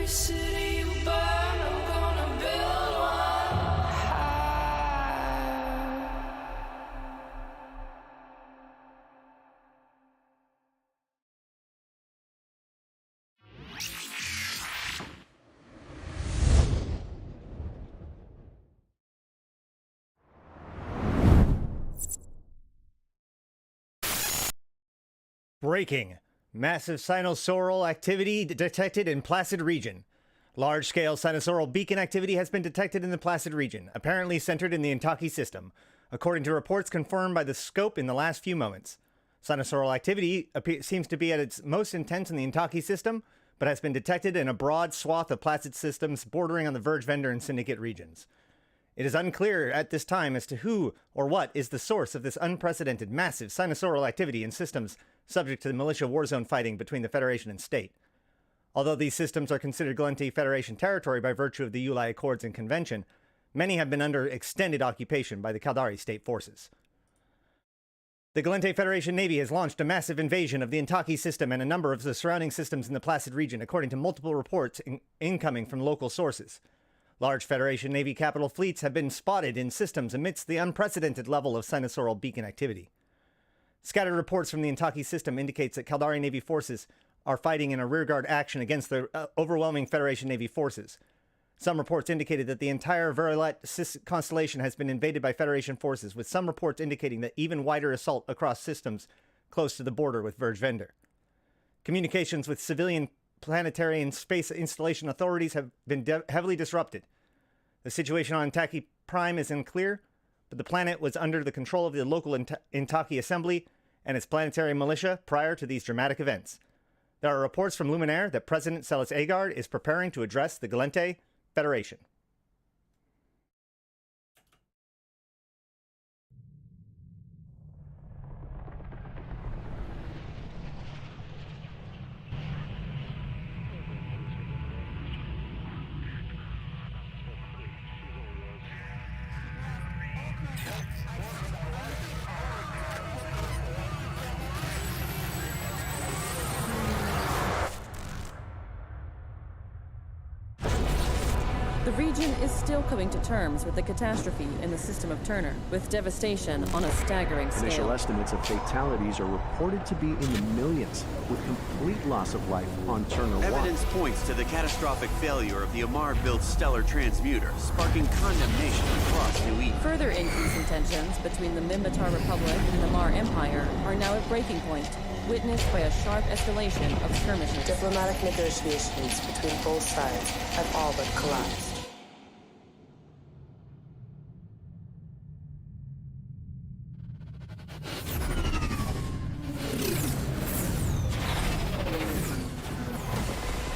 city you burn, I'm gonna build one high. Breaking. Massive sinosaural activity detected in Placid region. Large-scale sinosaural beacon activity has been detected in the Placid region, apparently centered in the Intaki system, according to reports confirmed by the scope in the last few moments. Sinosaural activity seems to be at its most intense in the Intaki system, but has been detected in a broad swath of Placid systems bordering on the Verge Vendor and Syndicate regions. It is unclear at this time as to who or what is the source of this unprecedented massive sinosaural activity in systems subject to the militia war zone fighting between the Federation and State. Although these systems are considered Gallente Federation territory by virtue of the Ulai Accords and Convention, many have been under extended occupation by the Caldari state forces. The Gallente Federation Navy has launched a massive invasion of the Intaki system and a number of the surrounding systems in the Placid region, according to multiple reports incoming from local sources. Large Federation Navy capital fleets have been spotted in systems amidst the unprecedented level of sinosaural beacon activity. Scattered reports from the Intaki system indicates that Caldari Navy forces are fighting in a rearguard action against the overwhelming Federation Navy forces. Some reports indicated that the entire Verilet constellation has been invaded by Federation forces, with some reports indicating that even wider assault across systems close to the border with Verge Vendor. Communications with civilian planetary and space installation authorities have been heavily disrupted. The situation on Intaki Prime is unclear, but the planet was under the control of the local Intaki Assembly and its planetary militia prior to these dramatic events. There are reports from Luminaire that President Celis Agard is preparing to address the Gallente Federation. The region is still coming to terms with the catastrophe in the system of Turner, with devastation on a staggering scale. Initial estimates of fatalities are reported to be in the millions, with complete loss of life on Turner 1. Evidence points to the catastrophic failure of the Amarr-built stellar transmuter, sparking condemnation across New Eden. Further increasing tensions between the Minmatar Republic and the Mar Empire are now at breaking point, witnessed by a sharp escalation of skirmishes. Diplomatic negotiations between both sides have all but collapsed.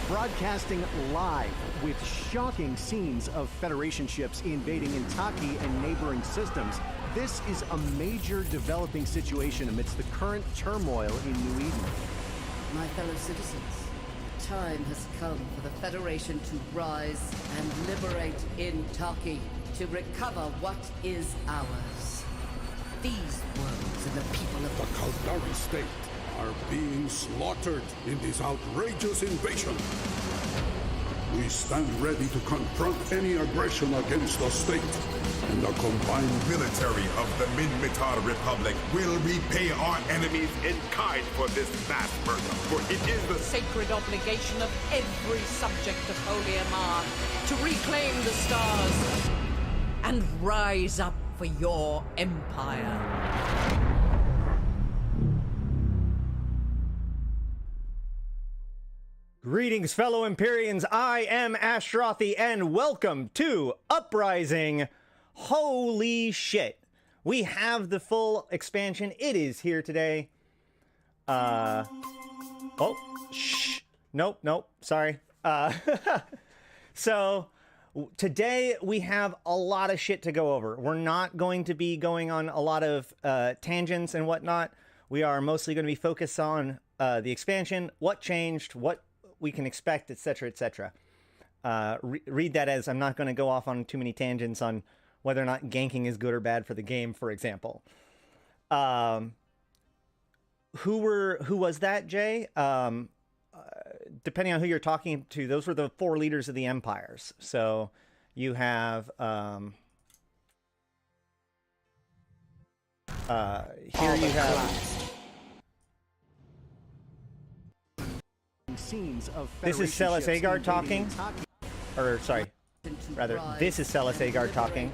Broadcasting live with shocking scenes of Federation ships invading Intaki and neighboring systems, this is a major developing situation amidst the current turmoil in New Eden. My fellow citizens, the time has come for the Federation to rise and liberate Intaki, to recover what is ours. These worlds and the people of the Caldari state are being slaughtered in this outrageous invasion. We stand ready to confront any aggression against the state, and the combined military of the Minmatar Republic will repay our enemies in kind for this mass murder, for it is the sacred obligation of every subject of Holy Amarr to reclaim the stars and rise up for your empire. Greetings, fellow Empyreans. I am Ashrothi, and welcome to Uprising. Holy shit. We have the full expansion. It is here today. Nope, sorry. So, today we have a lot of shit to go over. We're not going to be going on a lot of tangents and whatnot. We are mostly going to be focused on the expansion, what changed, what we can expect, etc., etc. Read that as I'm not going to go off on too many tangents on whether or not ganking is good or bad for the game, for example. Who was that, Jay? depending on who you're talking to, those were the 4 leaders of the empires. So you have here you have scenes of this is Celes Agard talking, or sorry, rather this is Celes Agard talking.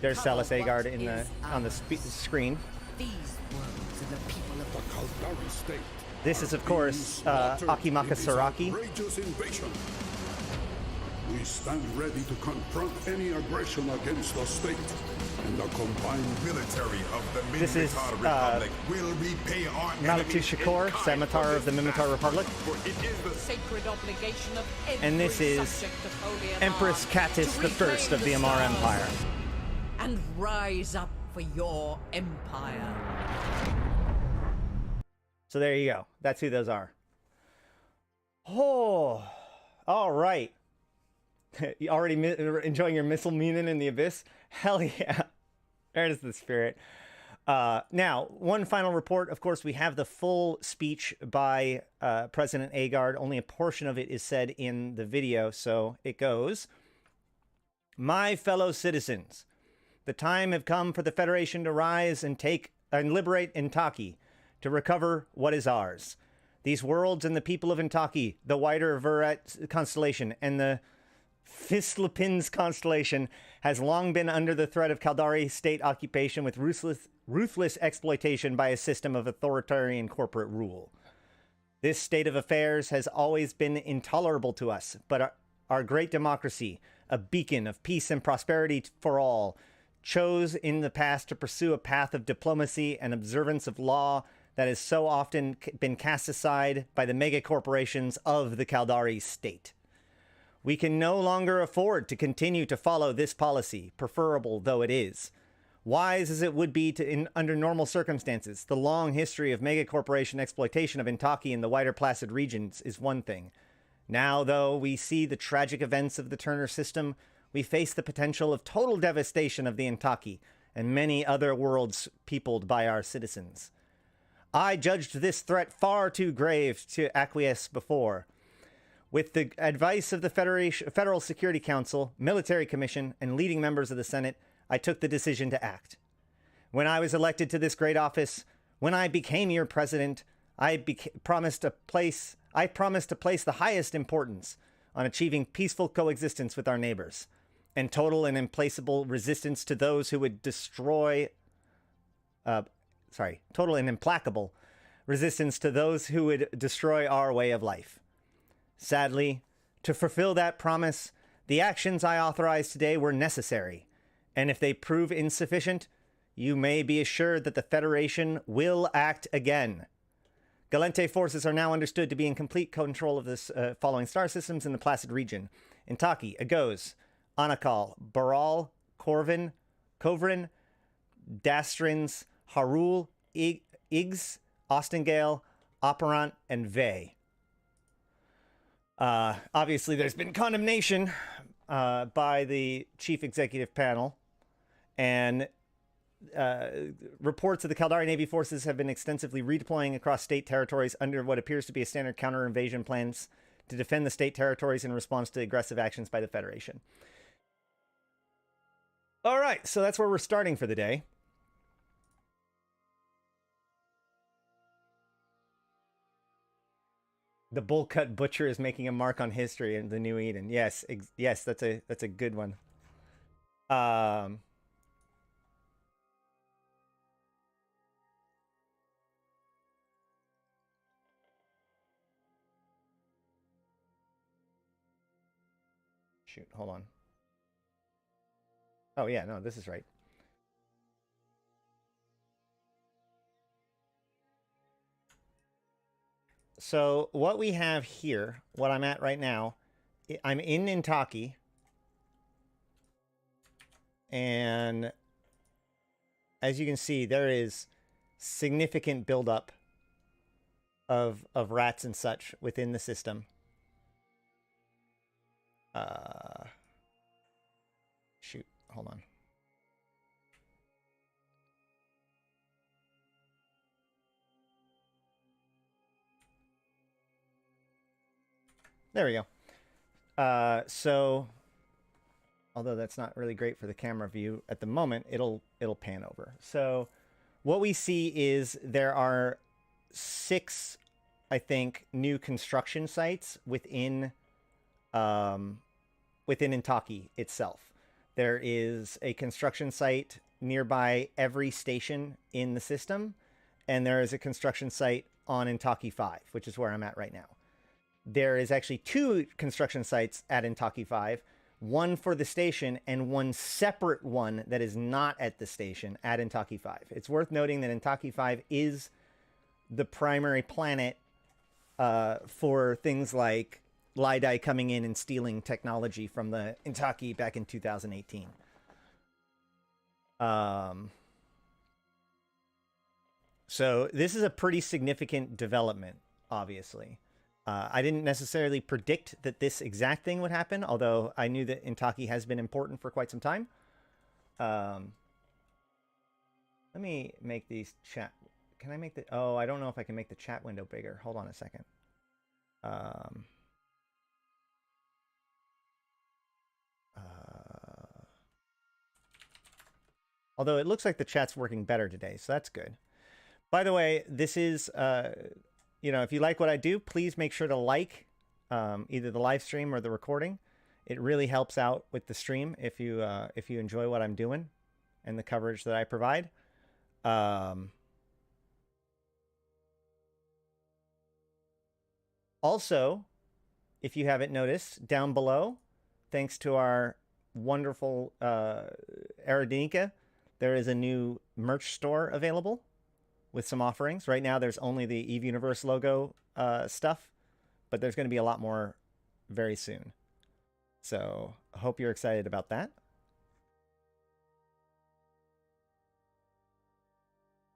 There's Celes Agard in the on the screen. These worlds and the people of The Caldari state. This is, of course, Akimaka Saraki. Outrageous invasion. We stand ready to confront any aggression against the state, and the combined Military of the This is, Minmatar Republic will repay our Malatu enemies Shakur, in kind Scimitar for of the this Minmatar vast Republic. murder, for it is the Sacred obligation of every And this is subject of Holy Amar Empress Katis to the First of the reclaim Amar stars Empire. and rise up for your empire. So there you go. That's who those are. Oh, all right. You already enjoying your missile meaning in the abyss? Hell yeah. There's the spirit. Now, one final report. Of course, we have the full speech by President Agard. Only a portion of it is said in the video, so it goes. My fellow citizens, the time have come for the Federation to rise and take and liberate Intaki, to recover what is ours. These worlds and the people of Intaki, the wider Virat constellation, and the Fislipins constellation has long been under the threat of Caldari state occupation with ruthless exploitation by a system of authoritarian corporate rule. This state of affairs has always been intolerable to us, but our great democracy, a beacon of peace and prosperity for all, chose in the past to pursue a path of diplomacy and observance of law that has so often been cast aside by the mega corporations of the Caldari state. We can no longer afford to continue to follow this policy, preferable though it is. Wise as it would be under normal circumstances, the long history of mega corporation exploitation of Intaki and the wider Placid regions is one thing. Now, though, we see the tragic events of the Turner system, we face the potential of total devastation of the Intaki and many other worlds peopled by our citizens. I judged this threat far too grave to acquiesce before. With the advice of the Federal Security Council, Military Commission, and leading members of the Senate, I took the decision to act. When I was elected to this great office, when I became your president, I promised to place the highest importance on achieving peaceful coexistence with our neighbors, and total and implacable resistance to those who would total and implacable resistance to those who would destroy our way of life. Sadly, to fulfill that promise, the actions I authorized today were necessary, and if they prove insufficient, you may be assured that the Federation will act again. Gallente forces are now understood to be in complete control of the following star systems in the Placid region: Intaki, Agos, Anakal, Baral, Kovrin, Dastrins, Harul, Iggs, Ostengale, Operant, and Vey. Obviously, there's been condemnation by the Chief Executive Panel, and reports of the Caldari Navy forces have been extensively redeploying across state territories under what appears to be a standard counter-invasion plans to defend the state territories in response to aggressive actions by the Federation. All right, so that's where we're starting for the day. The bull-cut butcher is making a mark on history in the New Eden. Yes, yes, that's a good one. Shoot, hold on. Oh yeah, no, this is right. So what we have here, what I'm at right now, I'm in Intaki, and as you can see, there is significant buildup of rats and such within the system. Shoot, hold on. There we go. So, although that's not really great for the camera view at the moment, it'll pan over. So, what we see is there are 6, I think, new construction sites within Intaki itself. There is a construction site nearby every station in the system, and there is a construction site on Intaki 5, which is where I'm at right now. There is actually 2 construction sites at Intaki 5, one for the station and one separate one that is not at the station at Intaki 5. It's worth noting that Intaki 5 is the primary planet for things like Lidai coming in and stealing technology from the Intaki back in 2018. So this is a pretty significant development, obviously. I didn't necessarily predict that this exact thing would happen, although I knew that Intaki has been important for quite some time. Let me make these chat... Can I make the... Oh, I don't know if I can make the chat window bigger. Hold on a second. Although it looks like the chat's working better today, so that's good. By the way, this is... you know, if you like what I do, please make sure to like either the live stream or the recording. It really helps out with the stream if you enjoy what I'm doing and the coverage that I provide. Also, if you haven't noticed, down below, thanks to our wonderful Aerodenica, there is a new merch store available with some offerings. Right now, there's only the Eve Universe logo stuff, but there's going to be a lot more very soon. So I hope you're excited about that.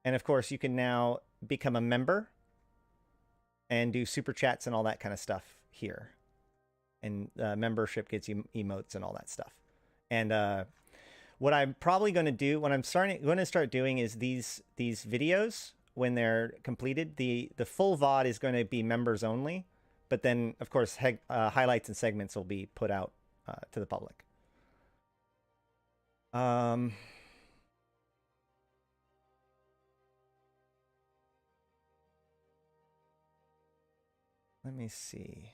And of course, you can now become a member and do super chats and all that kind of stuff here. And membership gets you emotes and all that stuff. And what I'm probably going to do, what I'm going to start doing is these videos, when they're completed, the full VOD is going to be members only. But then, of course, highlights and segments will be put out to the public. Let me see.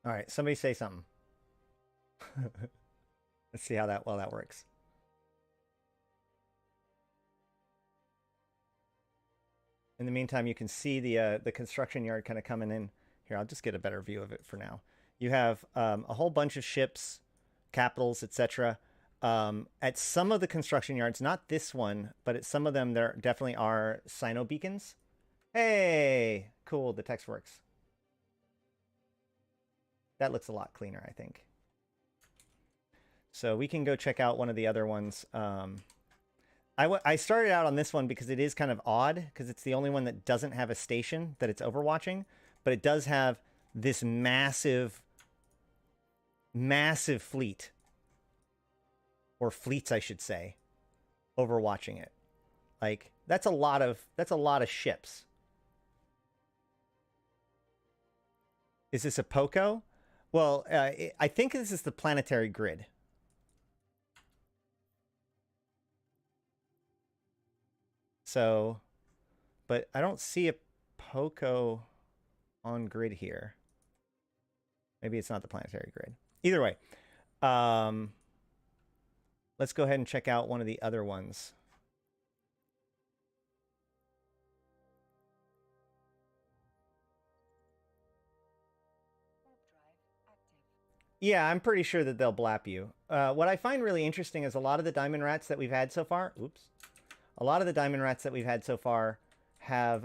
All right, somebody say something. Let's see how that works. In the meantime, you can see the construction yard kind of coming in. Here, I'll just get a better view of it for now. You have a whole bunch of ships, capitals, etc. At some of the construction yards, not this one, but at some of them, there definitely are Sino beacons. Hey, cool, the text works. That looks a lot cleaner, I think. So we can go check out one of the other ones. I started out on this one because it is kind of odd, because it's the only one that doesn't have a station that it's overwatching, but it does have this massive, massive fleet, or fleets, I should say, overwatching it. Like, that's a lot of ships. Is this a POCO? Well, I think this is the planetary grid. So, but I don't see a POCO on grid here. Maybe it's not the planetary grid. Either way, let's go ahead and check out one of the other ones. Yeah, I'm pretty sure that they'll blap you. What I find really interesting is a lot of the diamond rats that we've had so far... Oops. A lot of the diamond rats that we've had so far have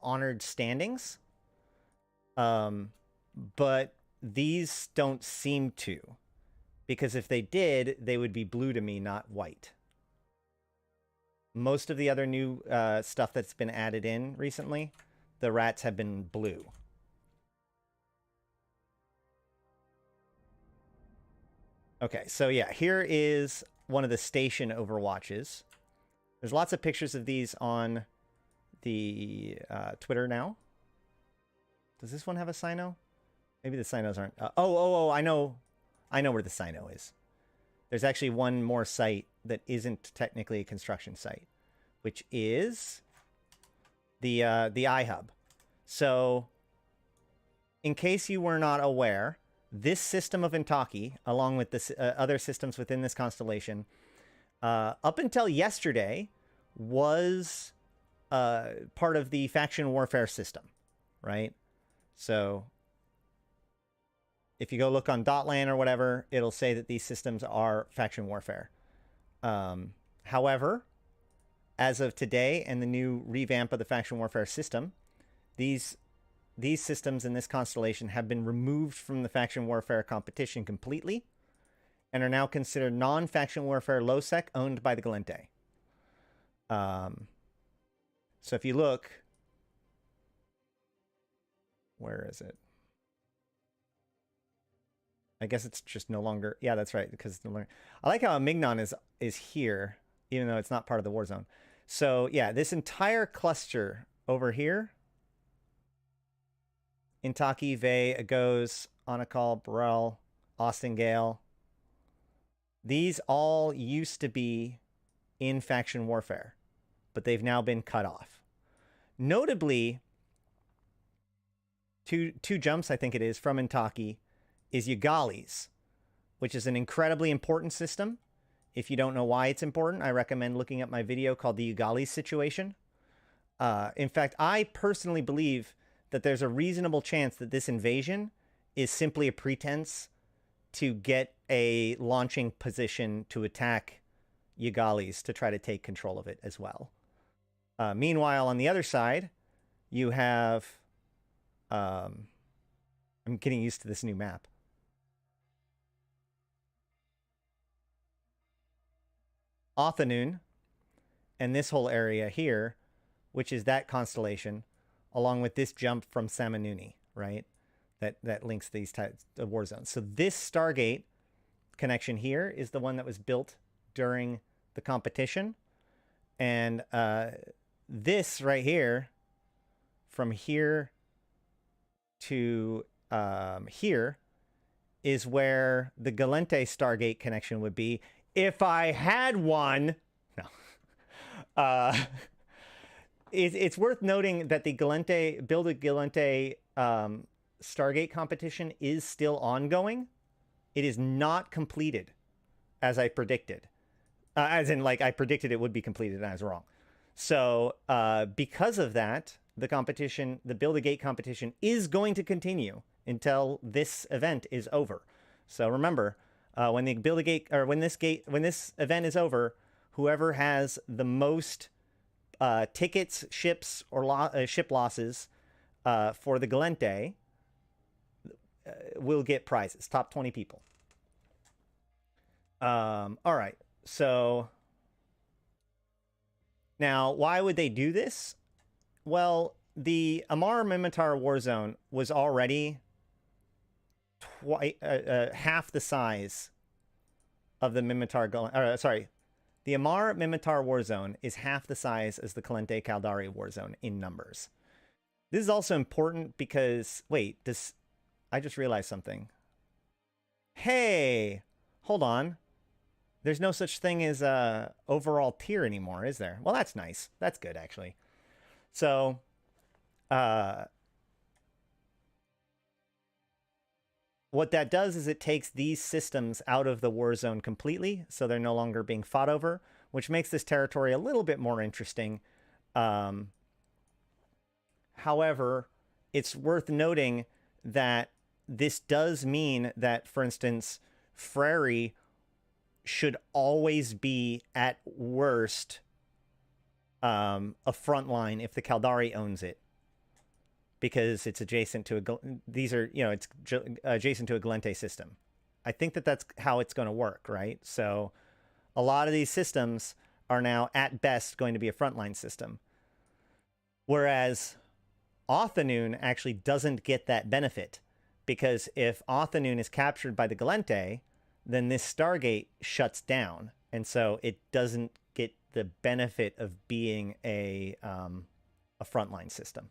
honored standings. But these don't seem to. Because if they did, they would be blue to me, not white. Most of the other new stuff that's been added in recently, the rats have been blue. Okay, so yeah, here is one of the station overwatches. There's lots of pictures of these on the Twitter now. Does this one have a Sino? Maybe the Sinos aren't. I know where the Sino is. There's actually one more site that isn't technically a construction site, which is the iHub. So, in case you were not aware, this system of Intaki, along with the other systems within this constellation, up until yesterday, was part of the faction warfare system, right? So, if you go look on Dotlan or whatever, it'll say that these systems are faction warfare. However, as of today and the new revamp of the faction warfare system, these systems in this constellation have been removed from the faction warfare competition completely and are now considered non-faction warfare low-sec owned by the Gallente. So if you look, where is it? I guess it's just no longer. Yeah, that's right. Because it's no longer. I like how Mignon is here, even though it's not part of the war zone. So yeah, this entire cluster over here, Intaki, Vey, Agos, Anakal, Burrell, Austin Gale. These all used to be in faction warfare, but they've now been cut off. Notably, two jumps, I think it is, from Intaki is Yagalis, which is an incredibly important system. If you don't know why it's important, I recommend looking at my video called the Yagalis situation. In fact, I personally believe that there's a reasonable chance that this invasion is simply a pretense to get a launching position to attack Yagalis to try to take control of it as well. Meanwhile, on the other side, you have... I'm getting used to this new map. Othanun, and this whole area here, which is that constellation, along with this jump from Samanuni, right? That links these types of war zones. So this Stargate connection here is the one that was built during the competition. And this right here, from here to here, is where the Gallente Stargate connection would be. If I had one, no. It's worth noting that the Gallente, Build a Gallente Stargate competition is still ongoing. It is not completed, as I predicted. As in, like, I predicted it would be completed and I was wrong. So, because of that, the competition, the Build a Gate competition, is going to continue until this event is over. So remember, when the Build a Gate, or when this event is over, whoever has the most tickets, ships, or ship losses for the Gallente will get prizes. Top 20 people. All right. So now, why would they do this? Well, the Amar Minmatar Warzone was already half the size of the Minmatar. Sorry, the Amar Minmatar Warzone is half the size as the Gallente Caldari Warzone in numbers. This is also important because I just realized something. Hey, hold on. There's no such thing as a overall tier anymore, is there? Well, that's nice. That's good, actually. So, what that does is it takes these systems out of the war zone completely, so they're no longer being fought over, which makes this territory a little bit more interesting. However, it's worth noting that this does mean that, for instance, Frary should always be, at worst, a front line if the Caldari owns it, because it's adjacent to it's adjacent to a Gallente system. I think that's how it's going to work, right? So a lot of these systems are now at best going to be a frontline system, whereas Othanun actually doesn't get that benefit, because if Othanun is captured by the Gallente, then this Stargate shuts down, and so it doesn't get the benefit of being a frontline system.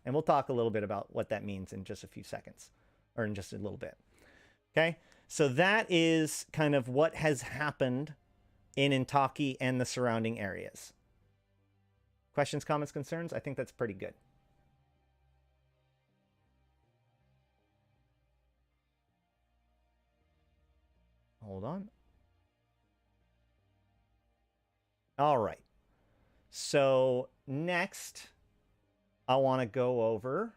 And we'll talk a little bit about what that means in just a few seconds, or in just a little bit. Okay, so that is kind of what has happened in Intaki and the surrounding areas. Questions, comments, concerns? I think that's pretty good. Hold on. All right. So next, I want to go over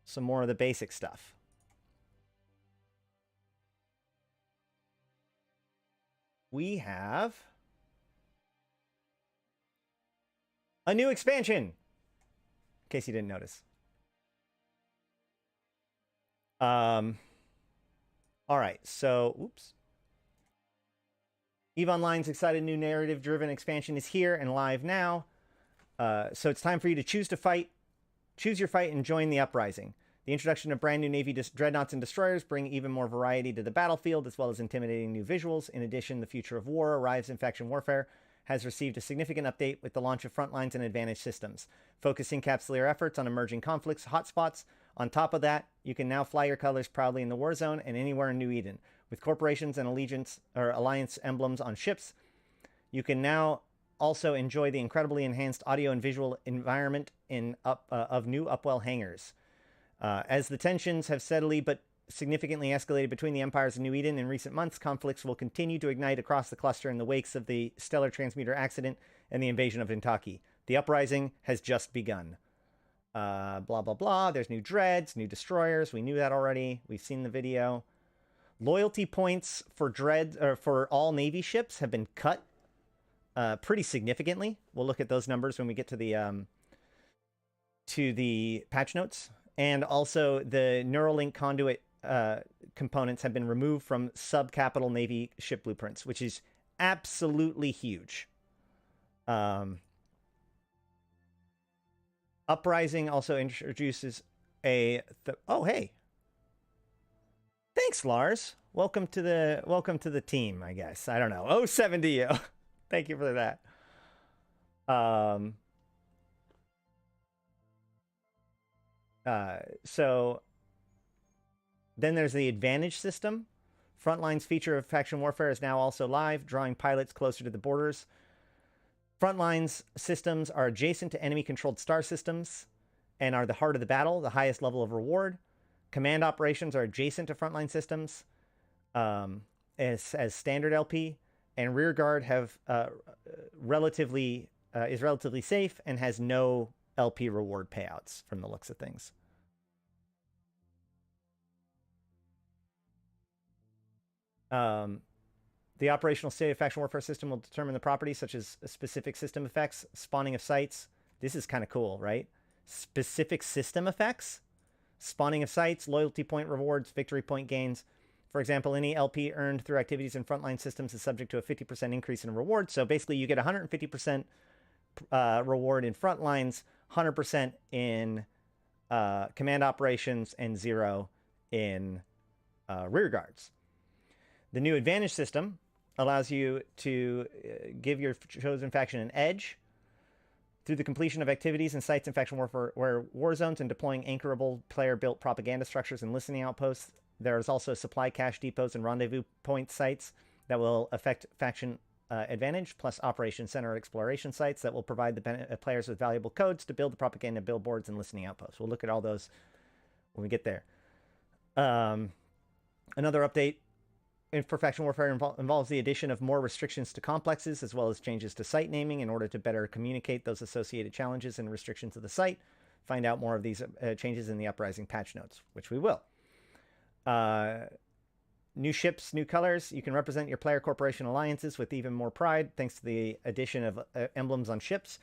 some more of the basic stuff. We have a new expansion, in case you didn't notice. All right, so, oops. EVE Online's exciting new narrative-driven expansion is here and live now. So it's time for you to choose your fight, and join the uprising. The introduction of brand new Navy dreadnoughts and destroyers bring even more variety to the battlefield, as well as intimidating new visuals. In addition, the future of war arrives in Faction Warfare has received a significant update with the launch of Frontlines and Advantage systems, focusing Capsuleer efforts on emerging conflicts hotspots. On top of that, you can now fly your colors proudly in the war zone and anywhere in New Eden. With corporations and alliance emblems on ships, you can now also enjoy the incredibly enhanced audio and visual environment of new Upwell hangars. As the tensions have steadily but significantly escalated between the Empires and New Eden in recent months, conflicts will continue to ignite across the cluster in the wakes of the Stellar Transmuter accident and the invasion of Intaki. The uprising has just begun. Blah, blah, blah. There's new dreads, new destroyers. We knew that already. We've seen the video. Loyalty points for for all Navy ships have been cut pretty significantly. We'll look at those numbers when we get to the patch notes. And also the Neuralink conduit components have been removed from sub-capital Navy ship blueprints, which is absolutely huge. Uprising also introduces oh, hey. Thanks, Lars. Welcome to the team, I guess. I don't know. Oh, 7 to you. Thank you for that. So then there's the Advantage system. Frontline's feature of Faction Warfare is now also live, drawing pilots closer to the borders. Frontline's systems are adjacent to enemy-controlled star systems and are the heart of the battle, the highest level of reward. Command operations are adjacent to Frontline systems as standard LP, and Rearguard is relatively safe and has no LP reward payouts from the looks of things. The operational state of Faction Warfare system will determine the properties such as specific system effects, spawning of sites. This is kind of cool, right? Specific system effects, spawning of sites, loyalty point rewards, victory point gains. For example, any LP earned through activities in Frontline systems is subject to a 50% increase in reward. So basically you get 150% reward in Frontlines, 100% in command operations, and 0 in Rearguards. The new Advantage system allows you to give your chosen faction an edge through the completion of activities and sites in Faction Warfare war zones and deploying anchorable player-built propaganda structures and listening outposts. There's also supply cache depots and rendezvous point sites that will affect faction advantage, plus Operation Center exploration sites that will provide the players with valuable codes to build the propaganda billboards and listening outposts. We'll look at all those when we get there. Another update for Faction Warfare involves the addition of more restrictions to complexes, as well as changes to site naming in order to better communicate those associated challenges and restrictions of the site. Find out more of these changes in the Uprising patch notes, which we will. New ships, new colors. You can represent your player corporation alliances with even more pride thanks to the addition of emblems on ships.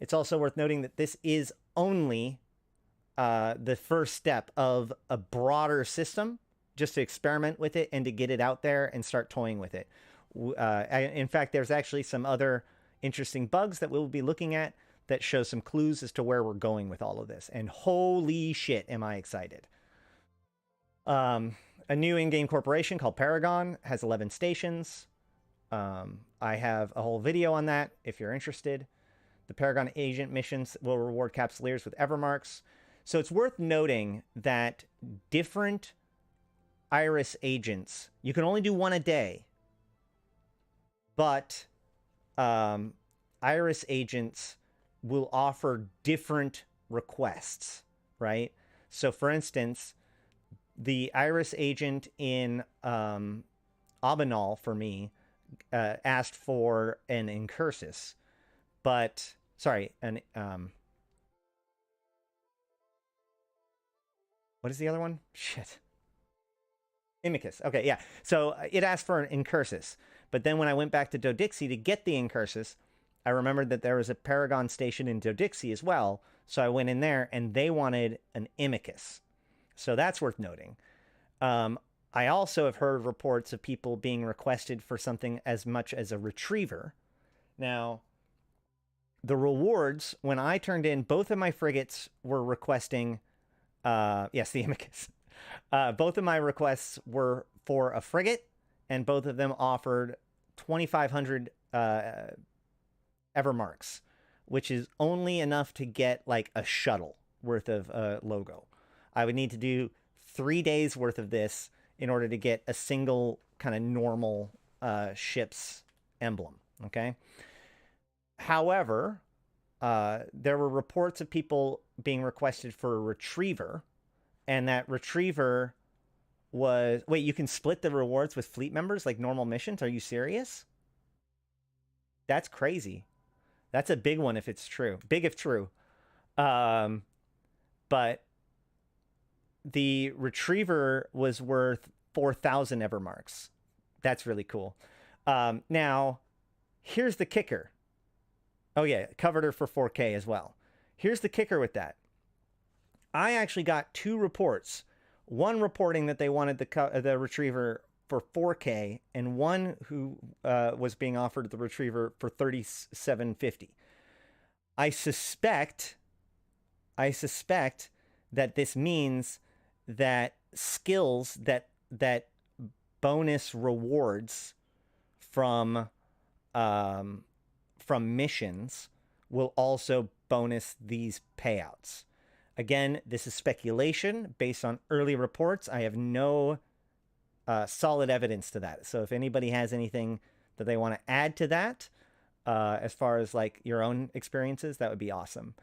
It's also worth noting that this is only the first step of a broader system, just to experiment with it and to get it out there and start toying with it. In fact, there's actually some other interesting bugs that we'll be looking at that show some clues as to where we're going with all of this. And holy shit, am I excited. a new in-game corporation called Paragon has 11 stations. I have a whole video on that if you're interested. The Paragon agent missions will reward Capsuleers with Evermarks. So it's worth noting that different Iris agents, you can only do one a day, but Iris agents will offer different requests, right? So for instance, the Iris agent in Abenal for me asked for an Incursus, but sorry, an what is the other one? Shit. Imicus. Okay, yeah. So it asked for an Incursus, but then when I went back to Dodixie to get the Incursus, I remembered that there was a Paragon station in Dodixie as well, so I went in there and they wanted an Imicus. So that's worth noting. I also have heard reports of people being requested for something as much as a Retriever. Now, the rewards, when I turned in, both of my frigates were requesting, yes, the Imicus. Both of my requests were for a frigate, and both of them offered 2,500 Evermarks, which is only enough to get like a shuttle worth of logo. I would need to do 3 days worth of this in order to get a single kind of normal ship's emblem, okay? However, there were reports of people being requested for a Retriever, and that Retriever was... Wait, you can split the rewards with fleet members like normal missions? Are you serious? That's crazy. That's a big one if it's true. Big if true. But the Retriever was worth 4,000 Evermarks. That's really cool. Now, here's the kicker. Oh, yeah, covered her for 4K as well. Here's the kicker with that. I actually got 2 reports. One reporting that they wanted the Retriever for 4K, and one who was being offered the Retriever for 3,750. I suspect that this means that skills that bonus rewards from missions will also bonus these payouts. Again, this is speculation based on early reports. I have no solid evidence to that. So if anybody has anything that they want to add to that, as far as like your own experiences, that would be awesome.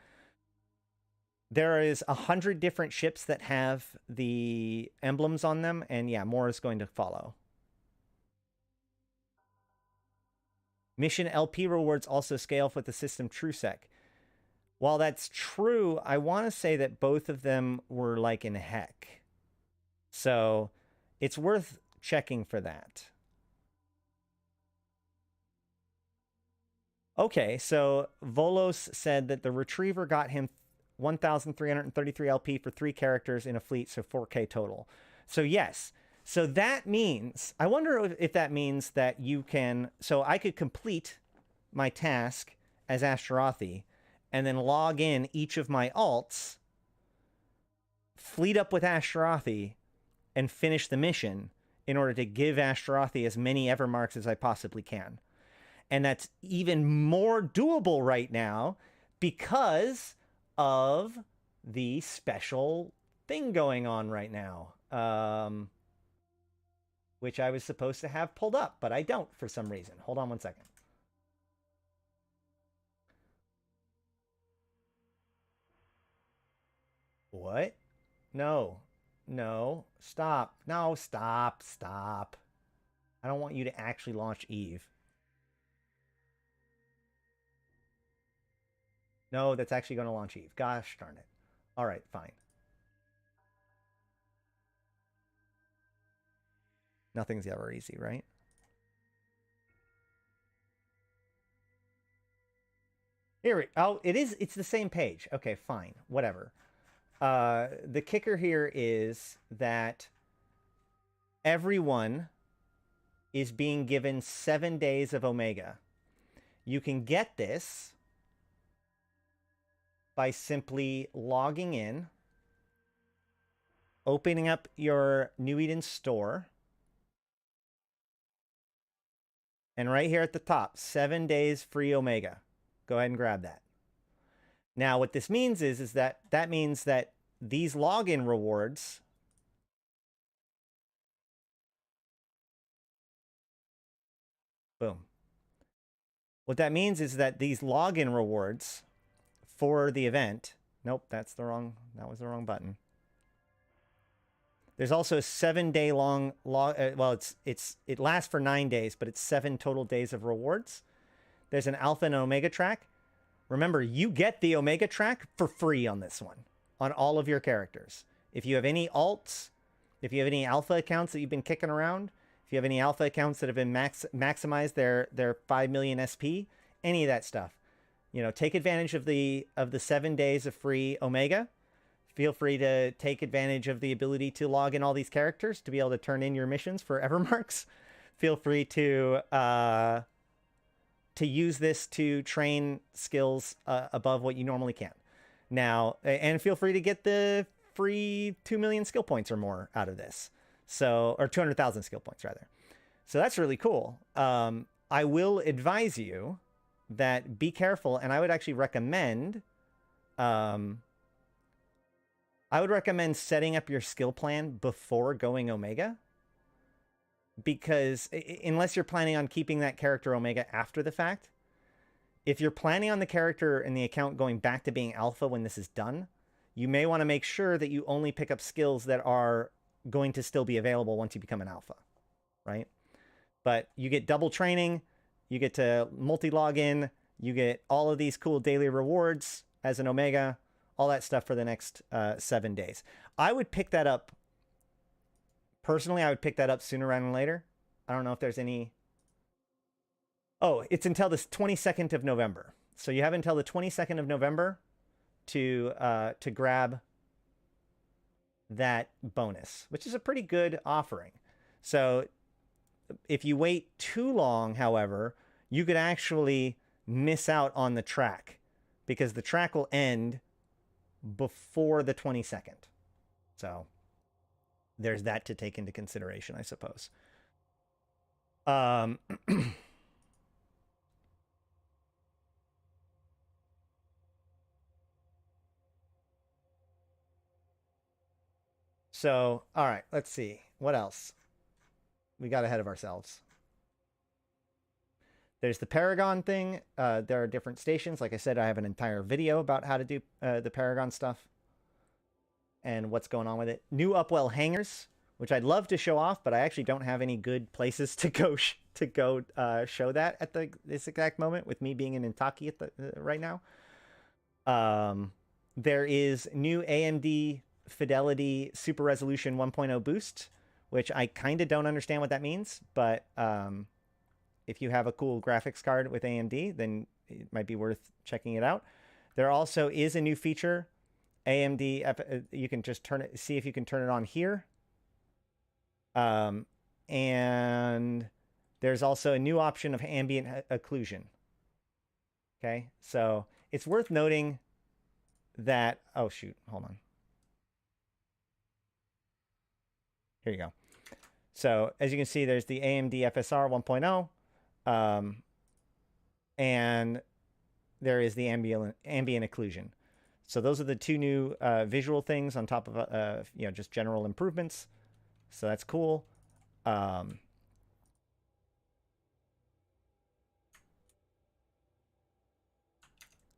There is 100 different ships that have the emblems on them, and yeah, more is going to follow. Mission LP rewards also scale with the system TrueSec. While that's true, I want to say that both of them were like in heck. So it's worth checking for that. Okay, so Volos said that the Retriever got him 1,333 LP for 3 characters in a fleet, so 4K total. So yes, so that means, I wonder if that means that you can, so I could complete my task as Ashtarothi and then log in each of my alts, fleet up with Ashtarothi, and finish the mission in order to give Ashtarothi as many Evermarks as I possibly can. And that's even more doable right now because of the special thing going on right now, which I was supposed to have pulled up, but I don't for some reason. Hold on one second. What? No. No. Stop. No, stop. Stop. I don't want you to actually launch Eve. No, that's actually going to launch Eve. Gosh darn it. All right, fine. Nothing's ever easy, right? Here, oh, it is. It's the same page. Okay, fine. Whatever. The kicker here is that everyone is being given 7 days of Omega. You can get this by simply logging in opening up your New Eden store. And right here at the top, 7 days free Omega. Go ahead and grab that. Now, what this means is that means that these login rewards boom. What that means is that these login rewards for the event, nope, that was the wrong button. There's also a 7-day long well, it lasts for 9 days, but it's 7 total days of rewards. There's an alpha and omega track. Remember, you get the omega track for free on this one, on all of your characters. If you have any alts, if you have any alpha accounts that you've been kicking around, if you have any alpha accounts that have been maximized their 5 million SP, any of that stuff, you know, take advantage of the 7 days of free Omega. Feel free to take advantage of the ability to log in all these characters to be able to turn in your missions for Evermarks. Feel free to use this to train skills above what you normally can. Now, and feel free to get the free 2 million skill points or more out of this. So, or 200,000 skill points rather. So that's really cool. I will advise you that be careful, and I would actually recommend, setting up your skill plan before going Omega, because unless you're planning on keeping that character Omega after the fact, if you're planning on the character and the account going back to being Alpha when this is done, you may want to make sure that you only pick up skills that are going to still be available once you become an Alpha, right? But you get double training, you get to multi-login, you get all of these cool daily rewards as an Omega, all that stuff for the next 7 days. I would pick that up, personally, I would pick that up sooner rather than later. I don't know if there's any... Oh, it's until the 22nd of November. So you have until the 22nd of November to grab that bonus, which is a pretty good offering. So if you wait too long, however, you could actually miss out on the track, because the track will end before the 22nd. So there's that to take into consideration, I suppose. So, all right, let's see. What else? We got ahead of ourselves. There's the Paragon thing. There are different stations. Like I said, I have an entire video about how to do the Paragon stuff and what's going on with it. New Upwell hangars, which I'd love to show off, but I actually don't have any good places to go show that at this exact moment, with me being in Intaki at right now. There is new AMD Fidelity Super Resolution 1.0 boost, which I kind of don't understand what that means, but if you have a cool graphics card with AMD, then it might be worth checking it out. There also is a new feature, AMD, you can just see if you can turn it on here. And there's also a new option of ambient occlusion. Okay, so it's worth noting that, oh shoot, hold on. Here you go. So as you can see, there's the AMD FSR 1.0, and there is the ambient occlusion. So those are the two new visual things on top of just general improvements. So that's cool.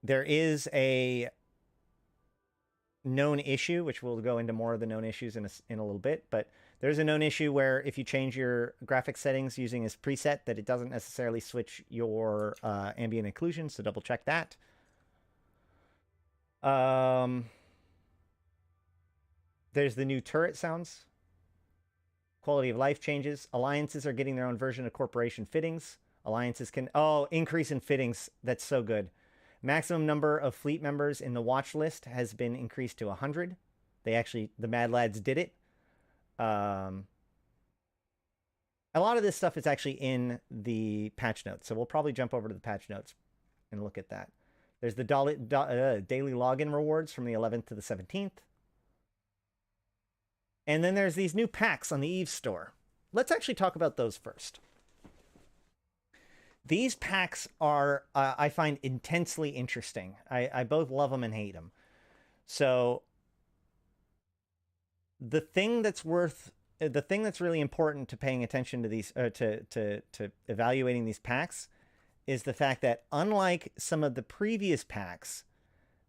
There is a known issue, which we'll go into more of the known issues in a little bit, but there's a known issue where if you change your graphics settings using this preset, that it doesn't necessarily switch your ambient occlusion, so double check that. There's the new turret sounds. Quality of life changes. Alliances are getting their own version of corporation fittings. Alliances can... Oh, increase in fittings. That's so good. Maximum number of fleet members in the watch list has been increased to 100. The Mad Lads did it. A lot of this stuff is actually in the patch notes, so we'll probably jump over to the patch notes and look at that. There's the daily login rewards from the 11th to the 17th. And then there's these new packs on the Eve store. Let's actually talk about those first. These packs are, I find, intensely interesting. I both love them and hate them. So the thing that's really important to paying attention to these, to evaluating these packs, is the fact that unlike some of the previous packs,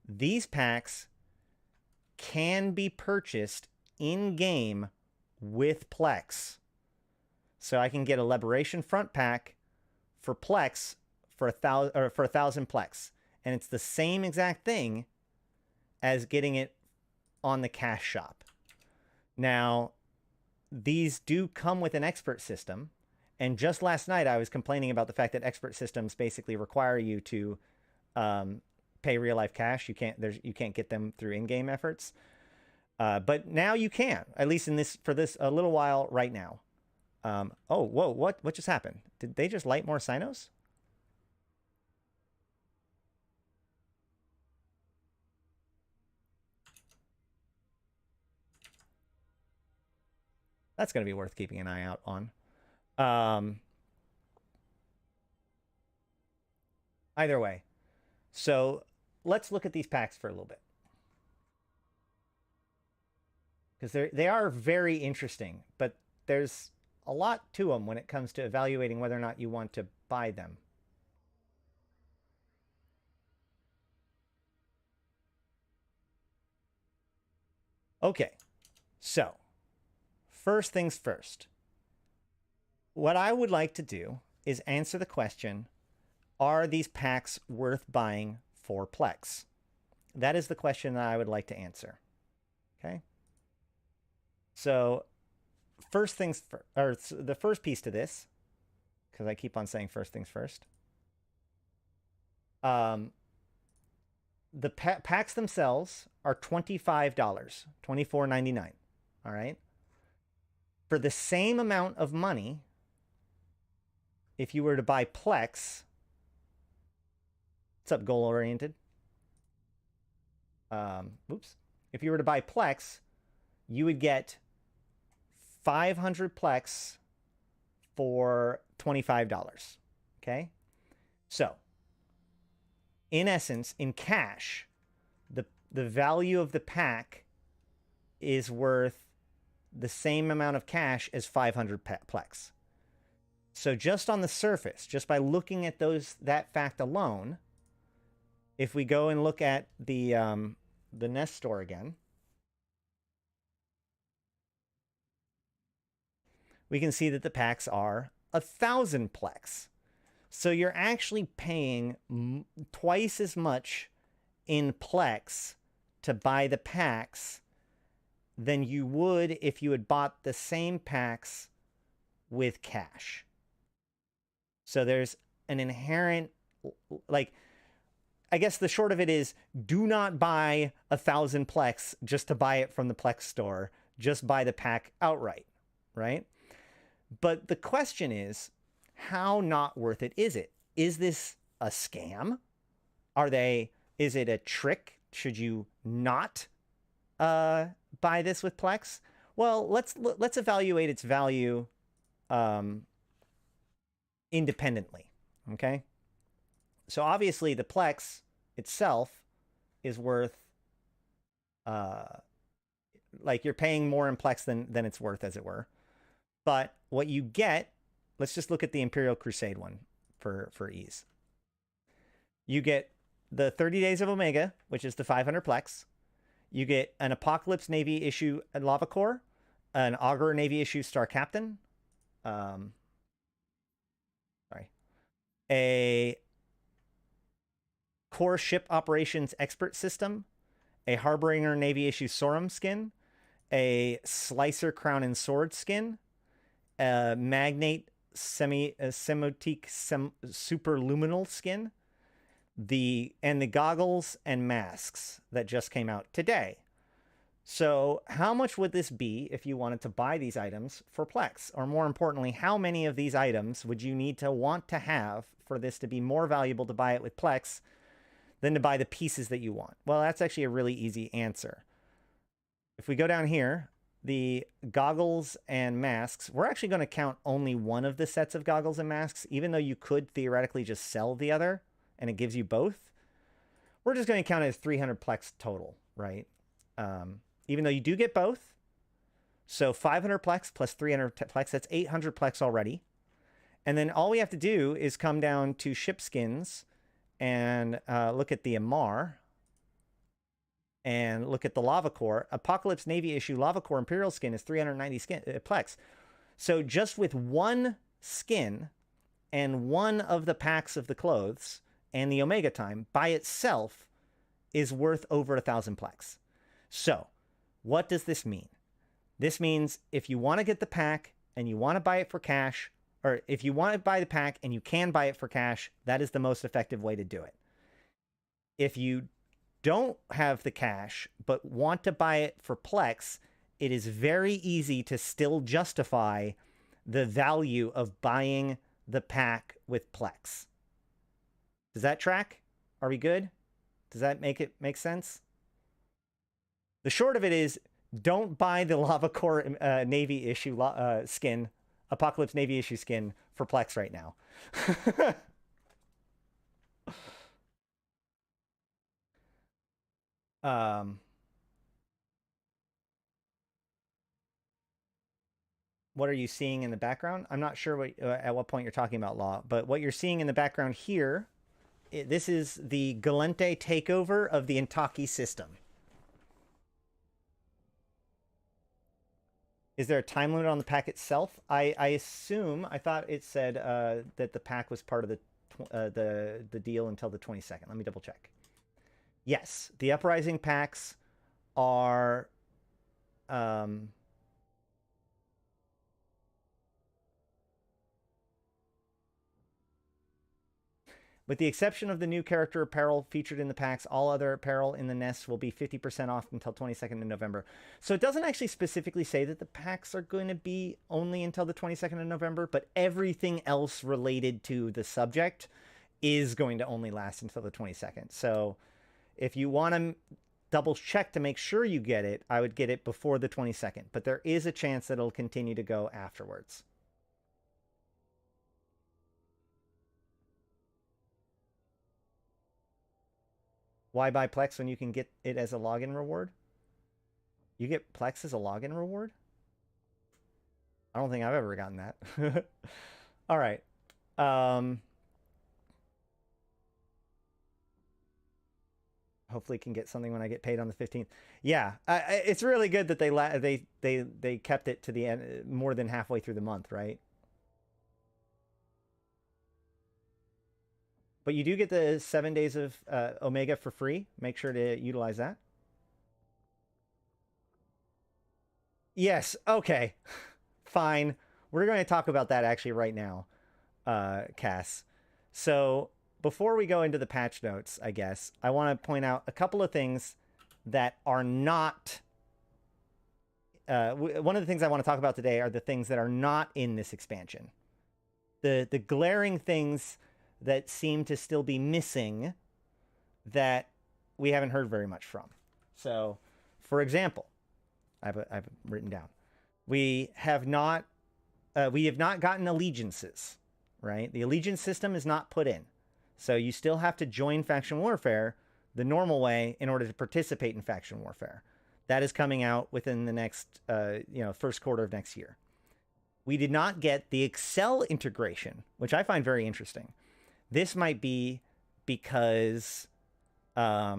these packs can be purchased in-game with Plex. So I can get a Liberation Front pack for Plex for 1,000 Plex, and it's the same exact thing as getting it on the cash shop. Now, these do come with an expert system, and just last night I was complaining about the fact that expert systems basically require you to pay real life cash. You can't get them through in-game efforts, but now you can, at least for this a little while right now. Oh, whoa, what just happened? Did they just light more Cynos? That's going to be worth keeping an eye out on. Either way. So let's look at these packs for a little bit, because they are very interesting, but there's a lot to them when it comes to evaluating whether or not you want to buy them. Okay, so first things first. What I would like to do is answer the question, are these packs worth buying for Plex? That is the question that I would like to answer. Okay? So, first things first, or the first piece to this, because I keep on saying first things first. The packs themselves are $25, $24.99. All right? For the same amount of money, if you were to buy Plex, what's up, goal-oriented? Oops. If you were to buy Plex, you would get 500 Plex for $25. Okay? So, in essence, in cash, the value of the pack is worth the same amount of cash as 500 Plex. So just on the surface, just by looking at that fact alone, if we go and look at the Nest store again, we can see that the packs are 1,000 Plex. So you're actually paying twice as much in Plex to buy the packs than you would if you had bought the same packs with cash. So there's an inherent, like, I guess the short of it is, do not buy 1,000 Plex just to buy it from the Plex store. Just buy the pack outright, right? But the question is, how not worth it is it? Is this a scam? Is it a trick? Should you not buy this with Plex? Well, let's evaluate its value independently, okay? So obviously the Plex itself is worth, like, you're paying more in Plex than it's worth, as it were. But what you get, let's just look at the Imperial Crusade one for ease. You get the 30 Days of Omega, which is the 500 Plex. You get an Apocalypse Navy issue Lava Core, an Augur Navy issue Star Captain, a Core Ship Operations Expert System, a Harbinger Navy issue Sorum skin, a Slicer Crown and Sword skin, a Magnate Semotique Superluminal skin, and the goggles and masks that just came out today. So how much would this be if you wanted to buy these items for Plex? Or more importantly, how many of these items would you need to want to have for this to be more valuable to buy it with Plex than to buy the pieces that you want? Well, that's actually a really easy answer. If we go down here, the goggles and masks, we're actually going to count only one of the sets of goggles and masks, even though you could theoretically just sell the other and it gives you both. We're just going to count it as 300 plex total, right? Even though you do get both. So 500 plex plus 300 plex, that's 800 plex already. And then all we have to do is come down to ship skins and look at the Amarr. And look at the Lava Core. Apocalypse Navy issue Lava Core Imperial skin is 390 plex. So just with one skin and one of the packs of the clothes and the Omega time by itself is worth over 1,000 plex. So what does this mean? This means if you want to get the pack and you want to buy it for cash, or if you want to buy the pack and you can buy it for cash, that is the most effective way to do it. If you don't have the cash but want to buy it for plex, it is very easy to still justify the value of buying the pack with plex. Does that track? Are we good? Does that make sense? The short of it is, don't buy the Lava Core Navy issue skin, Apocalypse Navy issue skin for plex right now. What are you seeing in the background? I'm not sure at what point you're talking about, Law, but what you're seeing in the background here, this is the Gallente takeover of the Intaki system. Is there a time limit on the pack itself? I assume, I thought it said that the pack was part of the deal until the 22nd. Let me double check. Yes, the Uprising packs are with the exception of the new character apparel featured in the packs, all other apparel in the nest will be 50% off until 22nd of November. So it doesn't actually specifically say that the packs are going to be only until the 22nd of November, but everything else related to the subject is going to only last until the 22nd. So if you want to double check to make sure you get it, I would get it before the 22nd, but there is a chance that it'll continue to go afterwards. Why buy Plex when you can get it as a login reward? You get Plex as a login reward? I don't think I've ever gotten that. All right. Hopefully can get something when I get paid on the 15th. Yeah, it's really good that they kept it to the end, more than halfway through the month, right? But you do get the 7 days of Omega for free. Make sure to utilize that. Yes, okay. Fine. We're going to talk about that actually right now, Cass. So before we go into the patch notes, I guess, I want to point out a couple of things that are not... one of the things I want to talk about today are the things that are not in this expansion. The glaring things that seem to still be missing that we haven't heard very much from. So, for example, I've written down, we have not gotten allegiances, right? The allegiance system is not put in. So you still have to join faction warfare the normal way in order to participate in faction warfare. That is coming out within the next, first quarter of next year. We did not get the Excel integration, which I find very interesting. This might be because I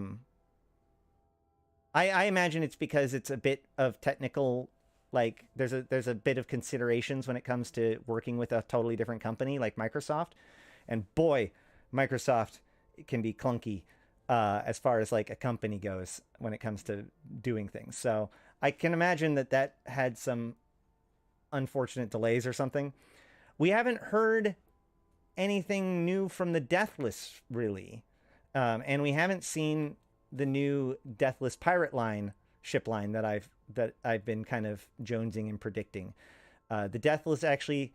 imagine it's because it's a bit of technical, like there's a bit of considerations when it comes to working with a totally different company like Microsoft. And boy, Microsoft can be clunky as far as like a company goes when it comes to doing things. So I can imagine that had some unfortunate delays or something. We haven't heard anything new from the Deathless, really. And we haven't seen the new Deathless pirate line, ship line that I've been kind of jonesing and predicting. The Deathless actually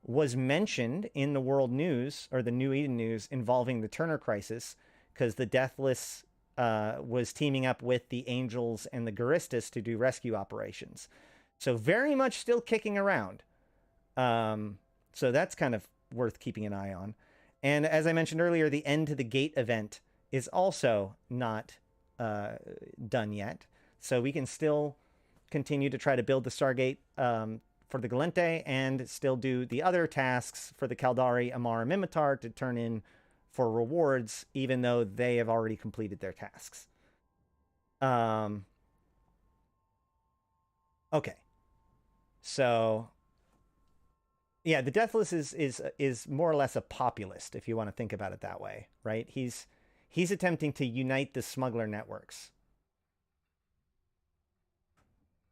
was mentioned in the World News, or the New Eden News, involving the Turner Crisis, because the Deathless was teaming up with the Angels and the Guristas to do rescue operations. So very much still kicking around. So that's kind of worth keeping an eye on. And as I mentioned earlier, the End to the Gate event is also not done yet. So we can still continue to try to build the Stargate for the Gallente and still do the other tasks for the Caldari, Amar, and Mimitar to turn in for rewards, even though they have already completed their tasks. Okay. So yeah, the Deathless is more or less a populist, if you want to think about it that way, right? He's attempting to unite the smuggler networks.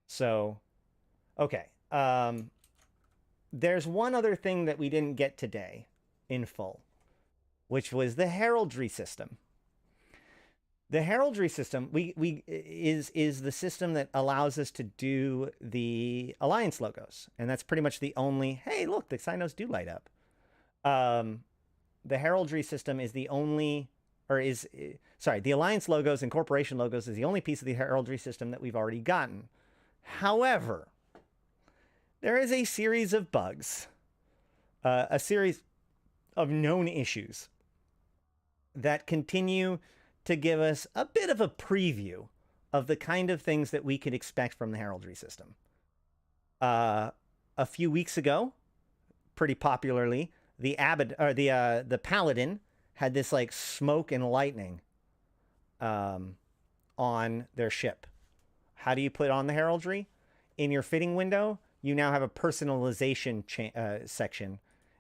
So, okay. There's one other thing that we didn't get today in full, which was the heraldry system. The heraldry system is the system that allows us to do the alliance logos, and that's pretty much the only. Hey, look, the Cynos do light up. The heraldry system is the only, the alliance logos and corporation logos is the only piece of the heraldry system that we've already gotten. However, there is a series of bugs, a series of known issues that continue to give us a bit of a preview of the kind of things that we could expect from the heraldry system. A few weeks ago, pretty popularly, the Paladin had this like smoke and lightning on their ship. How do you put on the heraldry? In your fitting window, you now have a personalization section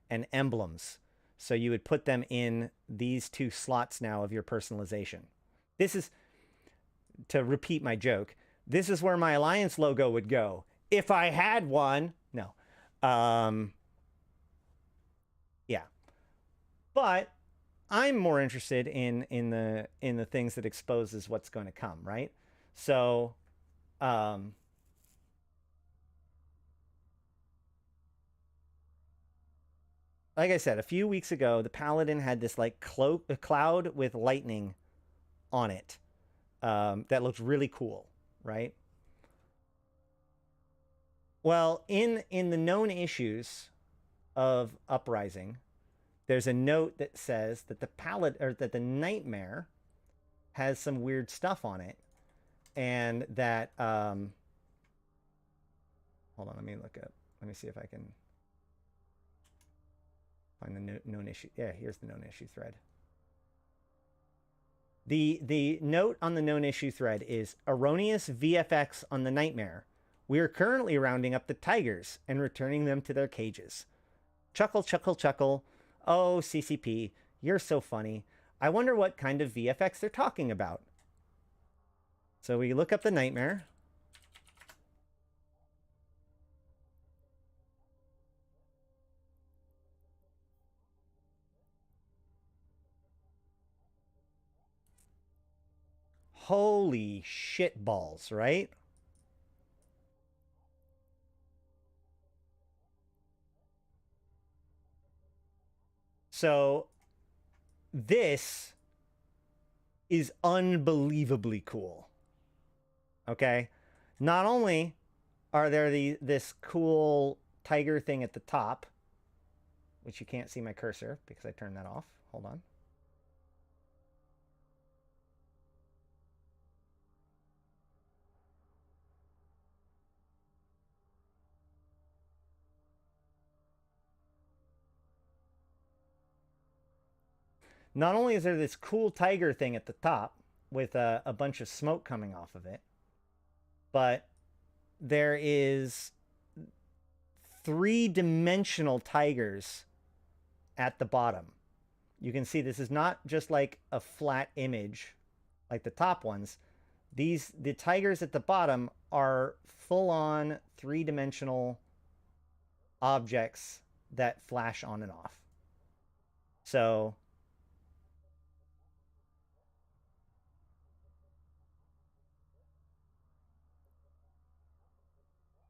and emblems. So you would put them in these two slots now of your personalization. This is, to repeat my joke, this is where my Alliance logo would go. If I had one. No. Yeah. But I'm more interested in the things that exposes what's going to come, right? So like I said, a few weeks ago, the Paladin had this like cloud with lightning on it that looked really cool, right? Well, in the known issues of Uprising, there's a note that says that that the Nightmare has some weird stuff on it, and that hold on, let me see if I can find the known issue. Yeah, here's the known issue thread. The note on the known issue thread is erroneous VFX on the Nightmare. We are currently rounding up the tigers and returning them to their cages. Chuckle, chuckle, chuckle. Oh, CCP, you're so funny. I wonder what kind of VFX they're talking about. So we look up the Nightmare. Holy shit balls, right? So this is unbelievably cool. Okay? Not only are there this cool tiger thing at the top, which you can't see my cursor because I turned that off. Hold on. Not only is there this cool tiger thing at the top with a bunch of smoke coming off of it, but there is three-dimensional tigers at the bottom. You can see this is not just like a flat image like the top ones. The tigers at the bottom are full-on three-dimensional objects that flash on and off. So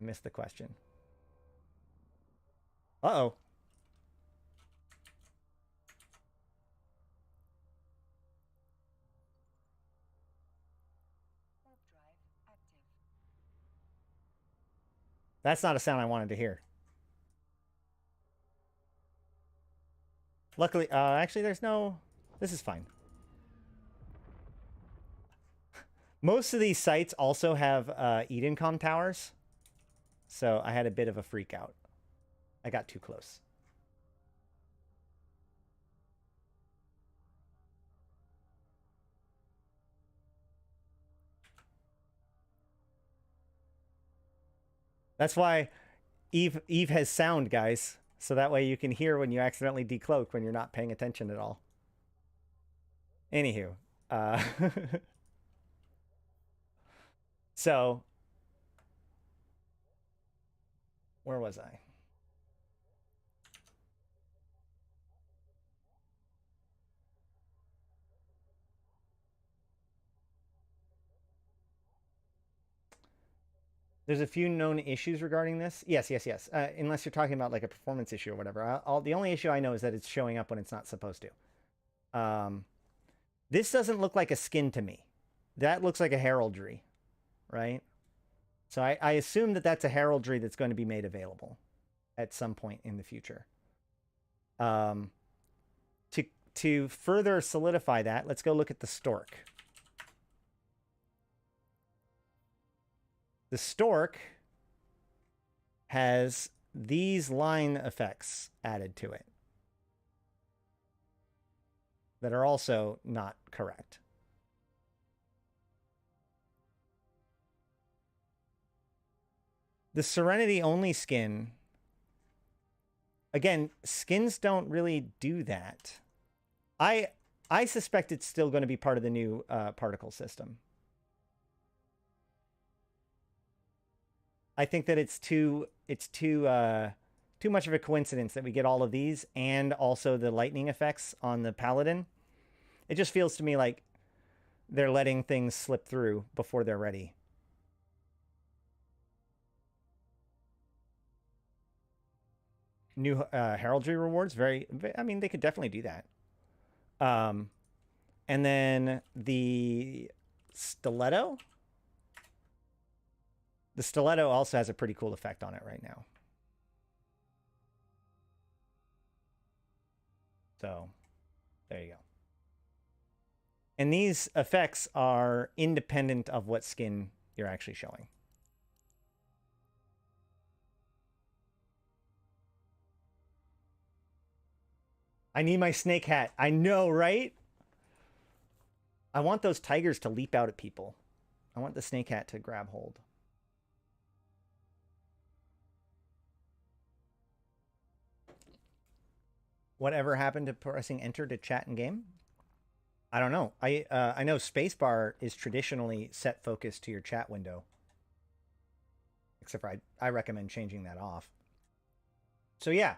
missed the question. Uh-oh. That's not a sound I wanted to hear. Luckily, actually, there's no... This is fine. Most of these sites also have Edencom towers. So I had a bit of a freak out. I got too close. That's why Eve has sound, guys. So that way you can hear when you accidentally decloak when you're not paying attention at all. Anywho. So, where was I? There's a few known issues regarding this. Yes. Unless you're talking about like a performance issue or whatever. The only issue I know is that it's showing up when it's not supposed to. This doesn't look like a skin to me. That looks like a heraldry, right? So I assume that that's a heraldry that's going to be made available at some point in the future. To further solidify that, let's go look at the Stork. The Stork has these line effects added to it that are also not correct. The Serenity only skin, again, skins don't really do that. I suspect it's still going to be part of the new particle system. I think that it's too much of a coincidence that we get all of these and also the lightning effects on the Paladin. It just feels to me like they're letting things slip through before they're ready. New heraldry rewards, I mean, they could definitely do that. And then the Stiletto. The Stiletto also has a pretty cool effect on it right now. So, there you go. And these effects are independent of what skin you're actually showing. I need my snake hat. I know, right? I want those tigers to leap out at people. I want the snake hat to grab hold. Whatever happened to pressing enter to chat in game? I don't know. I know spacebar is traditionally set focus to your chat window. Except for I recommend changing that off. So yeah.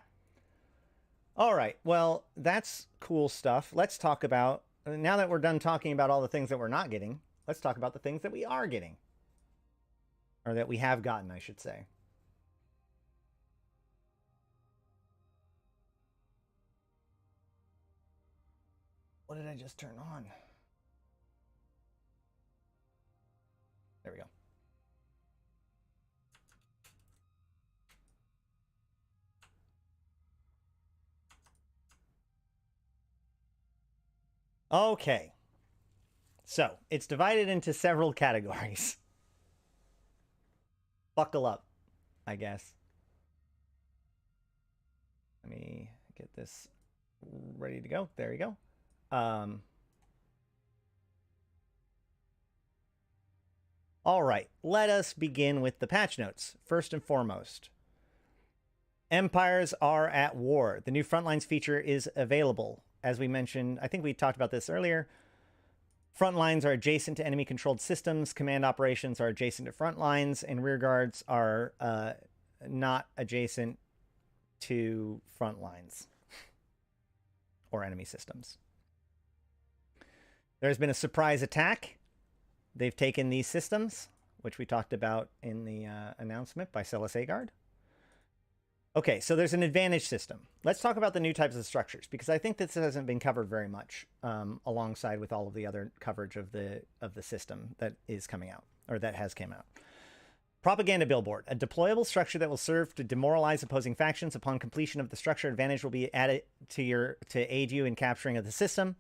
All right. Well, that's cool stuff. Let's talk about, now that we're done talking about all the things that we're not getting, let's talk about the things that we are getting. Or that we have gotten, I should say. What did I just turn on? There we go. Okay. So, it's divided into several categories. Buckle up, I guess. Let me get this ready to go. There you go. All right, let us begin with the patch notes. First and foremost, empires are at war. The new Frontlines feature is available. As we mentioned, I think we talked about this earlier. Frontlines are adjacent to enemy-controlled systems. Command operations are adjacent to frontlines, and rearguards are not adjacent to frontlines or enemy systems. There's been a surprise attack. They've taken these systems, which we talked about in the announcement by Celes Agard. Okay, so there's an advantage system. Let's talk about the new types of structures, because I think this hasn't been covered very much alongside with all of the other coverage of the system that is coming out, or that has came out. Propaganda billboard, a deployable structure that will serve to demoralize opposing factions. Upon completion of the structure, advantage will be added to aid you in capturing of the system.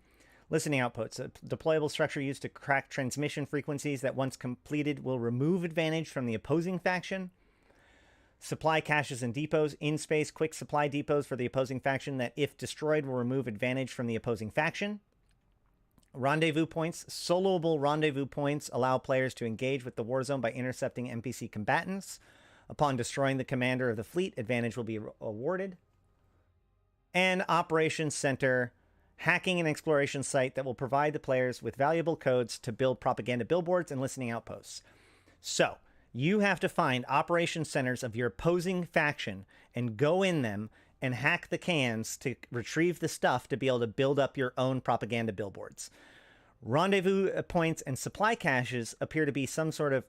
Listening outputs, a deployable structure used to crack transmission frequencies that once completed will remove advantage from the opposing faction. Supply caches and depots, in space quick supply depots for the opposing faction that if destroyed will remove advantage from the opposing faction. Rendezvous points. Soloable rendezvous points allow players to engage with the war zone by intercepting NPC combatants. Upon destroying the commander of the fleet, advantage will be awarded. And Operations Center, hacking and exploration site that will provide the players with valuable codes to build propaganda billboards and listening outposts. So, you have to find operation centers of your opposing faction and go in them and hack the cans to retrieve the stuff to be able to build up your own propaganda billboards. Rendezvous points and supply caches appear to be some sort of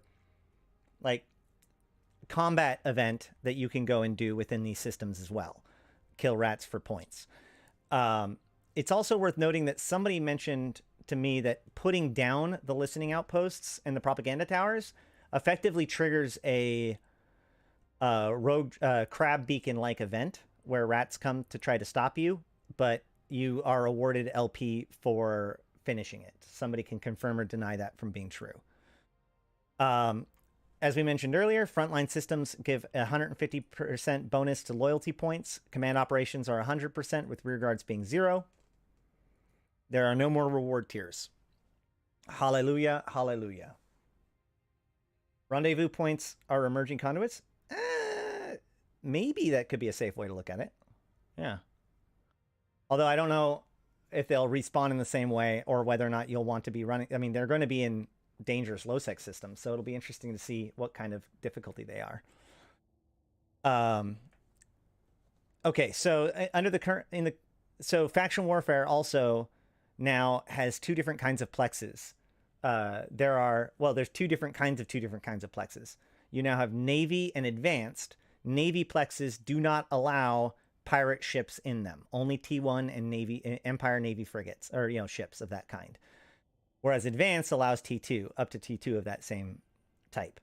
like combat event that you can go and do within these systems as well. Kill rats for points. It's also worth noting that somebody mentioned to me that putting down the listening outposts and the propaganda towers effectively triggers a rogue crab beacon-like event where rats come to try to stop you, but you are awarded LP for finishing it. Somebody can confirm or deny that from being true. As we mentioned earlier, frontline systems give 150% bonus to loyalty points. Command operations are 100%, with rearguards being 0. There are no more reward tiers. Hallelujah, hallelujah. Rendezvous points are emerging conduits. Maybe that could be a safe way to look at it. Yeah. Although I don't know if they'll respawn in the same way or whether or not you'll want to be running. I mean, they're going to be in dangerous low-sec systems, so it'll be interesting to see what kind of difficulty they are. Okay, so under the current so faction warfare also now has two different kinds of plexes. There's two different kinds of plexes. You now have Navy and Advanced. Navy plexes do not allow pirate ships in them. Only T1 and Navy Empire Navy frigates, or ships of that kind. Whereas Advanced allows T2, up to T2 of that same type.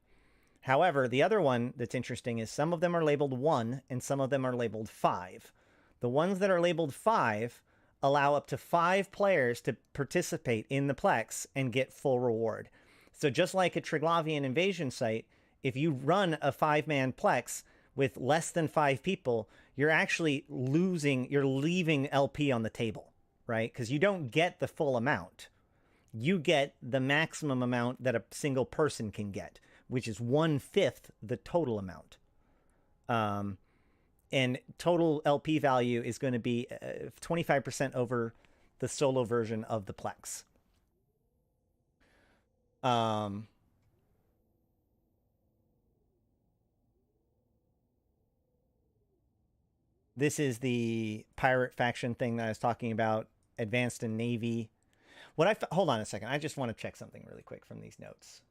However, the other one that's interesting is some of them are labeled 1 and some of them are labeled 5. The ones that are labeled 5 allow up to 5 players to participate in the plex and get full reward. So just like a Triglavian invasion site, if you run a 5-man plex with less than 5 people, you're actually leaving LP on the table, right? Because you don't get the full amount. You get the maximum amount that a single person can get, which is 1/5 the total amount. And total LP value is going to be 25% over the solo version of the Plex. This is the pirate faction thing that I was talking about, Advanced and Navy. Hold on a second. I just want to check something really quick from these notes.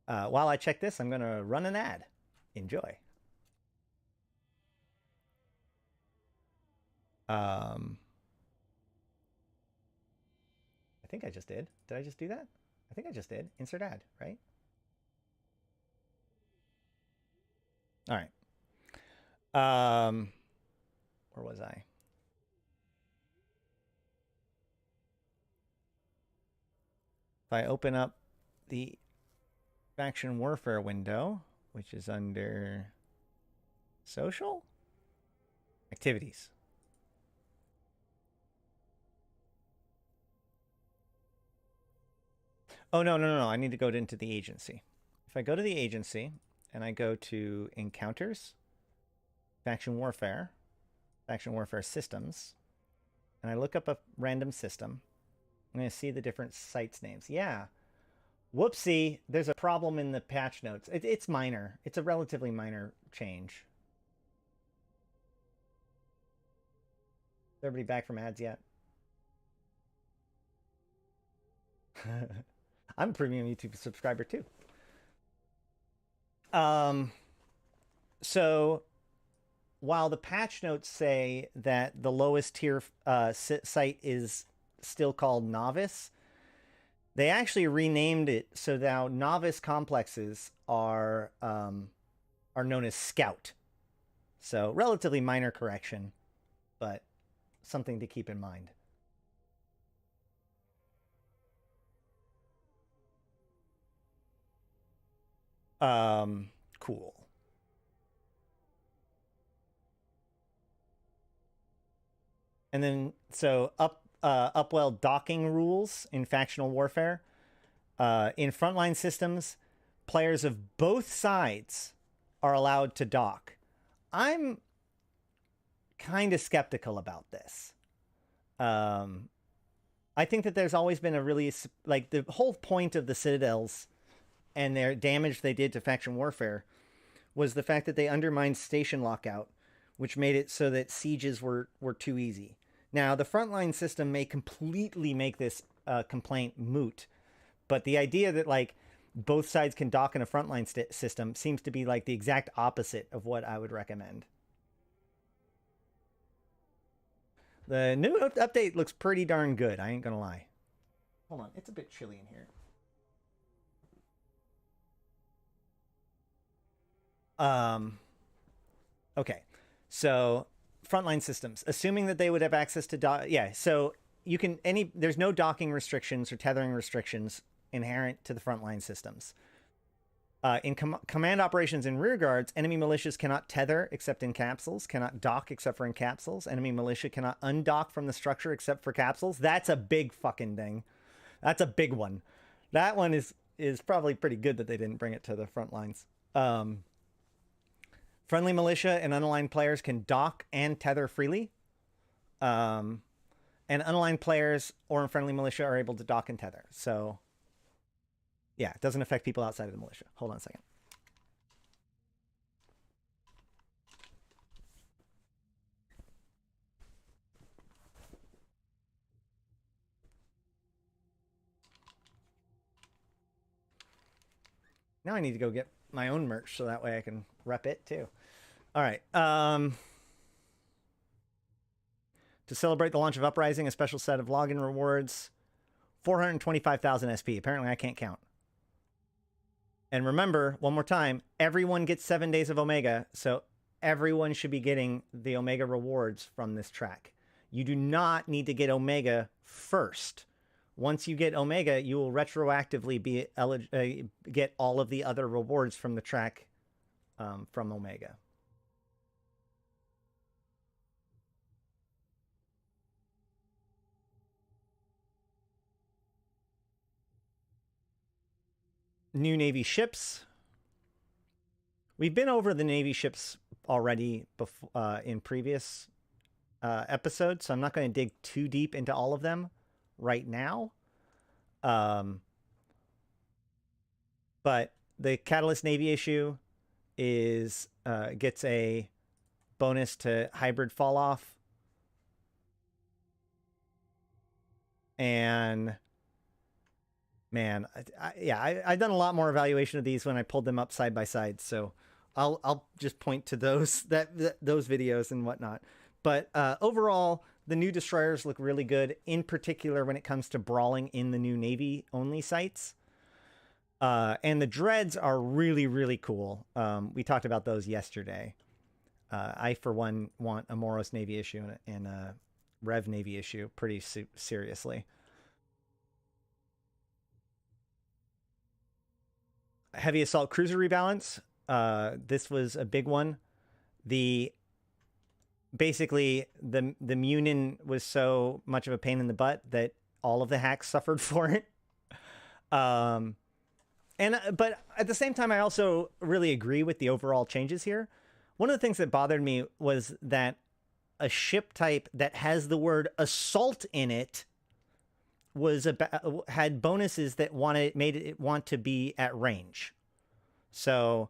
While I check this, I'm going to run an ad. Enjoy. I think I just did. Did I just do that? I think I just did. Insert ad, right? All right. Where was I? If I open up the faction warfare window, which is under social activities. Oh, no. I need to go into the agency. If I go to the agency and I go to encounters, faction warfare systems, and I look up a random system, I'm going to see the different sites names. Yeah. Whoopsie. There's a problem in the patch notes. It's minor. It's a relatively minor change. Is everybody back from ads yet? I'm a premium YouTube subscriber too. So while the patch notes say that the lowest tier site is still called Novice, They actually renamed it so now novice complexes are known as Scout. So relatively minor correction, but something to keep in mind. Cool. And then, so Upwell docking rules in factional warfare. In frontline systems, players of both sides are allowed to dock. I'm kind of skeptical about this. I think that there's always been a really, like, the whole point of the Citadels and their damage they did to faction warfare was the fact that they undermined station lockout, which made it so that sieges were too easy. Now, the frontline system may completely make this complaint moot, but the idea that, like, both sides can dock in a frontline system seems to be, like, the exact opposite of what I would recommend. The new update looks pretty darn good, I ain't gonna lie. Hold on, it's a bit chilly in here. Okay, so frontline systems, assuming that they would have access to so you can there's no docking restrictions or tethering restrictions inherent to the frontline systems. In command operations and rear guards, enemy militias cannot tether except in capsules, cannot dock except for in capsules. Enemy militia cannot undock from the structure except for capsules. That's a big fucking thing. That's a big one. That one is probably pretty good that they didn't bring it to the front lines. Friendly militia and unaligned players can dock and tether freely. And unaligned players or friendly militia are able to dock and tether. So, yeah, it doesn't affect people outside of the militia. Hold on a second. Now I need to go get my own merch so that way I can rep it too. All right. To celebrate the launch of Uprising, a special set of login rewards, 425,000 SP. Apparently I can't count. And remember, one more time, everyone gets 7 days of Omega, so everyone should be getting the Omega rewards from this track. You do not need to get Omega first. Once you get Omega, you will retroactively be get all of the other rewards from the track from Omega. New Navy ships. We've been over the Navy ships already before in previous episodes, so I'm not going to dig too deep into all of them right now. But the Catalyst Navy issue is gets a bonus to hybrid fall off. And man, I've done a lot more evaluation of these when I pulled them up side by side, so I'll just point to those those videos and whatnot. But overall, the new destroyers look really good, in particular when it comes to brawling in the new Navy only sites. And the dreads are really, really cool. We talked about those yesterday. I, for one, want a Moros Navy issue and a Rev Navy issue pretty seriously. Heavy assault cruiser rebalance. This was a big one. Basically the Munin was so much of a pain in the butt that all of the hacks suffered for it. But at the same time, I also really agree with the overall changes here. One of the things that bothered me was that a ship type that has the word assault in it had bonuses that made it want to be at range. So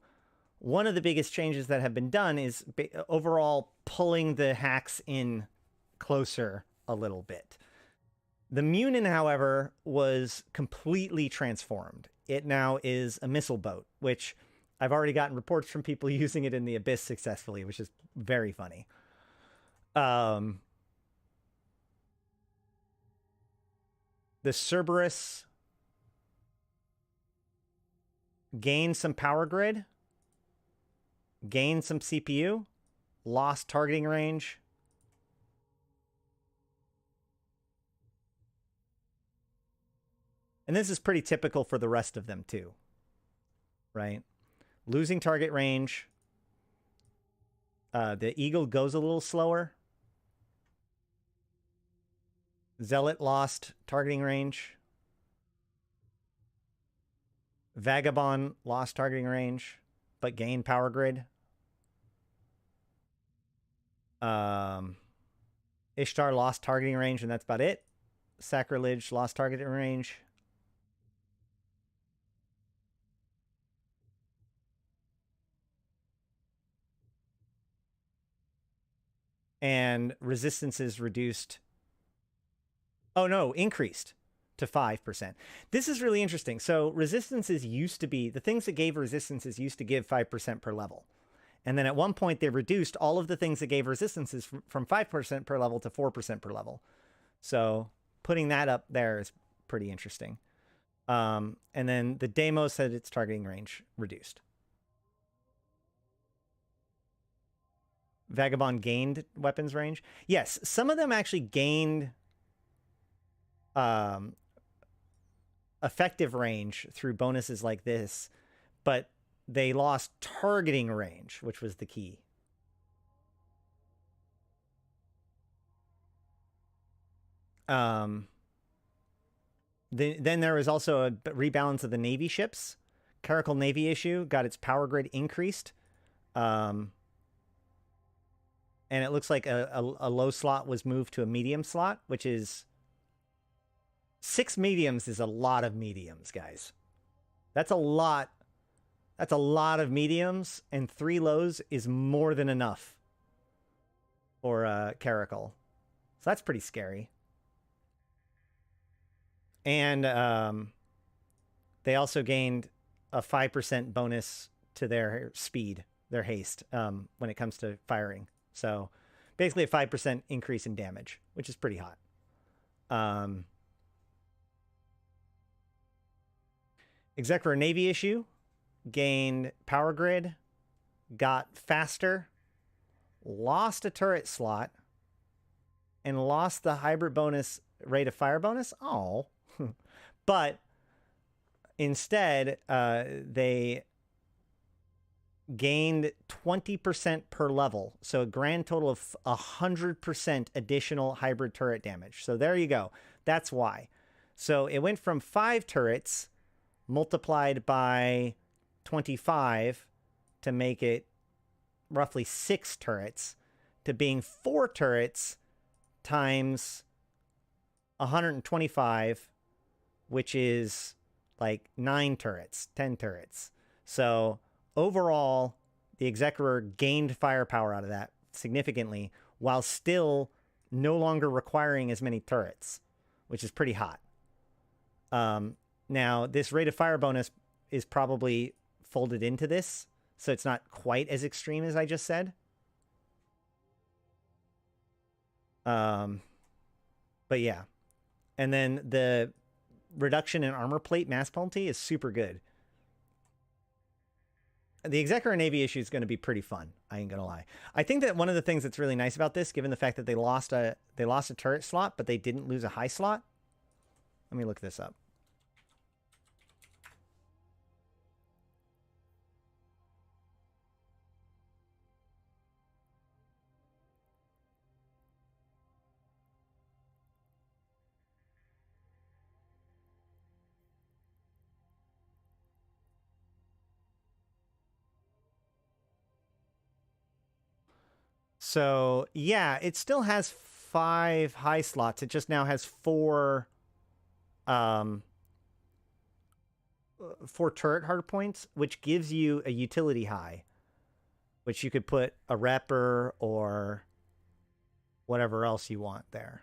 one of the biggest changes that have been done is overall pulling the hacks in closer a little bit. The Munin, however, was completely transformed. It now is a missile boat, which I've already gotten reports from people using it in the Abyss successfully, which is very funny. The Cerberus gained some power grid, gained some CPU, lost targeting range. And this is pretty typical for the rest of them too, right? Losing target range. The Eagle goes a little slower. Zealot lost targeting range. Vagabond lost targeting range, but gained power grid. Ishtar lost targeting range, and that's about it. Sacrilege lost targeting range. And resistance is reduced. Oh no, increased to 5%. This is really interesting. So resistances used to be, the things that gave resistances used to give 5% per level. And then at one point they reduced all of the things that gave resistances from 5% per level to 4% per level. So putting that up there is pretty interesting. And then the Deimos had its targeting range reduced. Vagabond gained weapons range. Yes, some of them actually gained effective range through bonuses like this, but they lost targeting range, which was the key. Then there was also a rebalance of the Navy ships. Caracal Navy issue got its power grid increased. And it looks like a low slot was moved to a medium slot, which is 6 mediums is a lot of mediums, guys. That's a lot. That's a lot of mediums, and 3 lows is more than enough for Caracal. So that's pretty scary. And they also gained a 5% bonus to their speed, their haste, when it comes to firing. So basically a 5% increase in damage, which is pretty hot. Executor Navy issue gained power grid, got faster, lost a turret slot, and lost the hybrid bonus rate of fire bonus. Oh, but instead they gained 20% per level. So a grand total of 100% additional hybrid turret damage. So there you go. That's why. So it went from 5 turrets multiplied by 25 to make it roughly 6 turrets to being 4 turrets times 125, which is like 9 turrets, 10 turrets. So overall, the Executor gained firepower out of that significantly while still no longer requiring as many turrets, which is pretty hot. Now, this rate of fire bonus is probably folded into this, so it's not quite as extreme as I just said. But yeah. And then the reduction in armor plate mass penalty is super good. The Executor Navy issue is going to be pretty fun. I ain't gonna lie. I think that one of the things that's really nice about this, given the fact that they lost a turret slot, but they didn't lose a high slot. Let me look this up. So, yeah, it still has 5 high slots. It just now has 4 turret hard points, which gives you a utility high, which you could put a repper or whatever else you want there.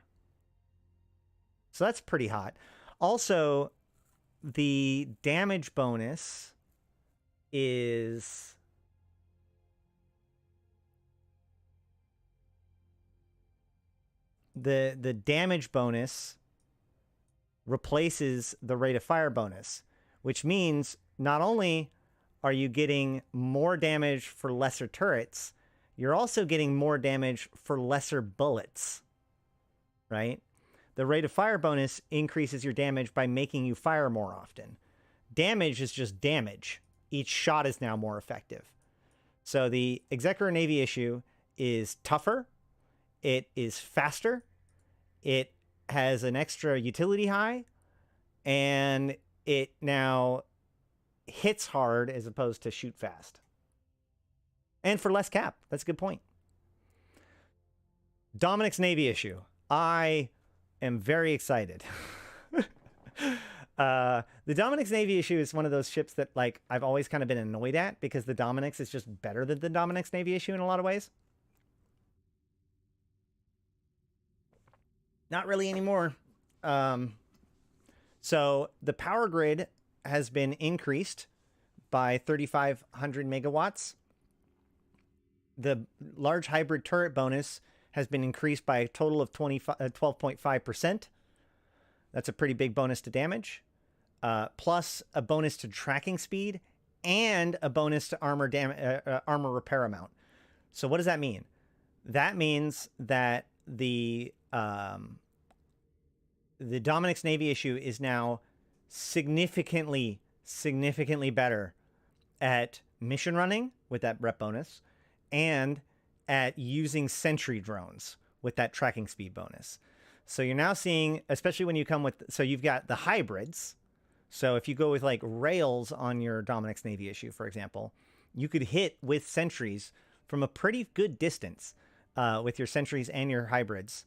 So that's pretty hot. Also, the damage bonus is... The damage bonus replaces the rate of fire bonus, which means not only are you getting more damage for lesser turrets, you're also getting more damage for lesser bullets, right? The rate of fire bonus increases your damage by making you fire more often. Damage is just damage. Each shot is now more effective. So the Executor Navy issue is tougher. It is faster. It has an extra utility high. And it now hits hard as opposed to shoot fast. And for less cap. That's a good point. Dominic's Navy issue. I am very excited. The Dominic's Navy issue is one of those ships that, like, I've always kind of been annoyed at because the Dominic's is just better than the Dominic's Navy issue in a lot of ways. Not really anymore. So the power grid has been increased by 3,500 megawatts. The large hybrid turret bonus has been increased by a total of 12.5%. That's a pretty big bonus to damage. Plus a bonus to tracking speed and a bonus to armor repair amount. So what does that mean? That means that the Dominic's Navy issue is now significantly better at mission running with that rep bonus and at using sentry drones with that tracking speed bonus. So you're now seeing, especially when you come with, so you've got the hybrids. So if you go with like rails on your Dominic's Navy issue, for example, you could hit with sentries from a pretty good distance with your sentries and your hybrids.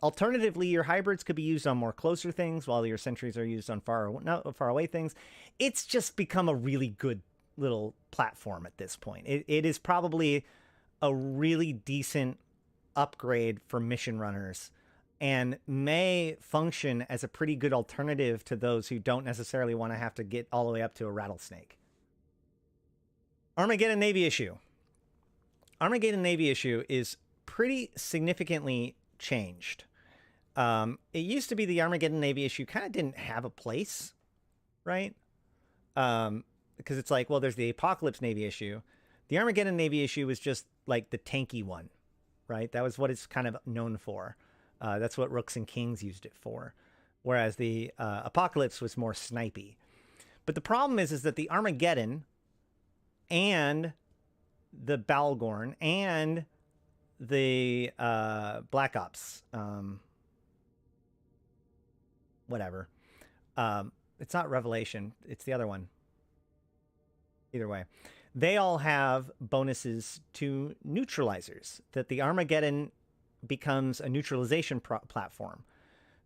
Alternatively, your hybrids could be used on more closer things while your sentries are used on far away things. It's just become a really good little platform at this point. It is probably a really decent upgrade for mission runners and may function as a pretty good alternative to those who don't necessarily want to have to get all the way up to a rattlesnake. Armageddon Navy issue. Armageddon Navy issue is pretty significantly changed. It used to be the Armageddon Navy issue kind of didn't have a place, right? Because it's like, well, there's the Apocalypse Navy issue. The Armageddon Navy issue was just like the tanky one, right? That was what it's kind of known for. That's what Rooks and Kings used it for. Whereas the Apocalypse was more snipey. But the problem is that the Armageddon and the Balgorn and the Black Ops, whatever. It's not Revelation. It's the other one. Either way. They all have bonuses to neutralizers, that the Armageddon becomes a neutralization platform.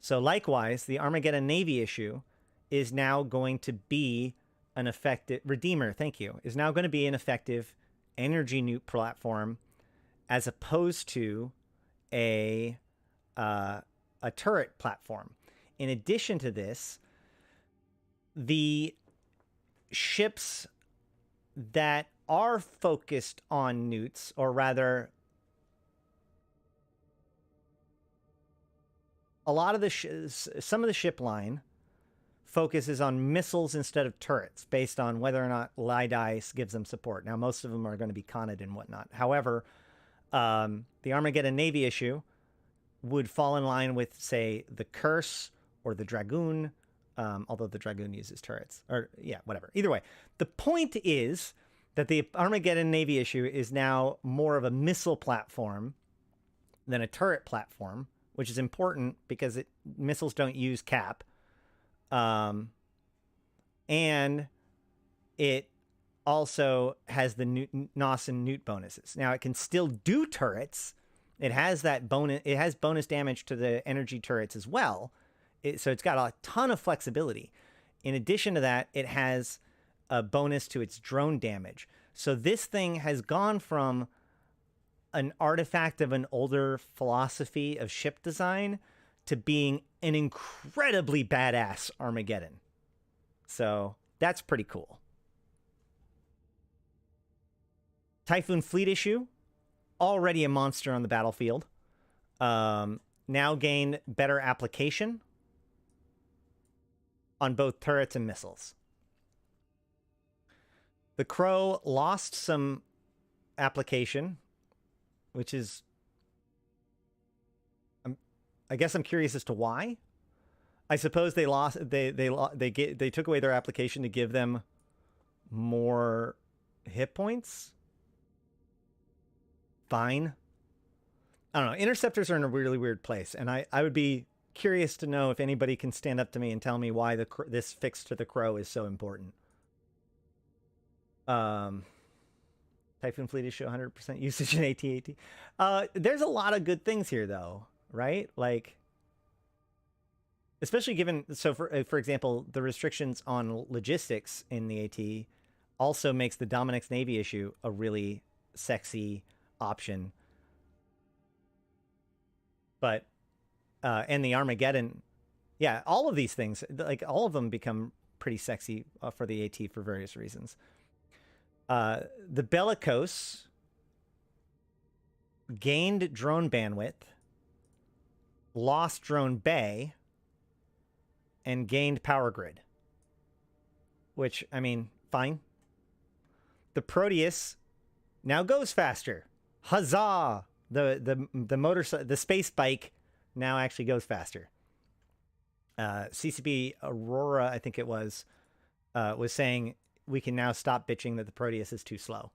So likewise, the Armageddon Navy issue is now going to be an effective... Redeemer, thank you. Is now going to be an effective energy nuke platform as opposed to a turret platform. In addition to this, the ships that are focused on newts, or rather, a lot of some of the ship line focuses on missiles instead of turrets, based on whether or not Lidice gives them support. Now, most of them are going to be Conid and whatnot. However, the Armageddon Navy issue would fall in line with, say, the Curse or the Dragoon, although the Dragoon uses turrets. Or, yeah, whatever. Either way, the point is that the Armageddon Navy issue is now more of a missile platform than a turret platform, which is important because missiles don't use cap. And it also has the NOS and Newt bonuses. Now, it can still do turrets. It has that bonus. It has bonus damage to the energy turrets as well. So it's got a ton of flexibility. In addition to that, it has a bonus to its drone damage. So this thing has gone from an artifact of an older philosophy of ship design to being an incredibly badass Armageddon. So that's pretty cool. Typhoon Fleet issue, already a monster on the battlefield. Now gained better application on both turrets and missiles. The Crow lost some application, which is, I guess I'm curious as to why. I suppose they lost. They took away their application to give them more hit points. Fine. I don't know. Interceptors are in a really weird place, and I would be curious to know if anybody can stand up to me and tell me why this fix to the Crow is so important. Typhoon Fleet is show 100% usage in AT-AT. There's a lot of good things here, though, right? Like, especially given, so for example, the restrictions on logistics in the AT also makes the Dominic's Navy issue a really sexy option. But, and the Armageddon, yeah, all of these things, like all of them become pretty sexy for the AT for various reasons. The Bellicose gained drone bandwidth, lost drone bay, and gained power grid. Which, I mean, fine. The Proteus now goes faster. Huzzah! The space bike now actually goes faster. CCP Aurora, I think it was saying we can now stop bitching that the Proteus is too slow.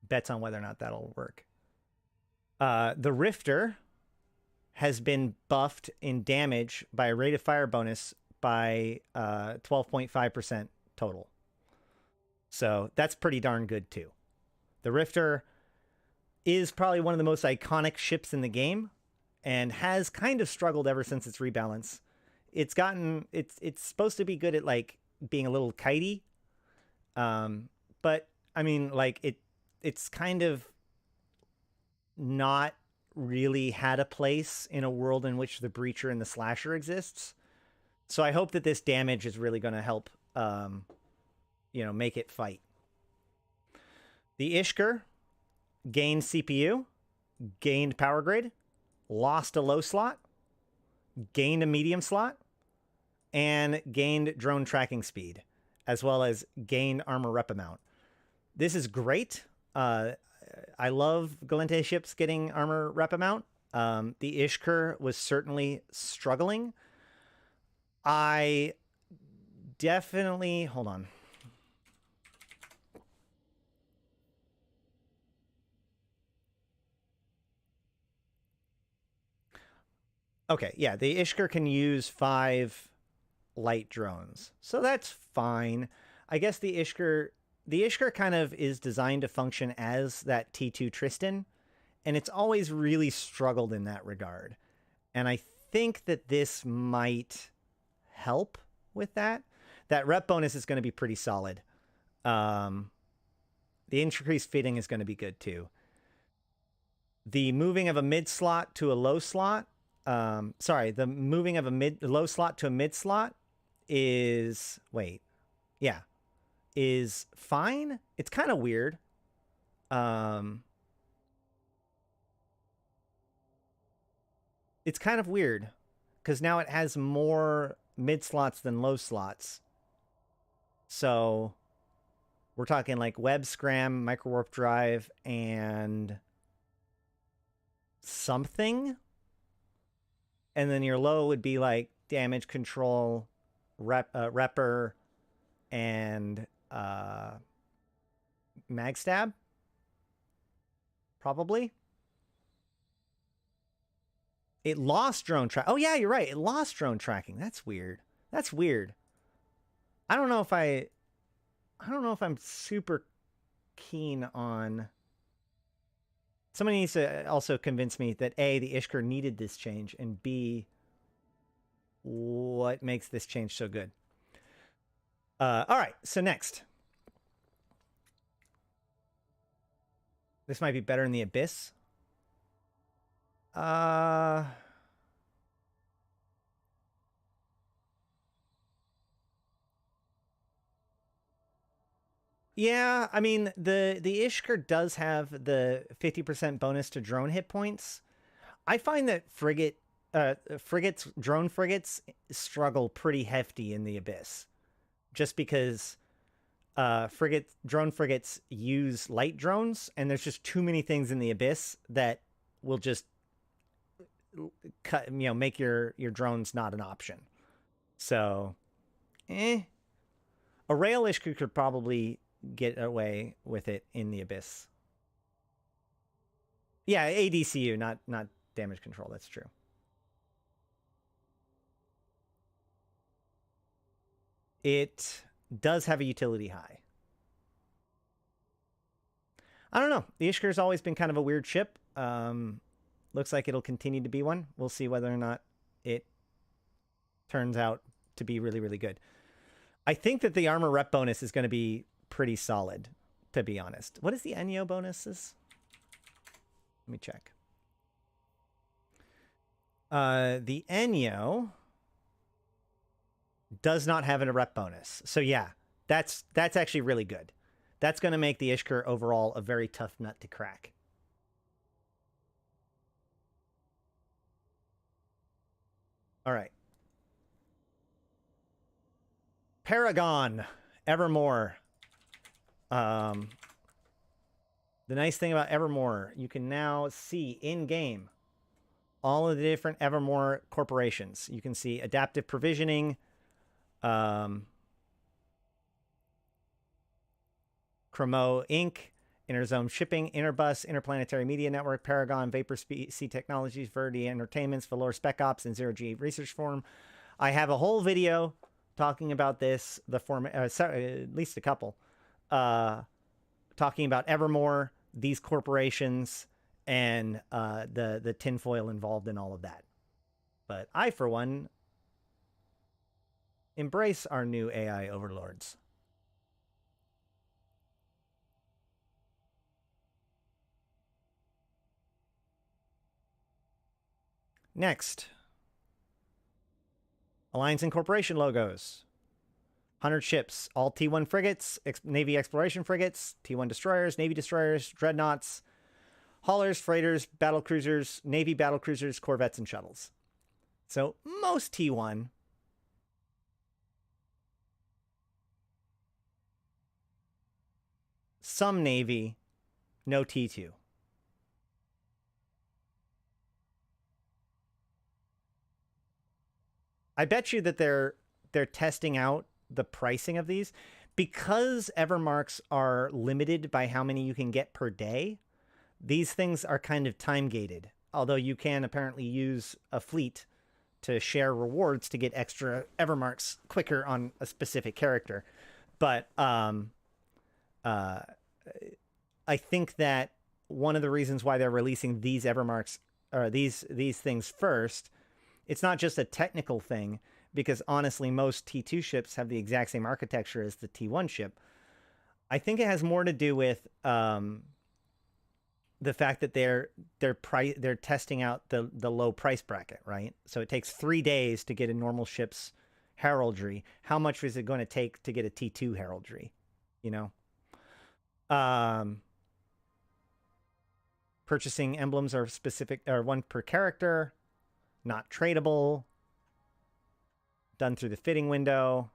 Bets on whether or not that'll work. The Rifter has been buffed in damage by a rate of fire bonus by 12.5% total. So that's pretty darn good too. The Rifter is probably one of the most iconic ships in the game and has kind of struggled ever since its rebalance. It's supposed to be good at like being a little kitey. But I mean, like it's kind of not really had a place in a world in which the Breacher and the Slasher exists. So I hope that this damage is really going to help, make it fight. The Ishkur gained CPU, gained power grid, lost a low slot, gained a medium slot, and gained drone tracking speed, as well as gained armor rep amount. This is great. I love Gallente ships getting armor rep amount. The Ishkur was certainly struggling. I definitely... Hold on. Okay, yeah, the Ishkur can use 5 light drones. So that's fine. I guess the Ishkur kind of is designed to function as that T2 Tristan, and it's always really struggled in that regard. And I think that this might help with that. That rep bonus is going to be pretty solid. The increased fitting is going to be good too. The moving of a mid slot to a low slot, the moving of a low slot to a mid slot is fine. It's kind of weird. It's kind of weird because now it has more mid slots than low slots. So we're talking like web scram, micro warp drive, and something. And then your low would be like damage control, repper, and mag stab. Probably. It lost drone track. Oh yeah, you're right. It lost drone tracking. That's weird. That's weird. I don't know if I'm super keen on. Somebody needs to also convince me that A, the Ishkur needed this change, and B, what makes this change so good. All right, so next. This might be better in the Abyss. Yeah, I mean, the Ishkur does have the 50% bonus to drone hit points. I find that drone frigates struggle pretty hefty in the Abyss. Just because drone frigates use light drones, and there's just too many things in the abyss that will just make your drones not an option. So, a rail Ishka could probably get away with it in the abyss. Yeah, ADCU, not damage control. That's true. It does have a utility high. I don't know. The Ishkar's always been kind of a weird ship. Looks like it'll continue to be one. We'll see whether or not it turns out to be really, really good. I think that the armor rep bonus is going to be pretty solid, to be honest. What is the Enyo bonuses? Let me check. The Enyo does not have a rep bonus. So yeah, that's actually really good. That's going to make the Ishkar overall a very tough nut to crack. All right. Paragon, Evermore. The nice thing about Evermore, you can now see in-game all of the different Evermore corporations. You can see Adaptive Provisioning, Chromo Inc., Interzone Shipping, Interbus, Interplanetary Media Network, Paragon, Vapor Sea Technologies, Verdi Entertainments, Valor Spec Ops, and Zero G Research Forum. I have a whole video talking about this, at least a couple, talking about Evermore, these corporations, and the tinfoil involved in all of that. But I, for one, embrace our new AI overlords. Next, Alliance Incorporation logos. 100 ships, all T1 frigates, Navy exploration frigates, T1 destroyers, Navy destroyers, dreadnoughts, haulers, freighters, battle cruisers, Navy battle cruisers, corvettes, and shuttles. So most T1. Some Navy, no T2. I bet you that they're testing out the pricing of these because Evermarks are limited by how many you can get per day. These things are kind of time gated, although you can apparently use a fleet to share rewards to get extra Evermarks quicker on a specific character. But I think that one of the reasons why they're releasing these Evermarks or these things first, it's not just a technical thing, because honestly, most T2 ships have the exact same architecture as the T1 ship. I think it has more to do with the fact that they're testing out the low price bracket, right? So it takes 3 days to get a normal ship's heraldry. How much is it going to take to get a T2 heraldry? You know, purchasing emblems are specific, or one per character, not tradable. Done through the fitting window.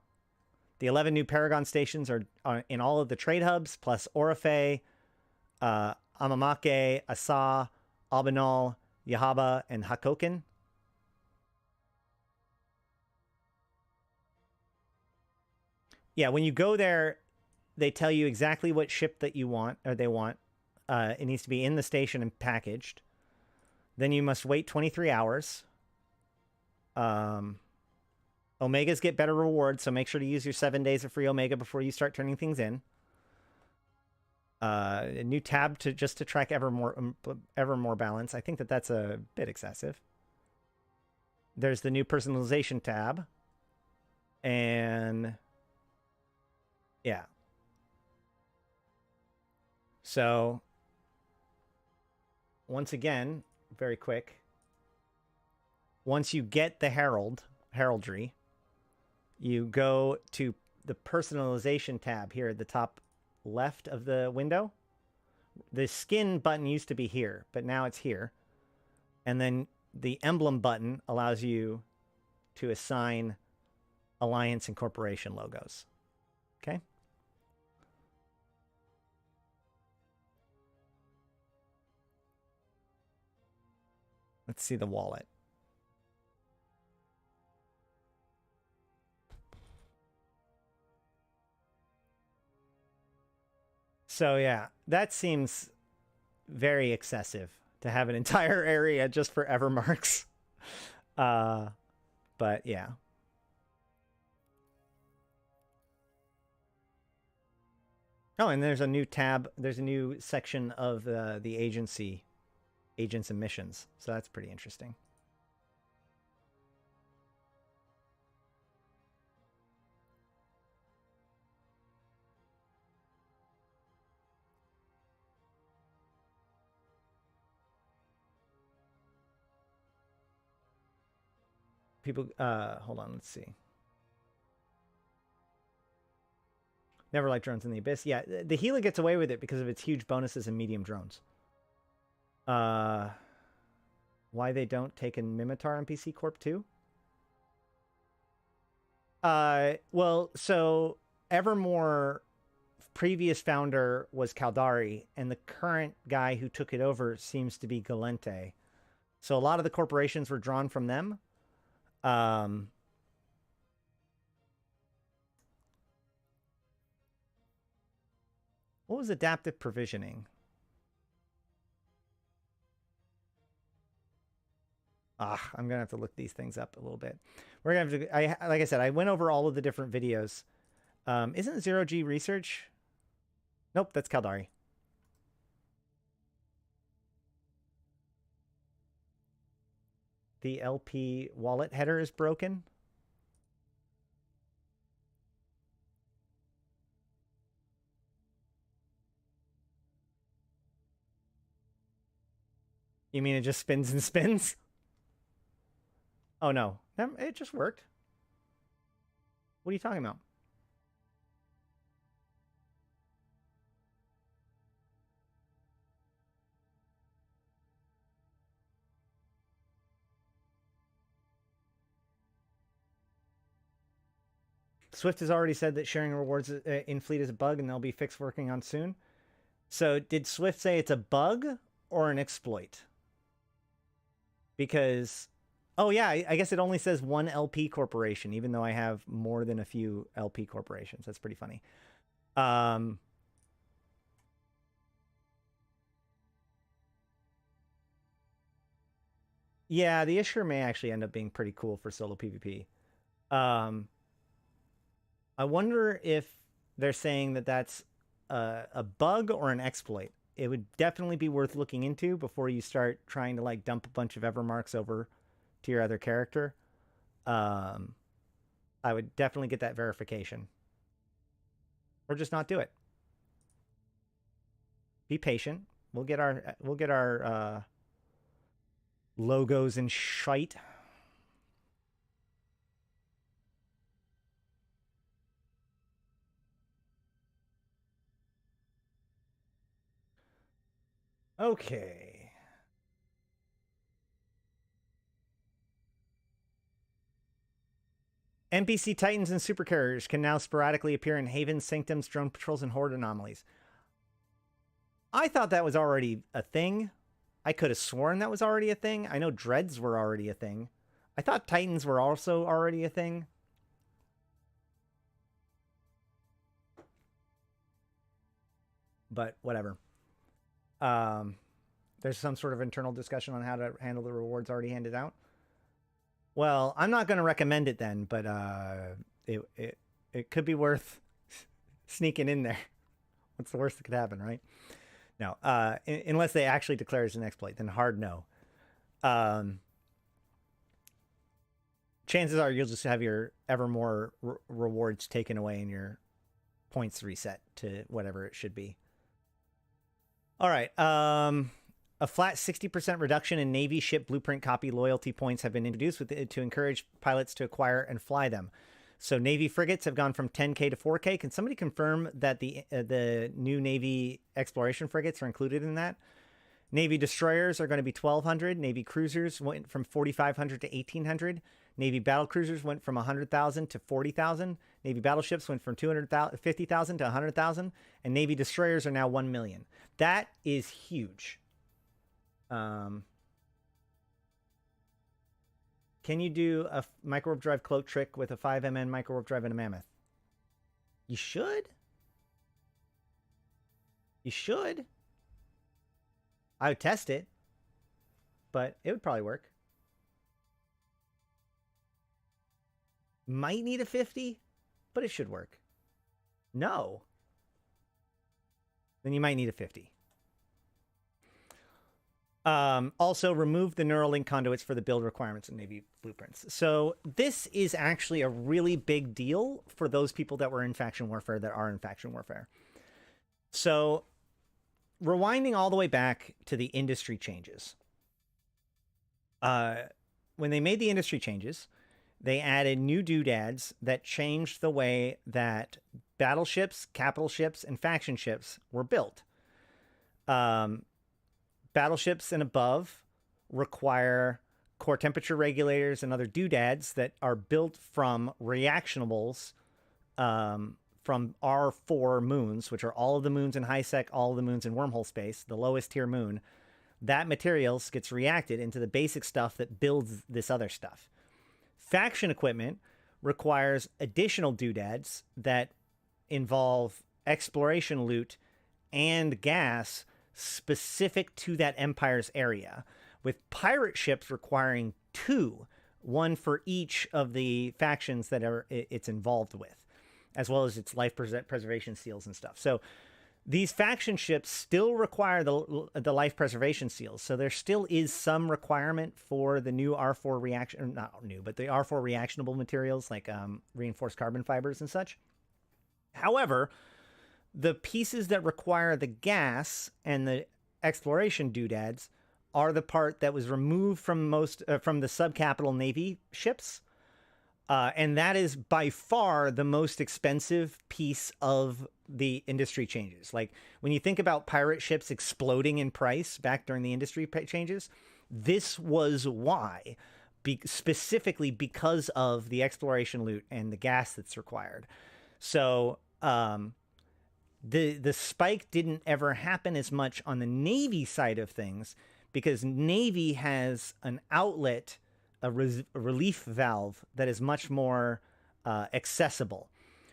The 11 new Paragon stations are in all of the trade hubs, plus Orifei, Amamake, Asa, Albanal, Yahaba, and Hakoken. Yeah, when you go there, they tell you exactly what ship that you want, or they want. It needs to be in the station and packaged. Then you must wait 23 hours. Omegas get better rewards, so make sure to use your 7 days of free Omega before you start turning things in. A new tab to track Evermore balance. I think that's a bit excessive. There's the new personalization tab. And yeah. So once again, very quick. Once you get the heraldry, you go to the personalization tab here at the top left of the window. The skin button used to be here, but now it's here. And then the emblem button allows you to assign Alliance and Corporation logos. Okay? Let's see the wallet. So yeah, that seems very excessive to have an entire area just for Evermarks. But yeah. Oh, and there's a new tab. There's a new section of the agency, agents and missions. So that's pretty interesting. People, hold on, let's see. Never liked drones in the Abyss. Yeah, the Gila gets away with it because of its huge bonuses and medium drones. Why they don't take in Mimitar NPC Corp 2? Well, so Evermore previous founder was Caldari, and the current guy who took it over seems to be Galente. So a lot of the corporations were drawn from them. What was adaptive provisioning? I'm gonna have to look these things up a little bit. We're gonna have to. Like I said, I went over all of the different videos. Isn't Zero G Research? Nope, that's Caldari. The LP wallet header is broken. You mean it just spins and spins? Oh no, it just worked. What are you talking about? Swift has already said that sharing rewards in fleet is a bug and they'll be fixed working on soon. So did Swift say it's a bug or an exploit? Because, oh yeah, I guess it only says one LP corporation, even though I have more than a few LP corporations. That's pretty funny. Yeah, the Ishur may actually end up being pretty cool for solo PvP. I wonder if they're saying that that's a bug or an exploit. It would definitely be worth looking into before you start trying to like dump a bunch of Evermarks over to your other character. I would definitely get that verification. Or just not do it. Be patient. We'll get our logos and shite. Okay. NPC Titans and Supercarriers can now sporadically appear in Havens, Sanctums, Drone Patrols, and Horde Anomalies. I thought that was already a thing. I could have sworn that was already a thing. I know Dreads were already a thing. I thought Titans were also already a thing. But whatever. There's some sort of internal discussion on how to handle the rewards already handed out. Well, I'm not going to recommend it then, but it could be worth sneaking in there. What's the worst that could happen, right? No, unless they actually declare it as an exploit, then hard no. Chances are you'll just have your Evermore rewards taken away and your points reset to whatever it should be. All right. A flat 60% reduction in Navy ship blueprint copy loyalty points have been introduced to encourage pilots to acquire and fly them. So Navy frigates have gone from 10K to 4K. Can somebody confirm that the new Navy exploration frigates are included in that? Navy destroyers are going to be 1,200. Navy cruisers went from 4,500 to 1,800. Navy battle cruisers went from 100,000 to 40,000. Navy battleships went from 250,000 to 100,000. And Navy destroyers are now 1 million. That is huge. Can you do a micro-warp drive cloak trick with a 5MN micro-warp drive and a mammoth? You should. You should. I would test it, but it would probably work. Might need a 50, but it should work. No. Then you might need a 50. Also, remove the Neuralink conduits for the build requirements in Navy blueprints. So this is actually a really big deal for those people that were in faction warfare, that are in faction warfare. So rewinding all the way back to the industry changes. When they made the industry changes, they added new doodads that changed the way that battleships, capital ships, and faction ships were built. Battleships and above require core temperature regulators and other doodads that are built from reactionables from R4 moons, which are all of the moons in HiSec, all of the moons in wormhole space, the lowest tier moon. That materials gets reacted into the basic stuff that builds this other stuff. Faction equipment requires additional doodads that involve exploration loot and gas specific to that Empire's area, with pirate ships requiring 2, one for each of the factions that it's involved with, as well as its life preservation seals and stuff. So these faction ships still require the life preservation seals. So there still is some requirement for the new R4 reaction, not new, but the R4 reactionable materials like reinforced carbon fibers and such. However, the pieces that require the gas and the exploration doodads are the part that was removed from most from the subcapital Navy ships. And that is by far the most expensive piece of the industry changes. Like when you think about pirate ships exploding in price back during the industry changes, this was why, specifically because of the exploration loot and the gas that's required. So the spike didn't ever happen as much on the Navy side of things because Navy has an outlet, a relief valve that is much more accessible,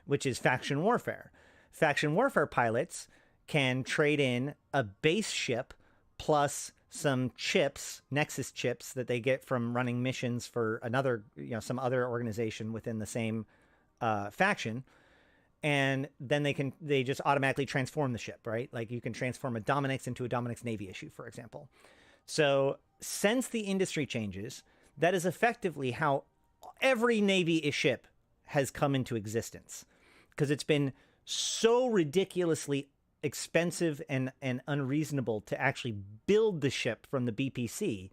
which is faction warfare. Faction warfare pilots can trade in a base ship plus some chips, Nexus chips that they get from running missions for another, some other organization within the same faction. And then they just automatically transform the ship, right? Like you can transform a Dominix into a Dominix Navy issue, for example. So since the industry changes, that is effectively how every Navy ship has come into existence, because it's been so ridiculously expensive and unreasonable to actually build the ship from the BPC.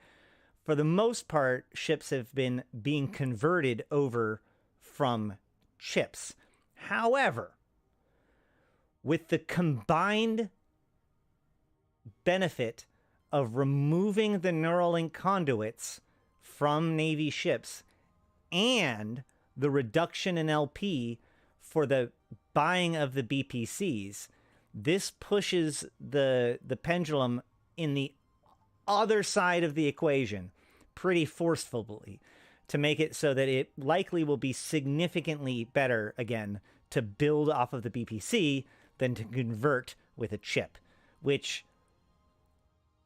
For the most part, ships have been being converted over from chips. However, with the combined benefit of removing the Neuralink conduits from Navy ships and the reduction in LP for the buying of the BPCs, this pushes the pendulum in the other side of the equation pretty forcefully to make it so that it likely will be significantly better again to build off of the BPC than to convert with a chip, which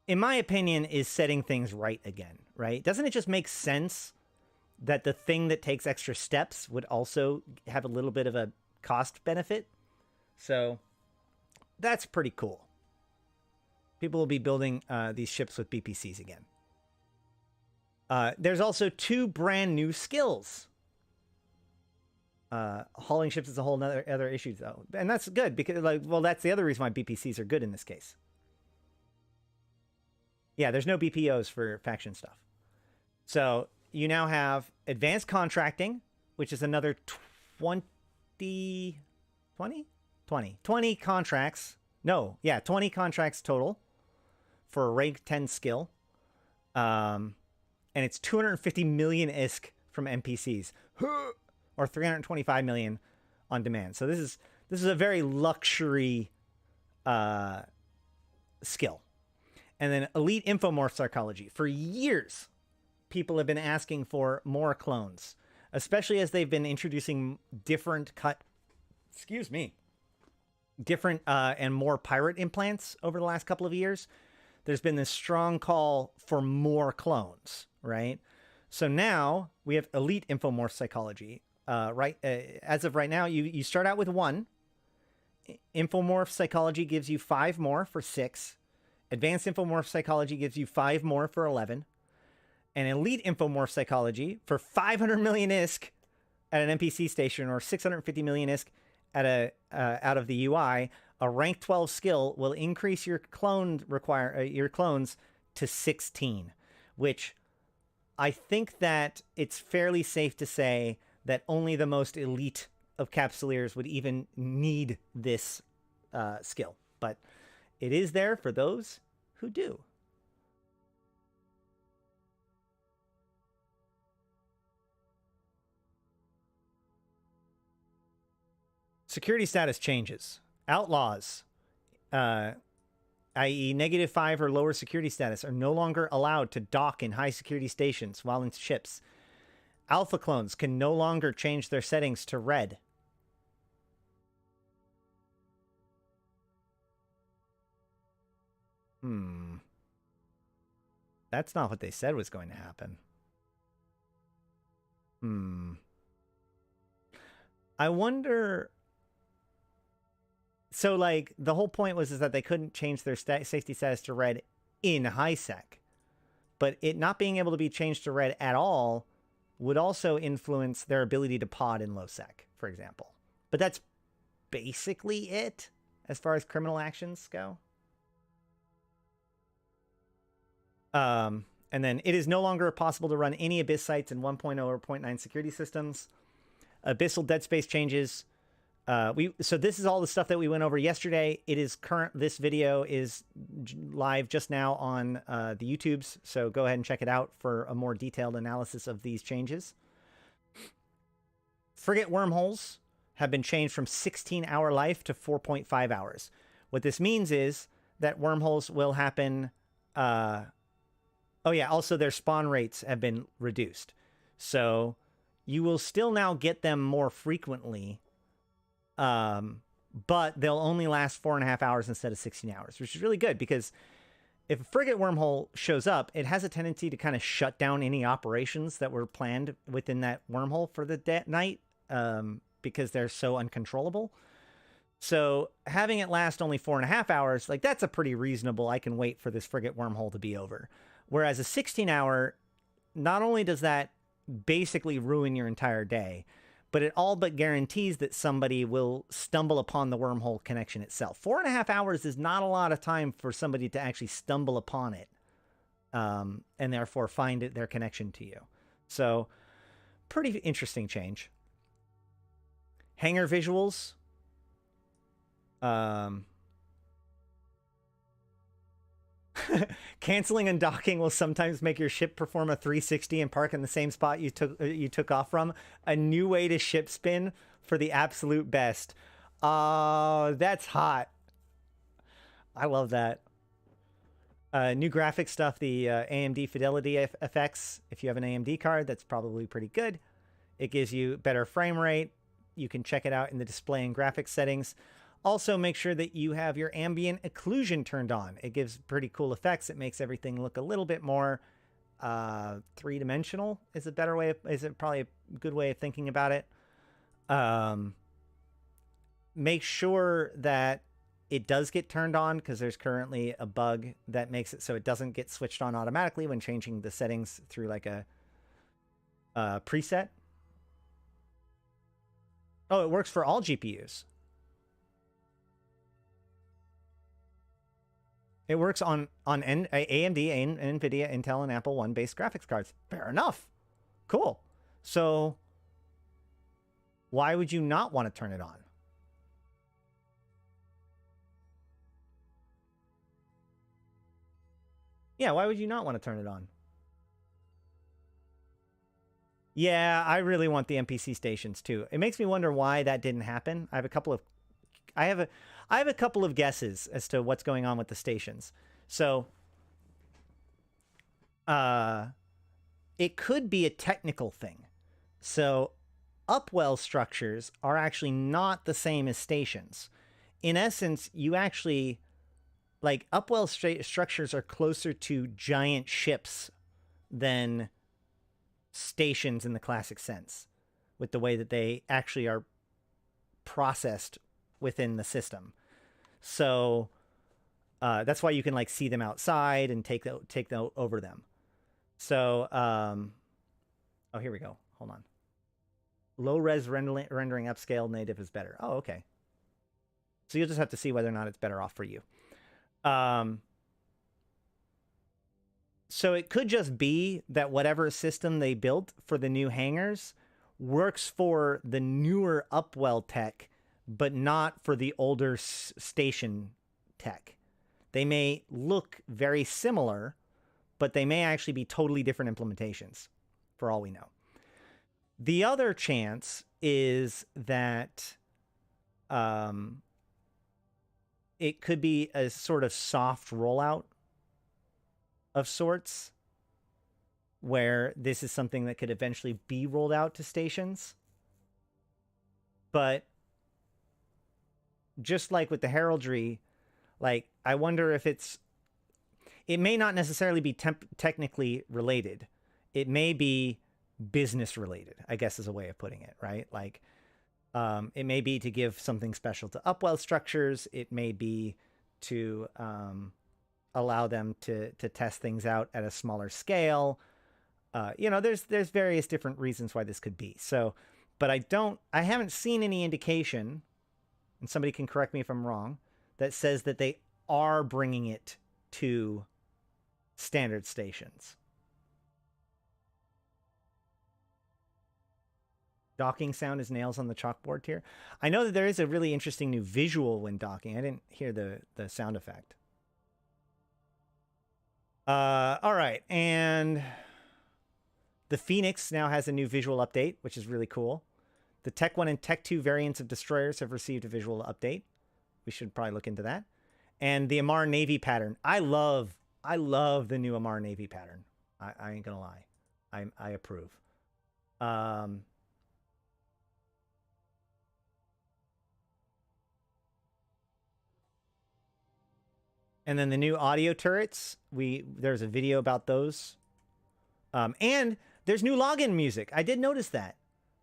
in my opinion is setting things right again, right? Doesn't it just make sense that the thing that takes extra steps would also have a little bit of a cost benefit? So that's pretty cool. People will be building these ships with BPCs again. There's also 2 brand new skills. Hauling ships is a whole other issue, though. And that's good because, that's the other reason why BPCs are good in this case. Yeah, there's no BPOs for faction stuff. So you now have advanced contracting, which is another 20 contracts. No, yeah, 20 contracts total for a rank 10 skill. And it's 250 million ISK from NPCs, or 325 million on demand. So this is a very luxury skill. And then elite infomorph psychology. For years, people have been asking for more clones, especially as they've been introducing different different and more pirate implants over the last couple of years. There's been this strong call for more clones, right? So now we have elite infomorph psychology. As of right now, you start out with 1. Infomorph psychology gives you 5 more for 6. Advanced infomorph psychology gives you 5 more for 11. And elite infomorph psychology for 500 million ISK at an NPC station, or 650 million ISK at out of the UI. A rank 12 skill will increase your clones to 16, which I think that it's fairly safe to say that only the most elite of Capsuleers would even need this skill, but it is there for those who do. Security status changes. Outlaws, i.e. -5 or lower security status, are no longer allowed to dock in high security stations while in ships. Alpha clones can no longer change their settings to red. That's not what they said was going to happen. I wonder... So, like, the whole point was that they couldn't change their safety status to red in high sec. But it not being able to be changed to red at all would also influence their ability to pod in low sec, for example. But that's basically it as far as criminal actions go. And then it is no longer possible to run any Abyss sites in 1.0 or 0.9 security systems. Abyssal dead space changes. So this is all the stuff that we went over yesterday. It is current. This video is live just now on the YouTubes. So go ahead and check it out for a more detailed analysis of these changes. Frigate wormholes have been changed from 16-hour life to 4.5 hours. What this means is that wormholes will happen. Oh yeah, also their spawn rates have been reduced. So you will still now get them more frequently. But they'll only last 4.5 hours instead of 16 hours, which is really good because if a frigate wormhole shows up, it has a tendency to kind of shut down any operations that were planned within that wormhole for the night, because they're so uncontrollable. So having it last only 4.5 hours, like that's a pretty reasonable, I can wait for this frigate wormhole to be over. Whereas a 16-hour, not only does that basically ruin your entire day, but it all but guarantees that somebody will stumble upon the wormhole connection itself. 4.5 hours is not a lot of time for somebody to actually stumble upon it, and therefore find their connection to you. So, pretty interesting change. Hangar visuals. Canceling and docking will sometimes make your ship perform a 360 and park in the same spot you took off from. A new way to ship spin for the absolute best. That's hot. I love that. New graphic stuff, the AMD fidelity effects. If you have an AMD card, that's probably pretty good. It gives you better frame rate. You can check it out in the display and graphics settings. Also, make sure that you have your ambient occlusion turned on. It gives pretty cool effects. It makes everything look a little bit more three-dimensional. Is it probably a good way of thinking about it? Make sure that it does get turned on, because there's currently a bug that makes it so it doesn't get switched on automatically when changing the settings through like a preset. Oh, it works for all GPUs. It works on AMD, NVIDIA, Intel, and Apple One based graphics cards. Fair enough. Cool. So why would you not want to turn it on? Yeah, why would you not want to turn it on? Yeah, I really want the NPC stations too. It makes me wonder why that didn't happen. I have a couple of guesses as to what's going on with the stations. So, it could be a technical thing. So upwell structures are actually not the same as stations. In essence, you actually, like, upwell structures are closer to giant ships than stations in the classic sense, with the way that they actually are processed within the system. So that's why you can, like, see them outside and take over them. So, oh, here we go. Hold on. Low res rendering upscale native is better. Oh, okay. So you'll just have to see whether or not it's better off for you. So it could just be that whatever system they built for the new hangars works for the newer upwell tech, but not for the older station tech. They may look very similar, but they may actually be totally different implementations, for all we know. The other chance is that it could be a sort of soft rollout of sorts, where this is something that could eventually be rolled out to stations. But just like with the heraldry, like, I wonder if it may not necessarily be technically related. It may be business related, I guess is a way of putting it, right? Like, it may be to give something special to upwell structures. It may be to allow them to test things out at a smaller scale. There's various different reasons why this could be. So, but I haven't seen any indication, and somebody can correct me if I'm wrong, that says that they are bringing it to standard stations. Docking sound is nails on the chalkboard here. I know that there is a really interesting new visual when docking. I didn't hear the sound effect. All right, and the Phoenix now has a new visual update, which is really cool. The Tech 1 and Tech 2 variants of destroyers have received a visual update. We should probably look into that. And the Amar Navy pattern. I love the new Amar Navy pattern. I ain't gonna lie. I approve. And then the new audio turrets, there's a video about those. And there's new login music. I did notice that.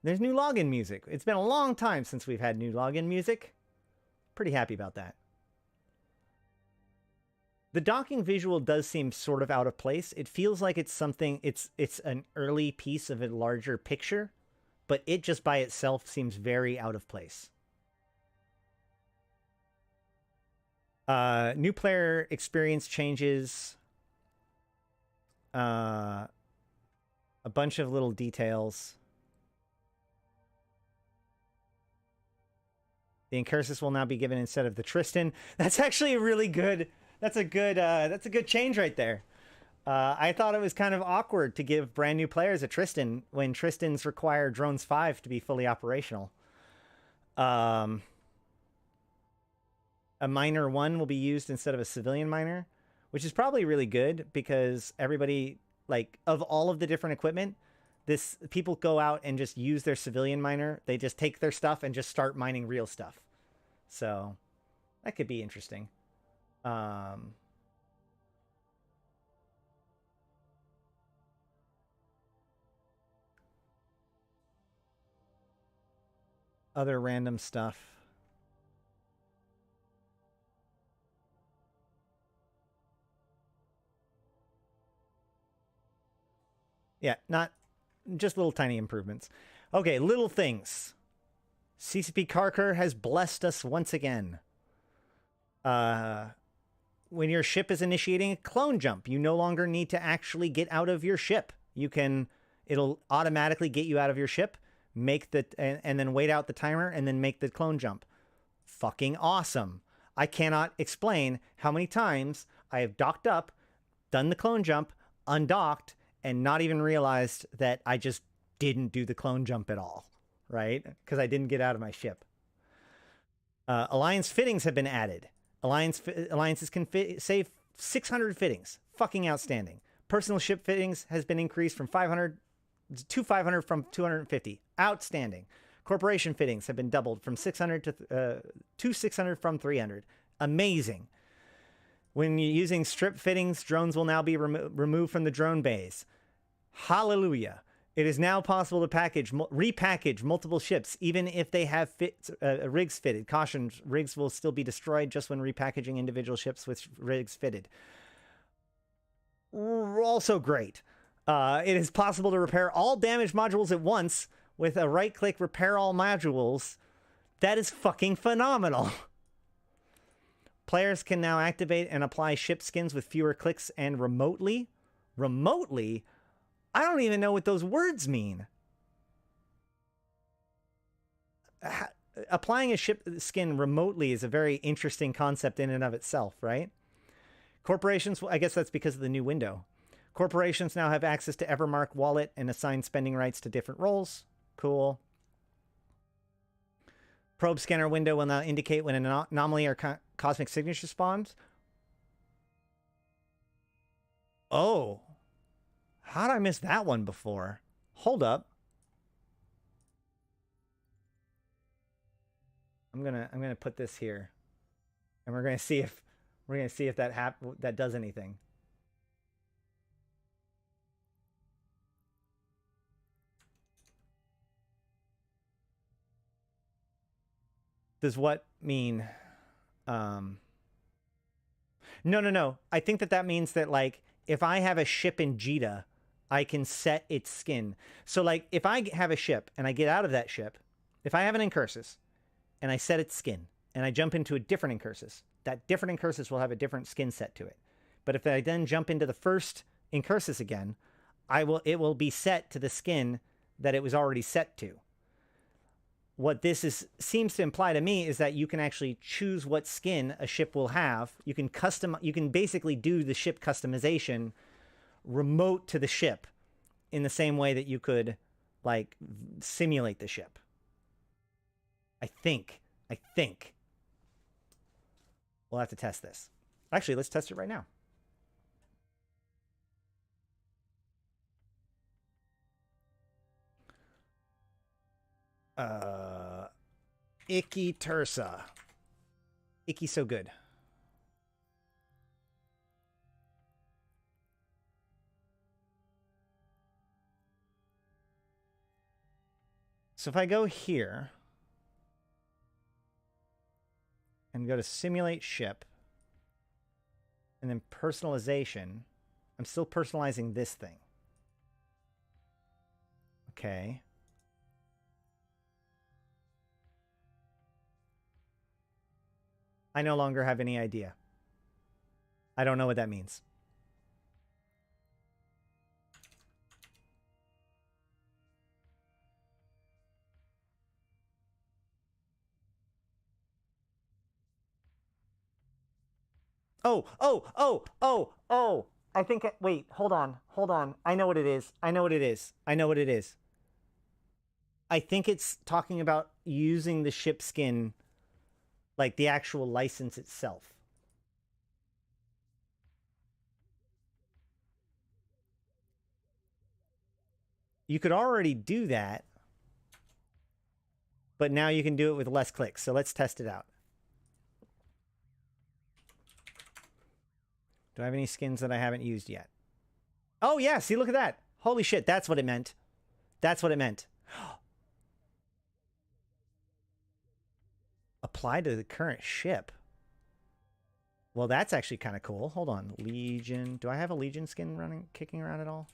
There's new login music. It's been a long time since we've had new login music. Pretty happy about that. The docking visual does seem sort of out of place. It feels like it's something, it's an early piece of a larger picture, but it just by itself seems very out of place. New player experience changes. A bunch of little details. The Incursus will now be given instead of the Tristan. That's actually a really good. That's a good change right there. I thought it was kind of awkward to give brand new players a Tristan when Tristans require Drones 5 to be fully operational. A miner 1 will be used instead of a civilian miner, which is probably really good because everybody, like, of all of the different equipment, people go out and just use their civilian miner. They just take their stuff and just start mining real stuff. So that could be interesting. Other random stuff. Yeah, not just little tiny improvements. Okay, little things. CCP Karkur has blessed us once again. When your ship is initiating a clone jump, you no longer need to actually get out of your ship. It'll automatically get you out of your ship, and then wait out the timer, and then make the clone jump. Fucking awesome. I cannot explain how many times I have docked up, done the clone jump, undocked, and not even realized that I just didn't do the clone jump at all, right? Because I didn't get out of my ship. Alliance fittings have been added. Alliances can save 600 fittings. Fucking outstanding. Personal ship fittings has been increased from 500 to 500 from 250. Outstanding. Corporation fittings have been doubled from 600 to 600 from 300. Amazing. When you're using strip fittings, drones will now be removed from the drone bays. Hallelujah. It is now possible to repackage multiple ships, even if they have rigs fitted. Caution, rigs will still be destroyed just when repackaging individual ships with rigs fitted. Also great. It is possible to repair all damaged modules at once with a right-click repair all modules. That is fucking phenomenal. Players can now activate and apply ship skins with fewer clicks and remotely. Remotely? I don't even know what those words mean. Applying a ship skin remotely is a very interesting concept in and of itself, right? Corporations, I guess that's because of the new window. Corporations now have access to Evermark wallet and assign spending rights to different roles. Cool. Probe scanner window will now indicate when an anomaly or cosmic signature spawns. Oh. How did I miss that one before? Hold up. I'm gonna put this here. And we're gonna see if that does anything. Does what mean? No. I think that means that, like, if I have a ship in Jita, I can set its skin. So, like, if I have a ship and I get out of that ship, if I have an Incursus and I set its skin and I jump into a different Incursus, that different Incursus will have a different skin set to it. But if I then jump into the first Incursus again, it will be set to the skin that it was already set to. What this seems to imply to me is that you can actually choose what skin a ship will have. You can basically do the ship customization remote to the ship in the same way that you could, like, simulate the ship. I think. We'll have to test this. Actually, let's test it right now. Icky Tursa. Icky so good. So if I go here and go to simulate ship and then personalization, I'm still personalizing this thing. Okay. I no longer have any idea. I don't know what that means. Oh. I think, wait, hold on. I know what it is. I think it's talking about using the ship skin, like the actual license itself. You could already do that, but now you can do it with less clicks. So let's test it out. Do I have any skins that I haven't used yet? Oh, yeah. See, look at that. Holy shit. That's what it meant. Apply to the current ship. Well, that's actually kind of cool. Hold on. Legion. Do I have a Legion skin kicking around at all?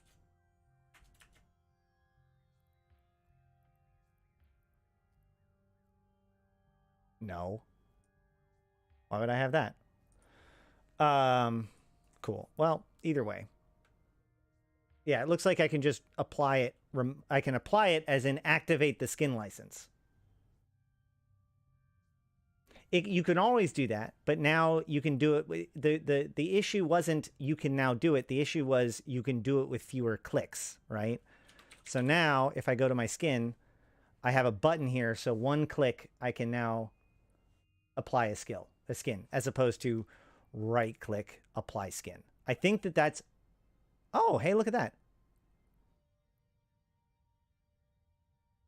No. Why would I have that? Cool. Well, either way. Yeah, it looks like I can just apply it. I can apply it as in activate the skin license. You can always do that, but now you can do it. The issue wasn't you can now do it. The issue was you can do it with fewer clicks, right? So now if I go to my skin, I have a button here. So one click, I can now apply a skin, as opposed to right click, apply skin. I think that's Oh, hey, look at that.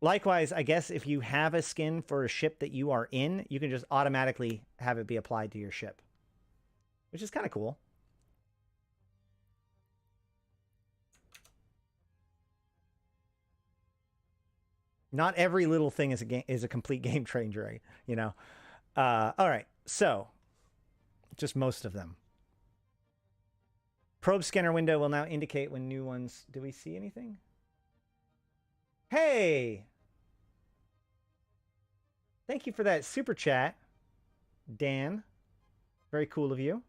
Likewise, I guess if you have a skin for a ship that you are in, you can just automatically have it be applied to your ship, which is kind of cool. Not every little thing is a complete game changer, you know. All right, so just most of them. Probe scanner window will now indicate when new ones. Do we see anything? Hey! Thank you for that super chat, Dan. Very cool of you.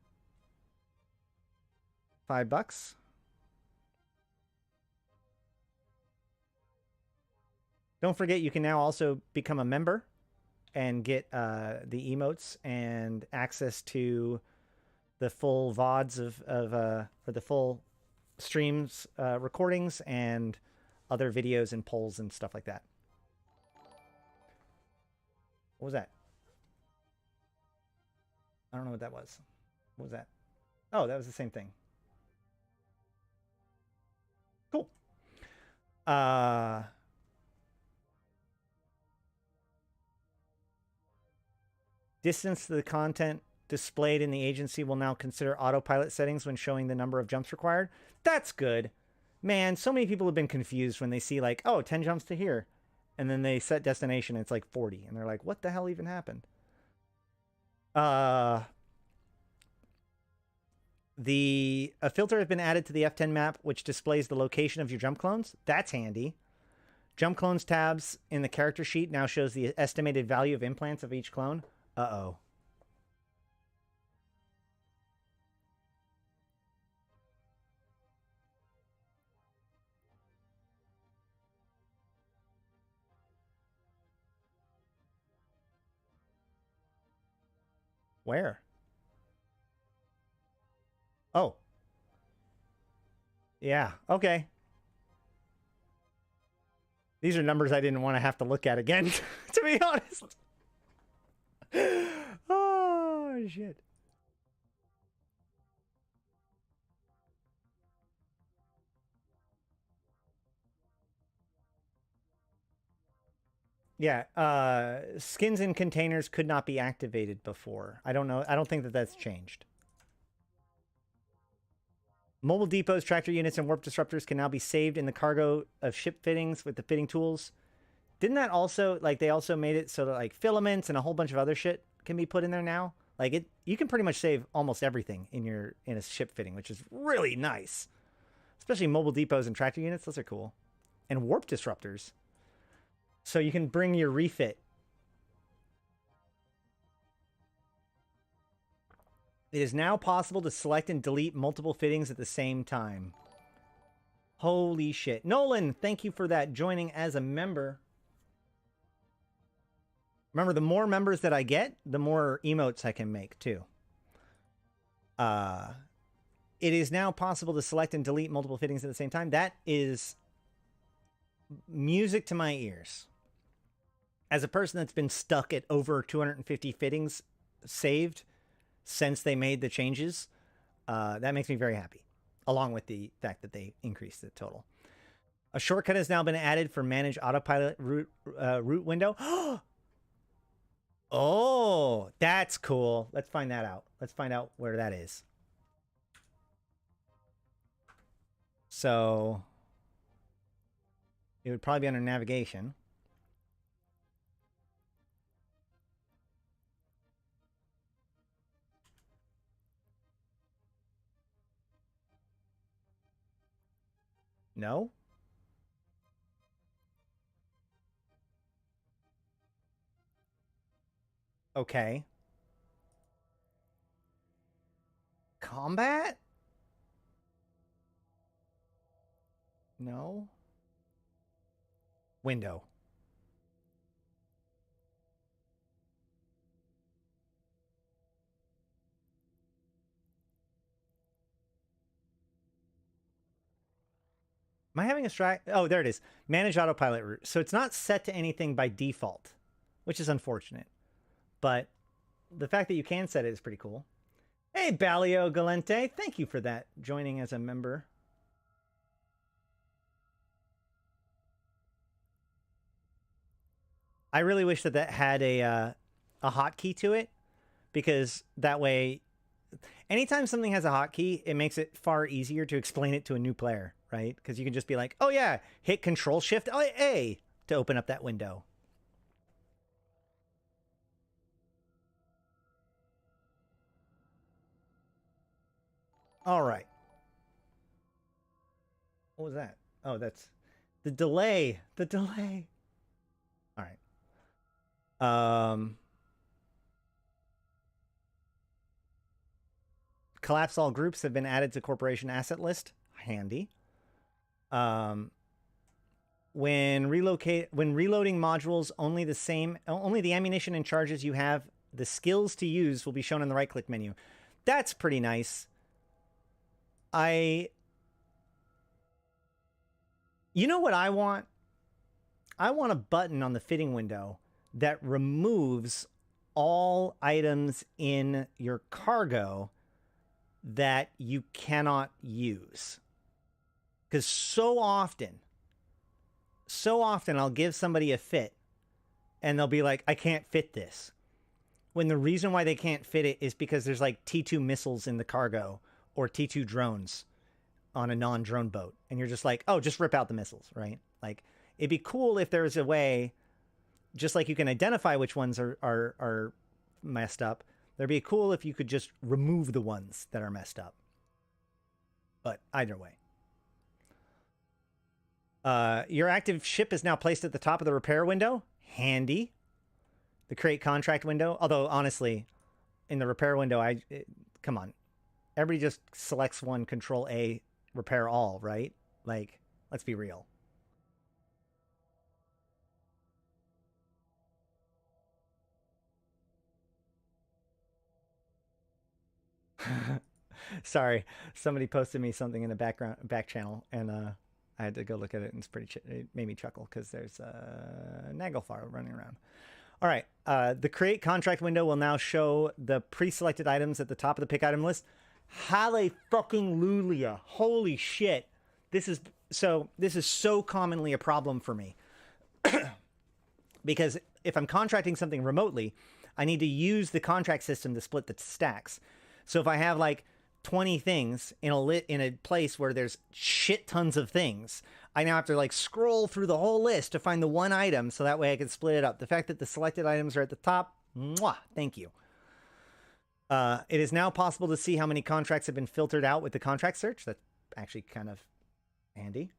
$5. Don't forget, you can now also become a member and get the emotes and access to the full VODs or the full streams, recordings, and other videos and polls and stuff like that. What was that? I don't know what that was. What was that? Oh, that was the same thing. Cool. Distance to the content displayed in the agency will now consider autopilot settings when showing the number of jumps required. That's good. Man, so many people have been confused when they see like, oh, 10 jumps to here. And then they set destination and it's like 40. And they're like, what the hell even happened? A filter has been added to the F10 map, which displays the location of your jump clones. That's handy. Jump clones tabs in the character sheet now shows the estimated value of implants of each clone. Uh-oh. Where? Oh. Yeah, okay. These are numbers I didn't want to have to look at again, to be honest. Oh, shit. Yeah, skins in containers could not be activated before. I don't know. I don't think that that's changed. Mobile depots, tractor units, and warp disruptors can now be saved in the cargo of ship fittings with the fitting tools. Didn't that also, like, they also made it so that, like, filaments and a whole bunch of other shit can be put in there now? Like, you can pretty much save almost everything in a ship fitting, which is really nice. Especially mobile depots and tractor units. Those are cool. And warp disruptors. So you can bring your refit. It is now possible to select and delete multiple fittings at the same time. Holy shit. Nolan, thank you for that, joining as a member. Remember, the more members that I get, the more emotes I can make, too. It is now possible to select and delete multiple fittings at the same time. That is music to my ears. As a person that's been stuck at over 250 fittings saved since they made the changes, that makes me very happy, along with the fact that they increased the total. A shortcut has now been added for Manage Autopilot route window. Oh, that's cool. Let's find that out. Let's find out where that is. So it would probably be under navigation. No? Okay. Combat? No. Window. Am I having a strike? Oh, there it is. Manage autopilot route. So it's not set to anything by default, which is unfortunate. But the fact that you can set it is pretty cool. Hey, Balio Galente. Thank you for that, joining as a member. I really wish that had a hotkey to it, because that way, anytime something has a hotkey, it makes it far easier to explain it to a new player, right? Because you can just be like, oh yeah, hit Control-Shift-A to open up that window. All right. What was that? Oh, that's the delay. The delay. All right. Collapse all groups have been added to corporation asset list. Handy. When reloading modules, only the ammunition and charges you have the skills to use will be shown in the right-click menu. That's pretty nice. You know what I want? I want a button on the fitting window that removes all items in your cargo that you cannot use. Because so often I'll give somebody a fit and they'll be like, I can't fit this. When the reason why they can't fit it is because there's like T2 missiles in the cargo or T2 drones on a non-drone boat. And you're just like, oh, just rip out the missiles, right? Like, it'd be cool if there was a way, just like you can identify which ones are messed up, there'd be cool if you could just remove the ones that are messed up. But either way. Your active ship is now placed at the top of the repair window. Handy. The create contract window. Although, honestly, in the repair window, come on. Everybody just selects one, Control-A, repair all, right? Like, let's be real. Sorry, somebody posted me something in the back channel, and I had to go look at it, and it made me chuckle because there's Naglfar running around. All right, the create contract window will now show the pre-selected items at the top of the pick item list. Hallelujah! Holy shit! This is so commonly a problem for me because if I'm contracting something remotely, I need to use the contract system to split the stacks. So if I have like 20 things in a place where there's shit tons of things, I now have to like scroll through the whole list to find the one item so that way I can split it up. The fact that the selected items are at the top, mwah, thank you. It is now possible to see how many contracts have been filtered out with the contract search. That's actually kind of handy.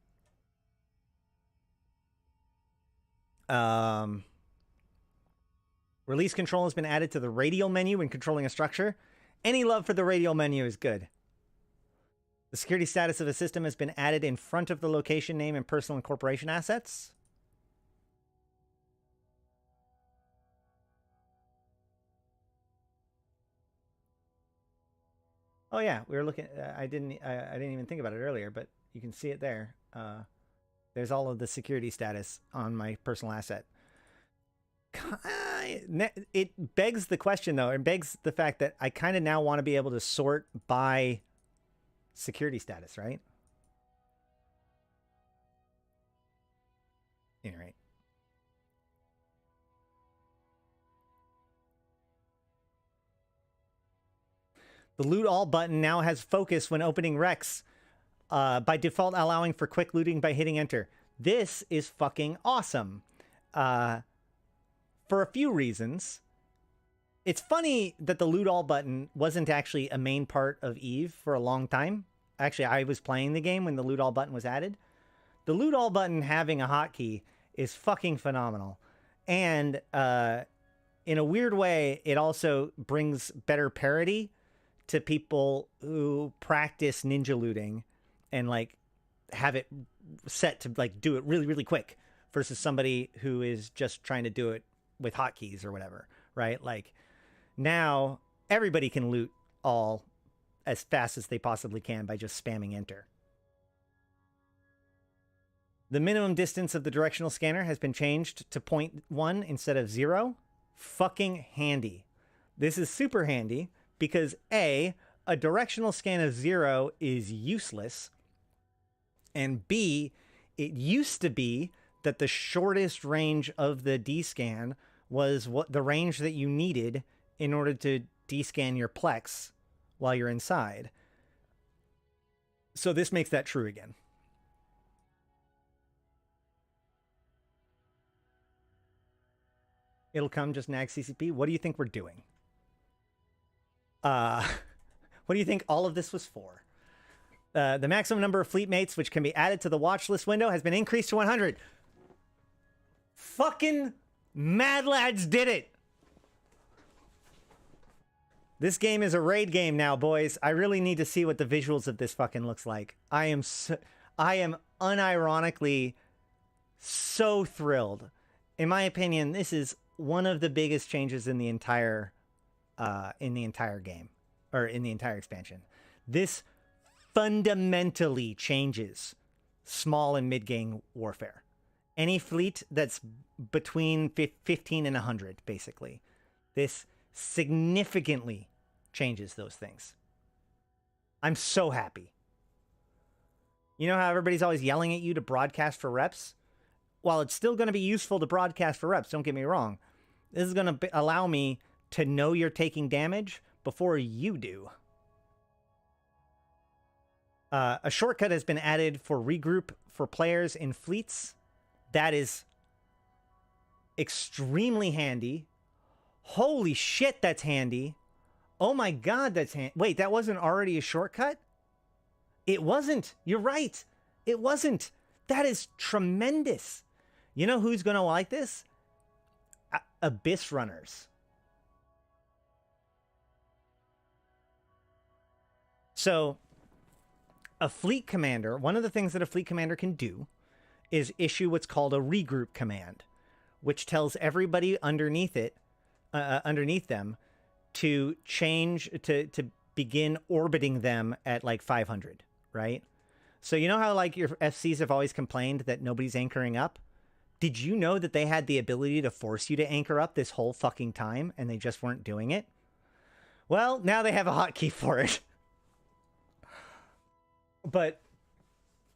Release control has been added to the radial menu when controlling a structure. Any love for the radial menu is good. The security status of a system has been added in front of the location name and personal and corporation assets. Oh yeah, we were looking. I didn't even think about it earlier, but you can see it there. There's all of the security status on my personal asset. It begs the question, though. It begs the fact that I kind of now want to be able to sort by security status, right? Anyway. The loot all button now has focus when opening Rex, by default allowing for quick looting by hitting enter. This is fucking awesome. For a few reasons. It's funny that the loot all button wasn't actually a main part of EVE for a long time. Actually, I was playing the game when the loot all button was added. The loot all button having a hotkey is fucking phenomenal. And in a weird way, it also brings better parity to people who practice ninja looting and like have it set to like do it really, really quick versus somebody who is just trying to do it with hotkeys or whatever, right? Like now everybody can loot all as fast as they possibly can by just spamming enter. The minimum distance of the directional scanner has been changed to 0.1 instead of 0. Fucking handy. This is super handy because A, a directional scan of 0 is useless, and B, it used to be that the shortest range of the D-scan was what the range that you needed in order to D-scan your Plex while you're inside. So this makes that true again. It'll come, just nag CCP. What do you think we're doing? What do you think all of this was for? The maximum number of fleet mates which can be added to the watch list window has been increased to 100. Fucking Mad Lads did it! This game is a raid game now, boys. I really need to see what the visuals of this fucking looks like. I am unironically so thrilled. In my opinion, this is one of the biggest changes in the entire game, or in the entire expansion. This fundamentally changes small and mid-game warfare. Any fleet that's between 15 and 100, basically. This significantly changes those things. I'm so happy. You know how everybody's always yelling at you to broadcast for reps? While it's still going to be useful to broadcast for reps, don't get me wrong. This is going to allow me to know you're taking damage before you do. A shortcut has been added for regroup for players in fleets. That is extremely handy. Holy shit, that's handy. Oh my god, that's handy. Wait, that wasn't already a shortcut? It wasn't. You're right. It wasn't. That is tremendous. You know who's going to like this? Abyss runners. So, a fleet commander, one of the things that a fleet commander can do is issue what's called a regroup command, which tells everybody underneath it, underneath them, to change, to begin orbiting them at like 500, right? So you know how like your FCs have always complained that nobody's anchoring up? Did you know that they had the ability to force you to anchor up this whole fucking time and they just weren't doing it? Well, now they have a hotkey for it. But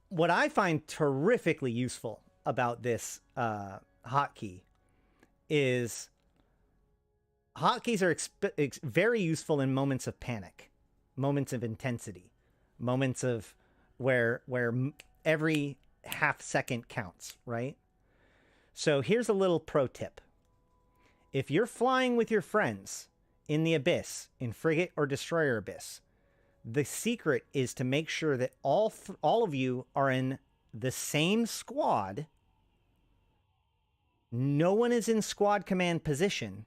what I find terrifically useful about this hotkey is hotkeys are very useful in moments of panic, moments of intensity, moments of where every half second counts, right? So here's a little pro tip. If you're flying with your friends in the Abyss, in Frigate or Destroyer Abyss, the secret is to make sure that all of you are in the same squad. No one is in squad command position,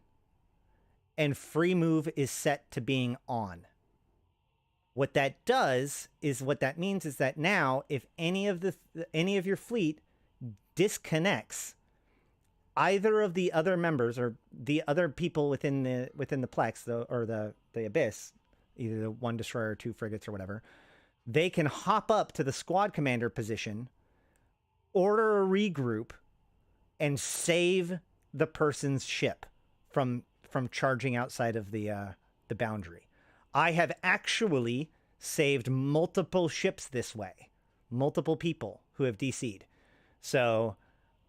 and free move is set to being on. What that does is, what that means is that now, if any of your fleet disconnects, either of the other members or the other people within the Plex, the Abyss, either the 1 destroyer or 2 frigates or whatever, they can hop up to the squad commander position, order a regroup, and save the person's ship from charging outside of the boundary. I have actually saved multiple ships this way, multiple people who have DC'd. So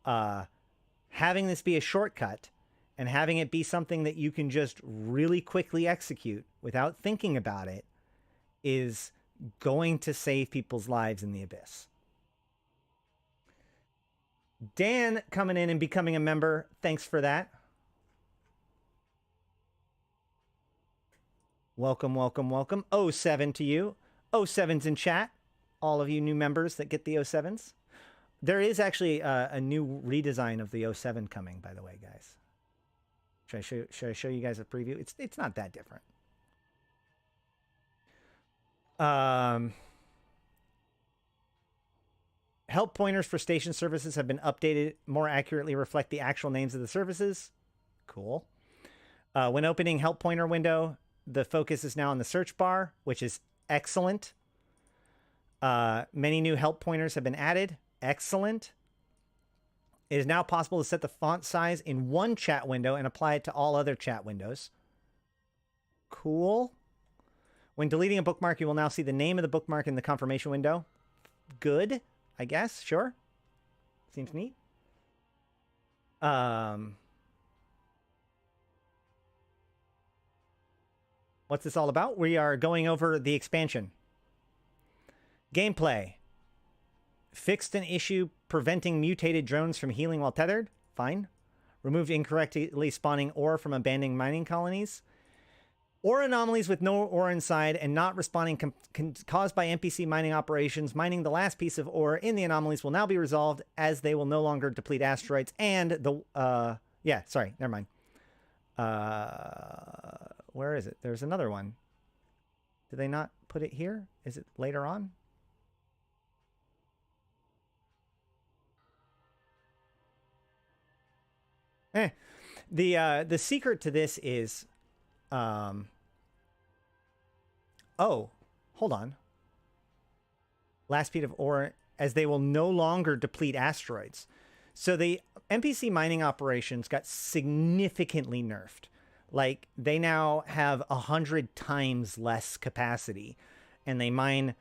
having this be a shortcut and having it be something that you can just really quickly execute without thinking about it is going to save people's lives in the Abyss. Dan coming in and becoming a member. Thanks for that. Welcome, welcome, welcome. 07 to you. 07's in chat. All of you new members that get the 07s. There is actually a new redesign of the 07 coming, by the way, guys. Should I show you guys a preview? It's not that different. Help pointers for station services have been updated more accurately reflect the actual names of the services. Cool. When opening help pointer window, the focus is now on the search bar, which is excellent. Many new help pointers have been added. Excellent. It is now possible to set the font size in one chat window and apply it to all other chat windows. Cool. When deleting a bookmark, you will now see the name of the bookmark in the confirmation window. Good, I guess. Sure. Seems neat. What's this all about? We are going over the expansion. Gameplay. Fixed an issue preventing mutated drones from healing while tethered. Fine. Removed incorrectly spawning ore from abandoned mining colonies. Ore anomalies with no ore inside and not responding caused by NPC mining operations. Mining the last piece of ore in the anomalies will now be resolved as they will no longer deplete asteroids. And the... yeah, sorry. Never mind. Where is it? There's another one. Did they not put it here? Is it later on? The secret to this is... oh, hold on. Last piece of ore, as they will no longer deplete asteroids. So the NPC mining operations got significantly nerfed. Like, they now have 100 times less capacity, and they mine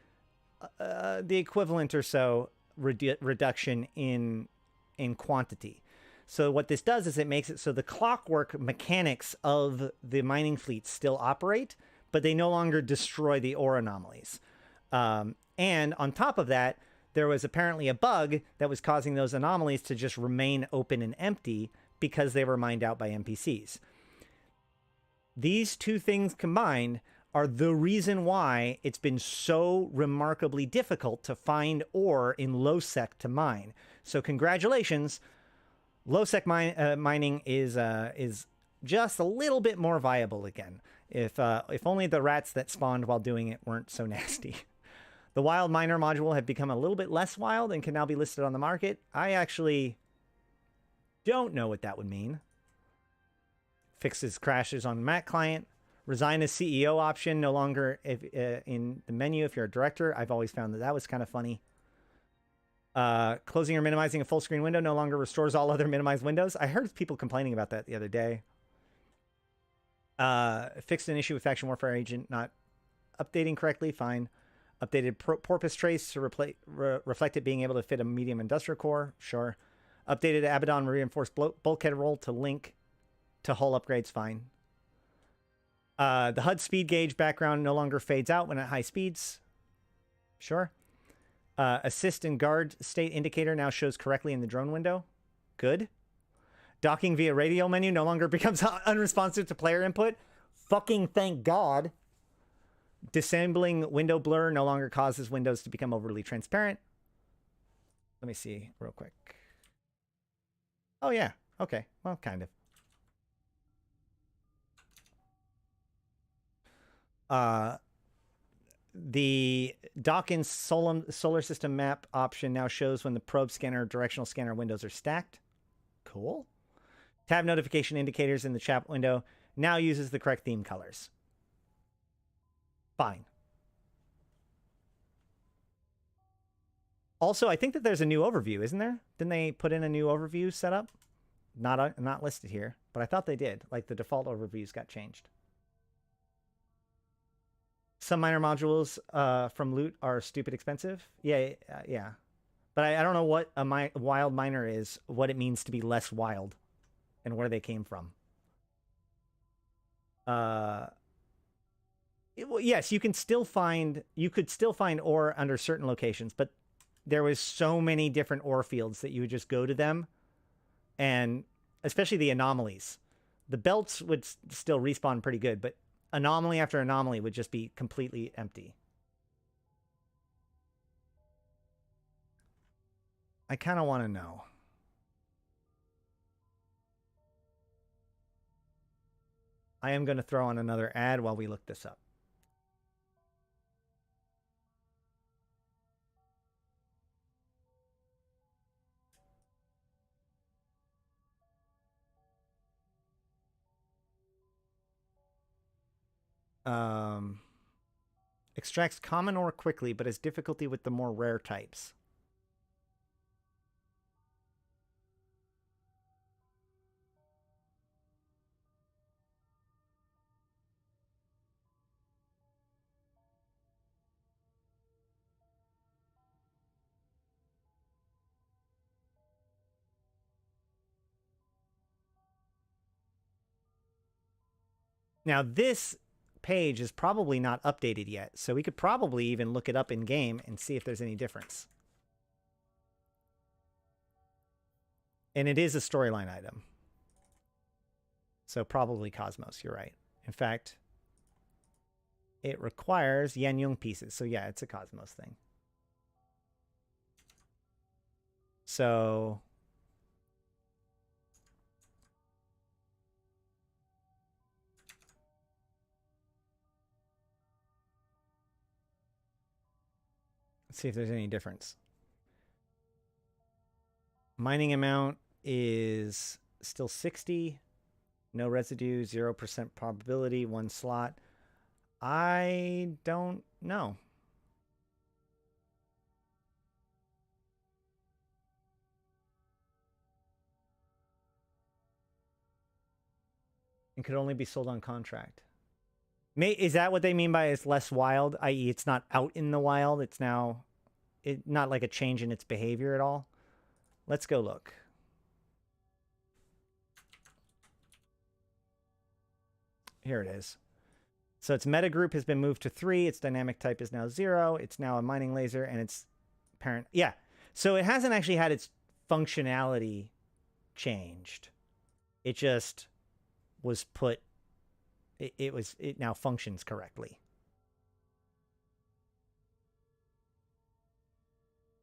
the equivalent or so reduction in quantity. So what this does is it makes it so the clockwork mechanics of the mining fleet still operate, but they no longer destroy the ore anomalies. And on top of that, there was apparently a bug that was causing those anomalies to just remain open and empty because they were mined out by NPCs. These two things combined are the reason why it's been so remarkably difficult to find ore in low-sec to mine. So congratulations. Low-sec mining is just a little bit more viable again. If only the rats that spawned while doing it weren't so nasty. The wild miner module had become a little bit less wild and can now be listed on the market. I actually don't know what that would mean. Fixes crashes on Mac client. Resign as CEO option no longer in the menu if you're a director. I've always found that was kind of funny. Closing or minimizing a full screen window no longer restores all other minimized windows. I heard people complaining about that the other day. Fixed an issue with Faction Warfare Agent not updating correctly. Fine. Updated porpoise trace to reflect it being able to fit a medium industrial core. Sure. Updated Abaddon reinforced bulkhead roll to link to hull upgrades. Fine. The HUD speed gauge background no longer fades out when at high speeds. Sure. Assist and guard state indicator now shows correctly in the drone window. Good. Docking via radio menu no longer becomes unresponsive to player input. Fucking thank God. Disabling window blur no longer causes windows to become overly transparent. Let me see real quick. Oh, yeah. Okay. Well, kind of. The dock-in solar system map option now shows when the probe scanner, directional scanner windows are stacked. Cool. Tab notification indicators in the chat window now uses the correct theme colors. Fine. Also, I think that there's a new overview, isn't there? Didn't they put in a new overview setup? Not listed here, but I thought they did. Like, the default overviews got changed. Some miner modules from loot are stupid expensive. Yeah. But I don't know what a wild miner is, what it means to be less wild, and where they came from. Yes, you could still find ore under certain locations, but there was so many different ore fields that you would just go to them, and especially the anomalies. The belts would still respawn pretty good, but anomaly after anomaly would just be completely empty. I kind of want to know. I am going to throw on another ad while we look this up. Extracts common ore quickly, but has difficulty with the more rare types. Now, this page is probably not updated yet, so we could probably even look it up in game and see if there's any difference. And it is a storyline item. So probably Cosmos, you're right. In fact, it requires Yan-Yung pieces. So yeah, it's a Cosmos thing. So let's see if there's any difference. Mining amount is still 60. No residue, 0% probability, 1 slot. I don't know. It could only be sold on contract. Is that what they mean by it's less wild, i.e. it's not out in the wild? It's now not like a change in its behavior at all? Let's go look. Here it is. So its meta group has been moved to 3. Its dynamic type is now 0. It's now a mining laser, and its parent... Yeah. So it hasn't actually had its functionality changed. It just was put... It now functions correctly.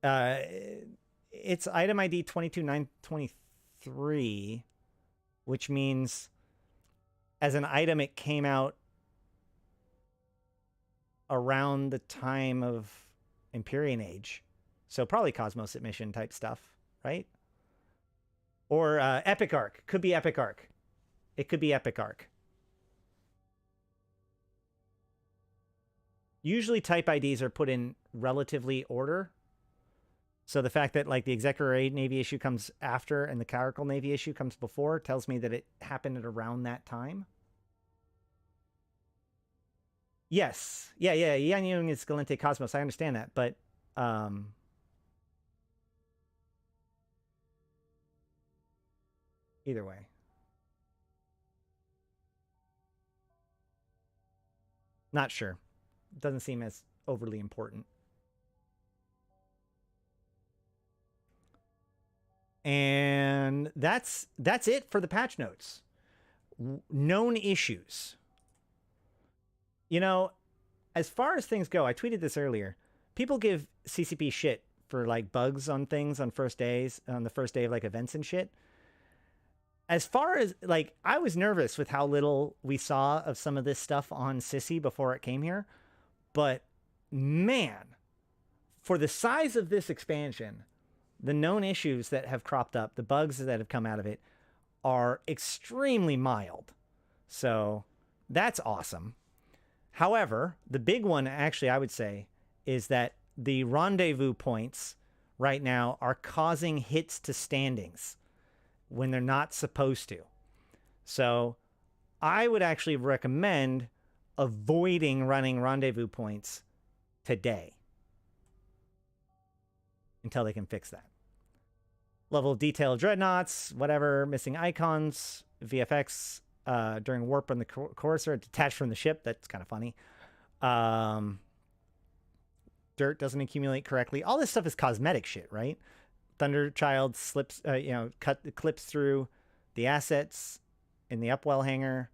It's item ID 22923, which means as an item it came out around the time of Empyrean Age. So probably Cosmos Emission type stuff, right? Or Epic Arc. Could be Epic Arc. It could be Epic Arc. Usually type IDs are put in relatively order. So the fact that like the Executor Navy issue comes after and the Caracal Navy issue comes before tells me that it happened at around that time. Yes. Yeah. Yan-Yung is Galente Cosmos. I understand that. But either way. Not sure. Doesn't seem as overly important. And that's it for the patch notes. Known issues. You know, as far as things go, I tweeted this earlier. People give CCP shit for like bugs on things on first days, on the first day of like events and shit. As far as like, I was nervous with how little we saw of some of this stuff on Sissy before it came here. But man, for the size of this expansion, the known issues that have cropped up, the bugs that have come out of it, are extremely mild. So that's awesome. However, the big one, actually, I would say, is that the rendezvous points right now are causing hits to standings when they're not supposed to. So I would actually recommend avoiding running rendezvous points today until they can fix that. Level of detail of dreadnoughts, whatever, missing icons, VFX during warp on the courser, detached from the ship. That's kind of funny. Dirt doesn't accumulate correctly. All this stuff is cosmetic shit, right? Thunderchild slips, clips through the assets in the upwell hangar.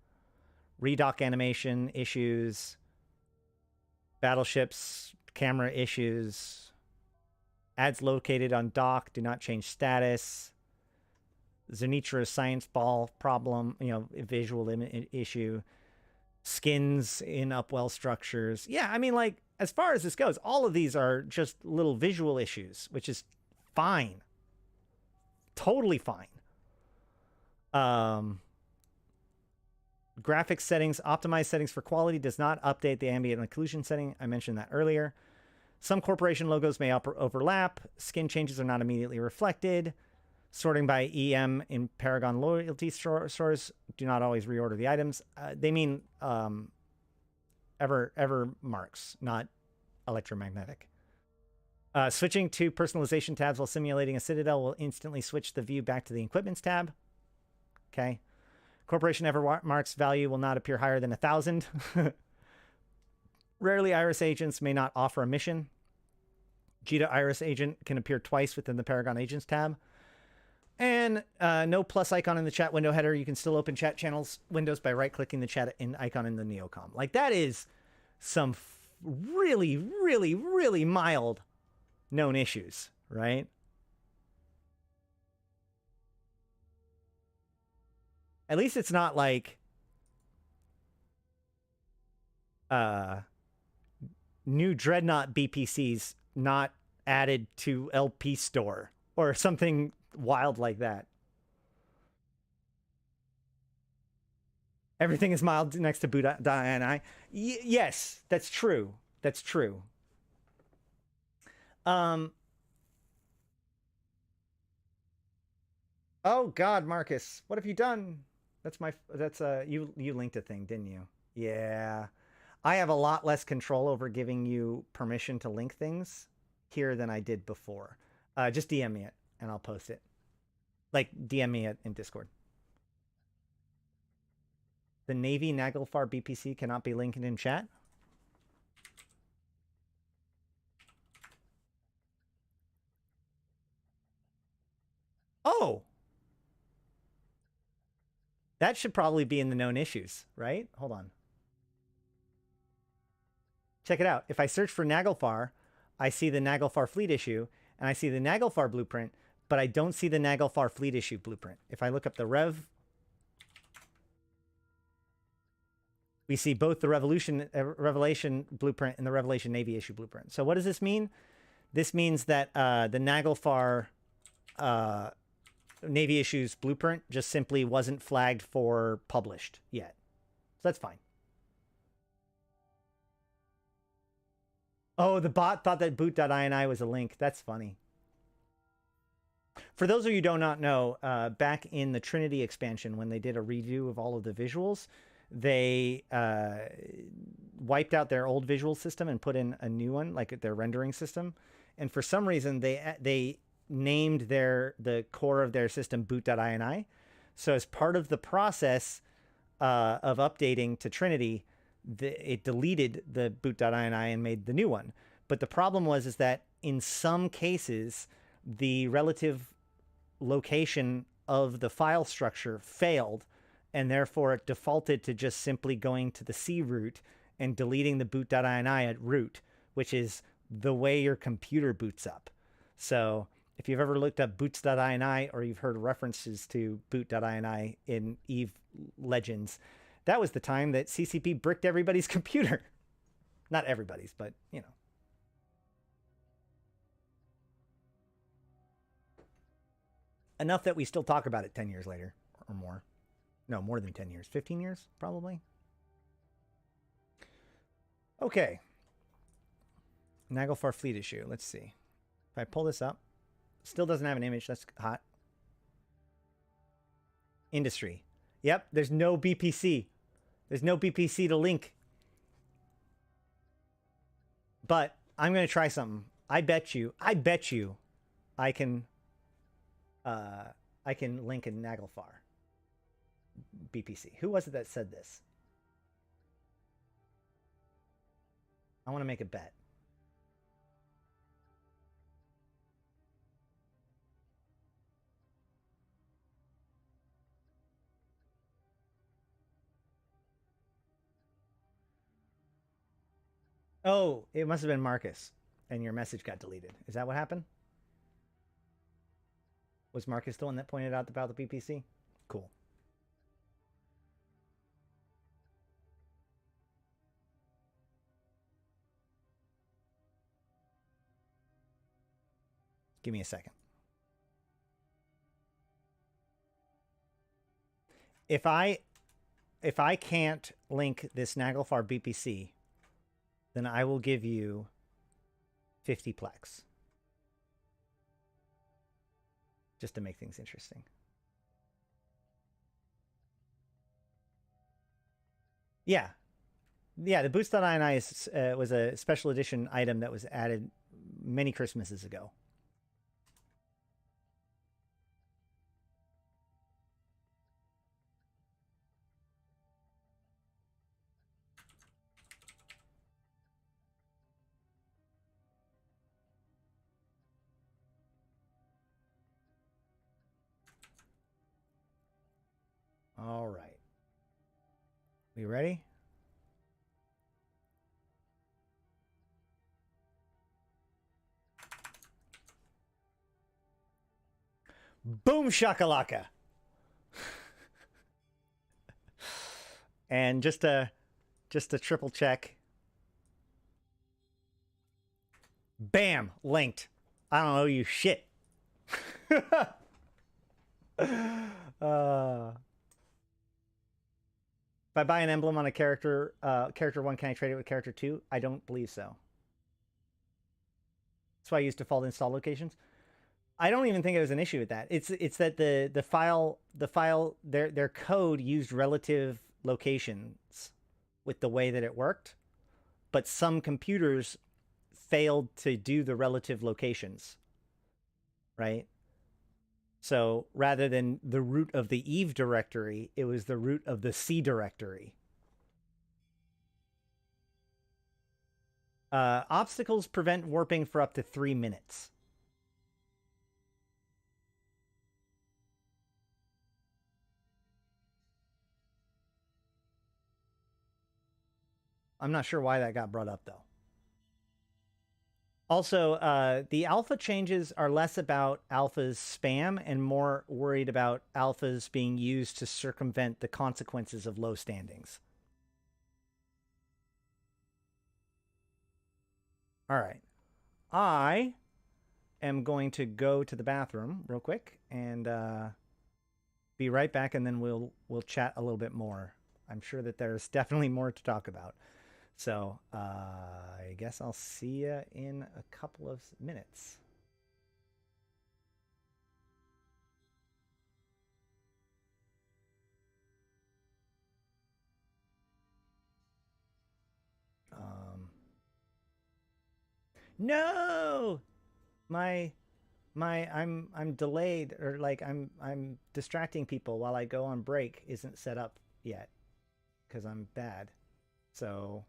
Redock animation issues. Battleships camera issues. Ads located on dock do not change status. Zenitra science ball problem, visual issue. Skins in upwell structures. Yeah, I mean, like, as far as this goes, all of these are just little visual issues, which is fine. Totally fine. Graphics settings, optimized settings for quality, does not update the ambient occlusion setting. I mentioned that earlier. Some corporation logos may overlap. Skin changes are not immediately reflected. Sorting by EM in Paragon loyalty stores do not always reorder the items. They mean ever marks, not electromagnetic. Switching to personalization tabs while simulating a citadel will instantly switch the view back to the equipments tab. Okay. Corporation Evermark's value will not appear higher than 1,000. Rarely, Iris agents may not offer a mission. Jita Iris agent can appear twice within the Paragon Agents tab. And no plus icon in the chat window header. You can still open chat channels windows by right-clicking the chat icon in the Neocom. Like, that is some really, really, really mild known issues, right? At least it's not like new Dreadnought BPCs not added to LP Store or something wild like that. Everything is mild next to boot.ini. Yes, that's true. That's true. Oh God, Marcus, what have you done? You linked a thing, didn't you? Yeah. I have a lot less control over giving you permission to link things here than I did before. Just DM me it and I'll post it. Like, DM me it in Discord. The Navy Naglfar BPC cannot be linked in chat. Oh! That should probably be in the known issues, right? Hold on. Check it out. If I search for Naglfar, I see the Naglfar fleet issue, and I see the Naglfar blueprint, but I don't see the Naglfar fleet issue blueprint. If I look up the we see both the Revelation blueprint and the Revelation Navy issue blueprint. So what does this mean? This means that the Naglfar Navy issues blueprint just simply wasn't flagged for published yet. So that's fine. Oh, the bot thought that boot.ini was a link. That's funny. For those of you who do not know, back in the Trinity expansion, when they did a redo of all of the visuals, they wiped out their old visual system and put in a new one, like their rendering system. And for some reason, they named the core of their system boot.ini. So as part of the process of updating to Trinity, it deleted the boot.ini and made the new one. But the problem is that in some cases, the relative location of the file structure failed, and therefore it defaulted to just simply going to the C root and deleting the boot.ini at root, which is the way your computer boots up. So if you've ever looked up boots.ini or you've heard references to boot.ini in EVE Legends, that was the time that CCP bricked everybody's computer. Not everybody's, but, you know. Enough that we still talk about it 10 years later or more. No, more than 10 years. 15 years, probably. Okay. Naglfar fleet issue. Let's see. If I pull this up, still doesn't have an image. That's hot. Industry. Yep, there's no BPC. There's no BPC to link. But I'm going to try something. I bet you I can link in Naglfar BPC. Who was it that said this? I want to make a bet. Oh, it must have been Marcus, and your message got deleted. Is that what happened? Was Marcus the one that pointed out about the BPC? Cool. Give me a second. If I can't link this Naglfar BPC, then I will give you 50 plex. Just to make things interesting. Yeah. Yeah, the Boots.ini was a special edition item that was added many Christmases ago. All right. We ready? Boom shakalaka. And just a triple check. Bam, linked. I don't owe you shit. If I buy an emblem on a character, character 1, can I trade it with character 2? I don't believe so. That's why I use default install locations. I don't even think it was an issue with that. It's that the file their code used relative locations with the way that it worked, but some computers failed to do the relative locations, right? So rather than the root of the Eve directory, it was the root of the C directory. Obstacles prevent warping for up to 3 minutes. I'm not sure why that got brought up, though. Also, the alpha changes are less about alpha's spam and more worried about alphas being used to circumvent the consequences of low standings. All right. I am going to go to the bathroom real quick and be right back, and then we'll chat a little bit more. I'm sure that there's definitely more to talk about. So I guess I'll see you in a couple of minutes. No, I'm delayed, or like I'm distracting people while I go on break isn't set up yet because I'm bad. So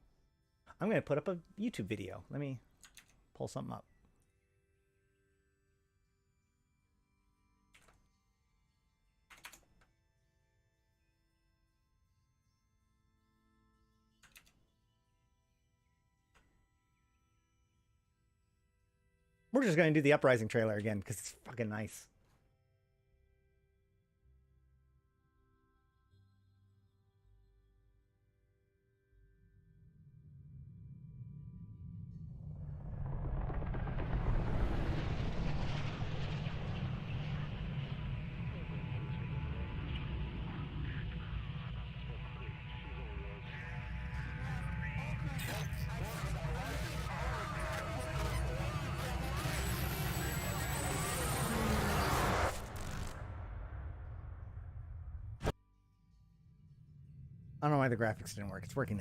I'm going to put up a YouTube video. Let me pull something up. We're just going to do the Uprising trailer again because it's fucking nice. I don't know why the graphics didn't work. It's working.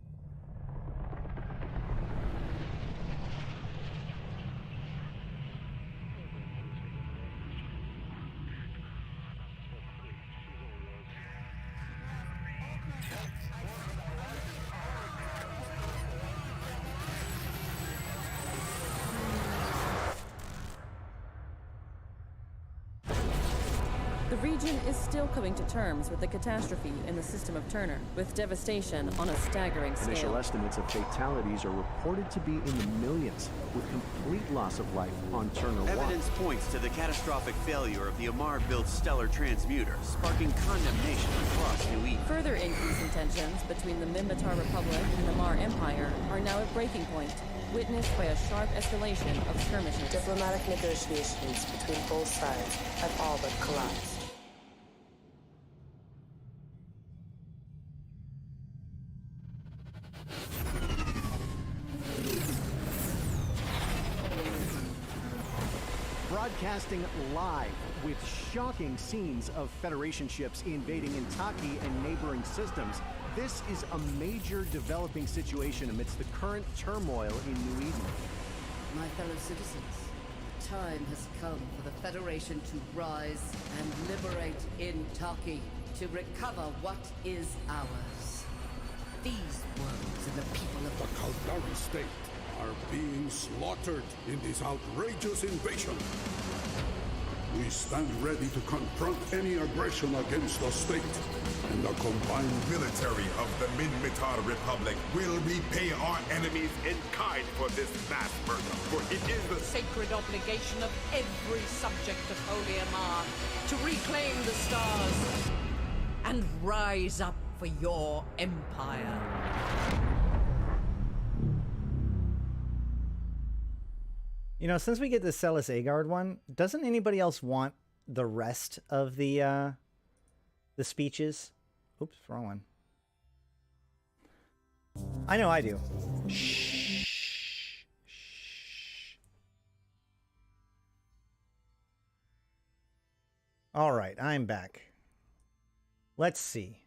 The region is still coming to terms with the catastrophe in the system of Turner, with devastation on a staggering scale. Initial estimates of fatalities are reported to be in the millions, with complete loss of life on Turner 1. Evidence points to the catastrophic failure of the Amar-built stellar transmuter, sparking condemnation across New Eden. Further increase in tensions between the Minmatar Republic and the Mar Empire are now at breaking point, witnessed by a sharp escalation of skirmishes. Diplomatic negotiations between both sides have all but collapsed. Broadcasting live with shocking scenes of Federation ships invading Intaki and neighboring systems, this is a major developing situation amidst the current turmoil in New Eden. My fellow citizens, the time has come for the Federation to rise and liberate Intaki, to recover what is ours. These worlds and the people of The Caldari state are being slaughtered in this outrageous invasion. We stand ready to confront any aggression against the state, and the combined Military of the Minmatar Republic will repay our enemies in kind for this mass murder. For it is the Sacred obligation of every subject of Holy Amar to reclaim the stars and rise up for your empire. You know, since we get the Celis Agard one, doesn't anybody else want the rest of the speeches? Oops, wrong one. I know I do. Shh. Shh. All right, I'm back. Let's see.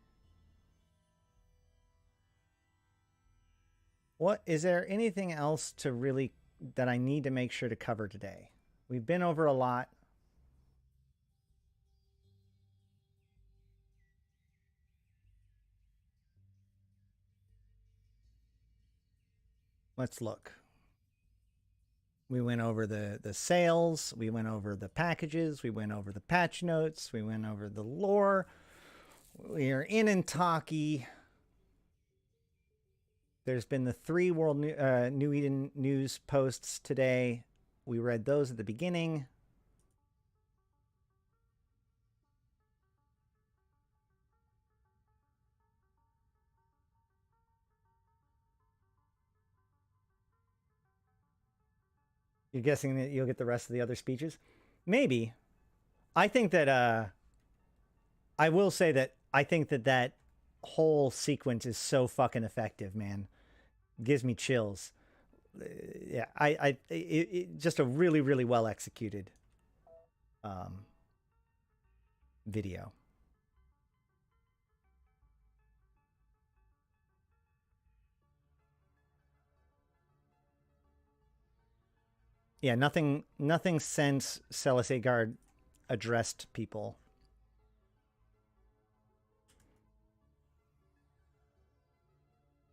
What is there anything else to really that I need to make sure to cover today? We've been over a lot. Let's look. We went over the sales, we went over the packages, we went over the patch notes, we went over the lore. We are in Intaki. There's been the 3 World New Eden news posts today. We read those at the beginning. You're guessing that you'll get the rest of the other speeches? Maybe. I think that, I will say that I think that that whole sequence is so fucking effective, man. Gives me chills. Yeah, it just a really, really well executed video. Yeah, nothing since Celis Agard addressed people.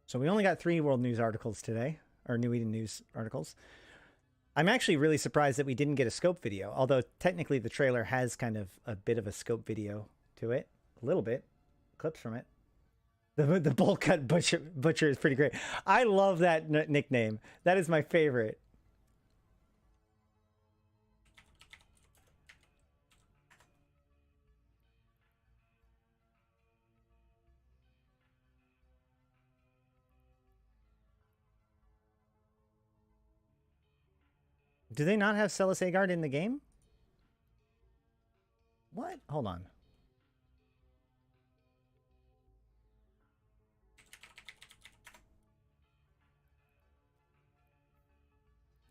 So we only got 3 World News articles today, or New Eden News articles. I'm actually really surprised that we didn't get a scope video, although technically the trailer has kind of a bit of a scope video to it. A little bit. Clips from it. The bowl cut butcher is pretty great. I love that nickname. That is my favorite. Do they not have Celis Agard in the game? What? Hold on.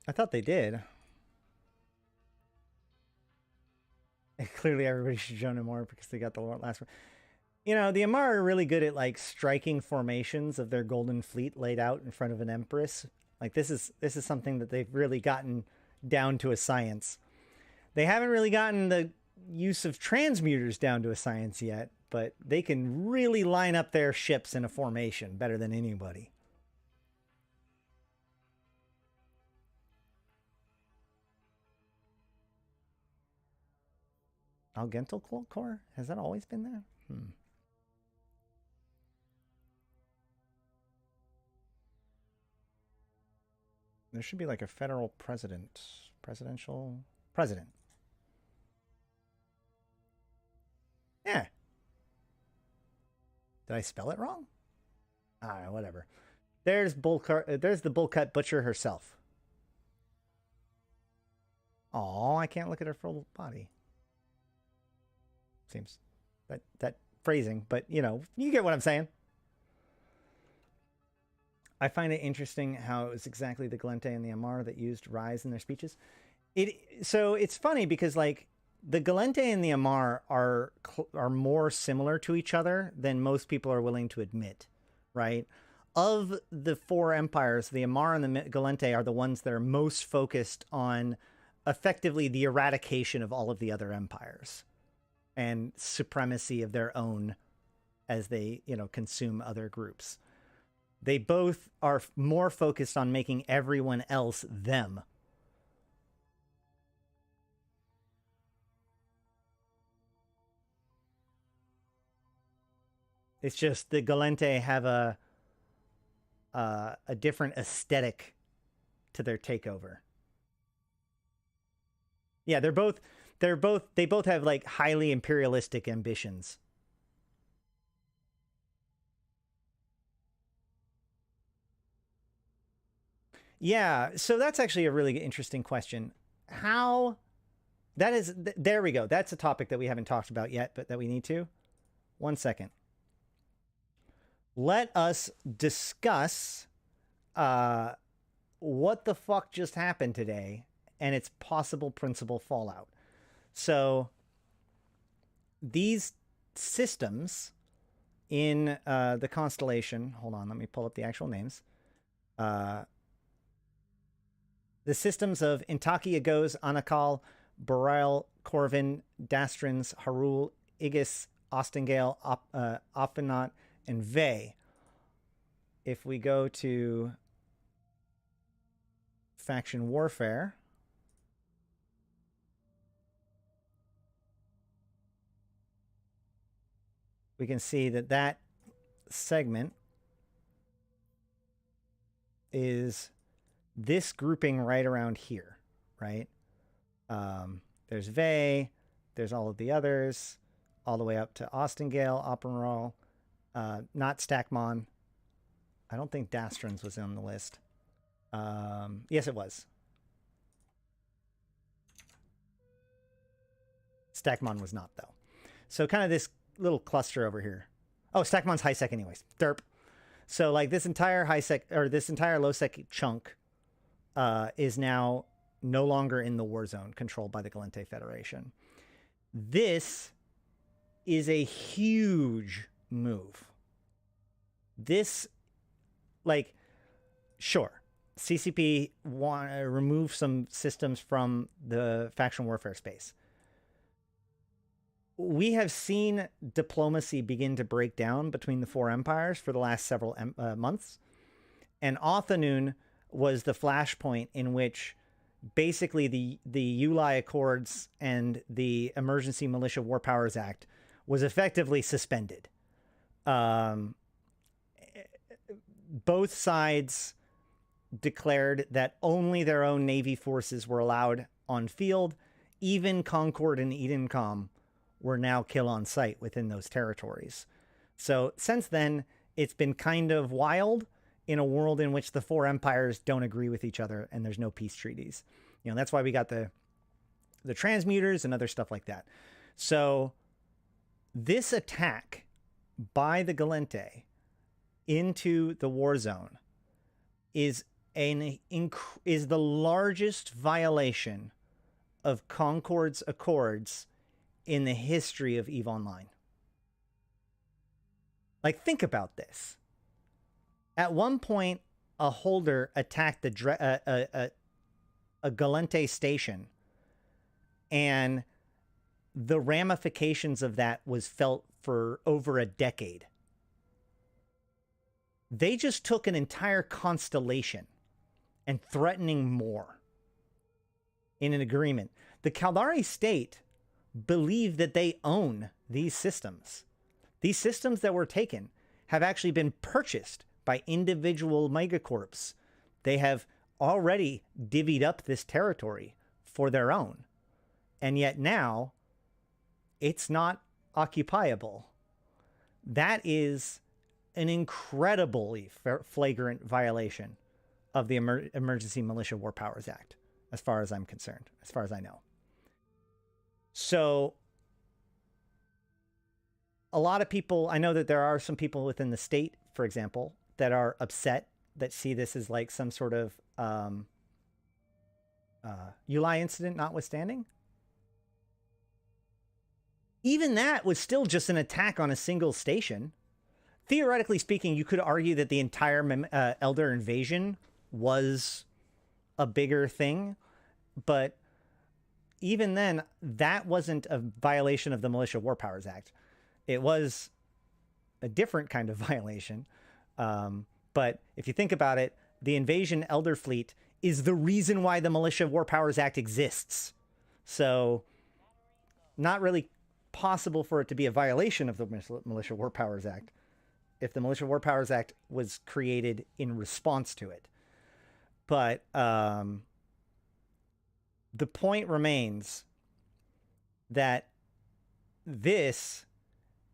I thought they did. And clearly everybody should join them more because they got the last one. You know, the Amar are really good at like striking formations of their golden fleet laid out in front of an empress. Like this is something that they've really gotten down to a science. They haven't really gotten the use of transmuters down to a science yet, but they can really line up their ships in a formation better than anybody. Algental Core? Has that always been there? There should be like a federal president. President. Yeah. Did I spell it wrong? Whatever. There's the bull cut butcher herself. Oh, I can't look at her full body. Seems that phrasing, but you know, you get what I'm saying. I find it interesting how it was exactly the Gallente and the Amar that used Rise in their speeches. So it's funny because like the Gallente and the Amar are more similar to each other than most people are willing to admit, right? Of the 4 empires, the Amar and the Gallente are the ones that are most focused on effectively the eradication of all of the other empires and supremacy of their own as they, you know, consume other groups. They both are more focused on making everyone else them. It's just the Gallente have a different aesthetic to their takeover. Yeah, they both have like highly imperialistic ambitions. Yeah, so that's actually a really interesting question. How that is there we go. That's a topic that we haven't talked about yet, but that we need to. 1 second. Let us discuss what the fuck just happened today and its possible principal fallout. So these systems in the constellation, hold on, let me pull up the actual names. The systems of Intaki, Agos, Anakal, Boreal, Corvin, Dastrins, Harul, Igis, Ostengale, Opinot, and Vey. If we go to faction warfare, we can see that that segment is this grouping right around here, right? There's Vey, there's all of the others, all the way up to Ostengale, Oppenroll, not Stackmon. I don't think Dastrins was on the list. Yes, it was. Stackmon was not, though. So kind of this little cluster over here. Oh, Stackmon's high sec anyways. Derp. So like this entire high sec or this entire low sec chunk is now no longer in the war zone controlled by the Gallente Federation. This is a huge move. This, like, sure, CCP want to remove some systems from the faction warfare space. We have seen diplomacy begin to break down between the four empires for the last several months. And Othanoon was the flashpoint in which basically the Uli Accords and the Emergency Militia War Powers Act was effectively suspended. Both sides declared that only their own Navy forces were allowed on field. Even Concord and Edencom were now kill on sight within those territories. So since then, it's been kind of wild in a world in which the four empires don't agree with each other and there's no peace treaties. You know, that's why we got the transmuters and other stuff like that. So this attack by the Gallente into the war zone is the largest violation of Concord's Accords in the history of EVE Online. Like, think about this. At one point, a holder attacked a Gallente station, and the ramifications of that was felt for over a decade. They just took an entire constellation and threatening more in an agreement. The Caldari state believe that they own these systems. These systems that were taken have actually been purchased by individual megacorps. They have already divvied up this territory for their own. And yet now, it's not occupiable. That is an incredibly flagrant violation of the Emergency Militia War Powers Act, as far as I'm concerned, as far as I know. So a lot of people, I know that there are some people within the state, for example, that are upset, that see this as like some sort of Uli incident notwithstanding. Even that was still just an attack on a single station. Theoretically speaking, you could argue that the entire Elder invasion was a bigger thing, but even then, that wasn't a violation of the Militia War Powers Act. It was a different kind of violation. But if you think about it, the invasion Elder fleet is the reason why the Militia War Powers Act exists. So not really possible for it to be a violation of the Militia War Powers Act. if the Militia War Powers Act was created in response to it. But the point remains that this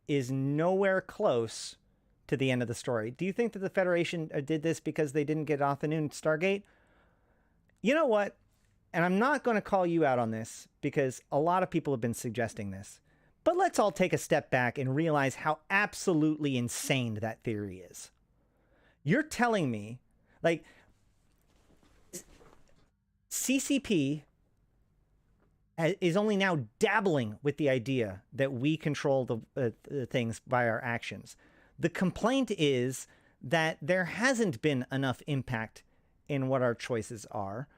is nowhere close to the end of the story. Do you think that the Federation did this because they didn't get Othanoon Stargate? You know what? And I'm not going to call you out on this because a lot of people have been suggesting this. But let's all take a step back and realize how absolutely insane that theory is. You're telling me, like, CCP is only now dabbling with the idea that we control the things by our actions. The complaint is that there hasn't been enough impact in what our choices are.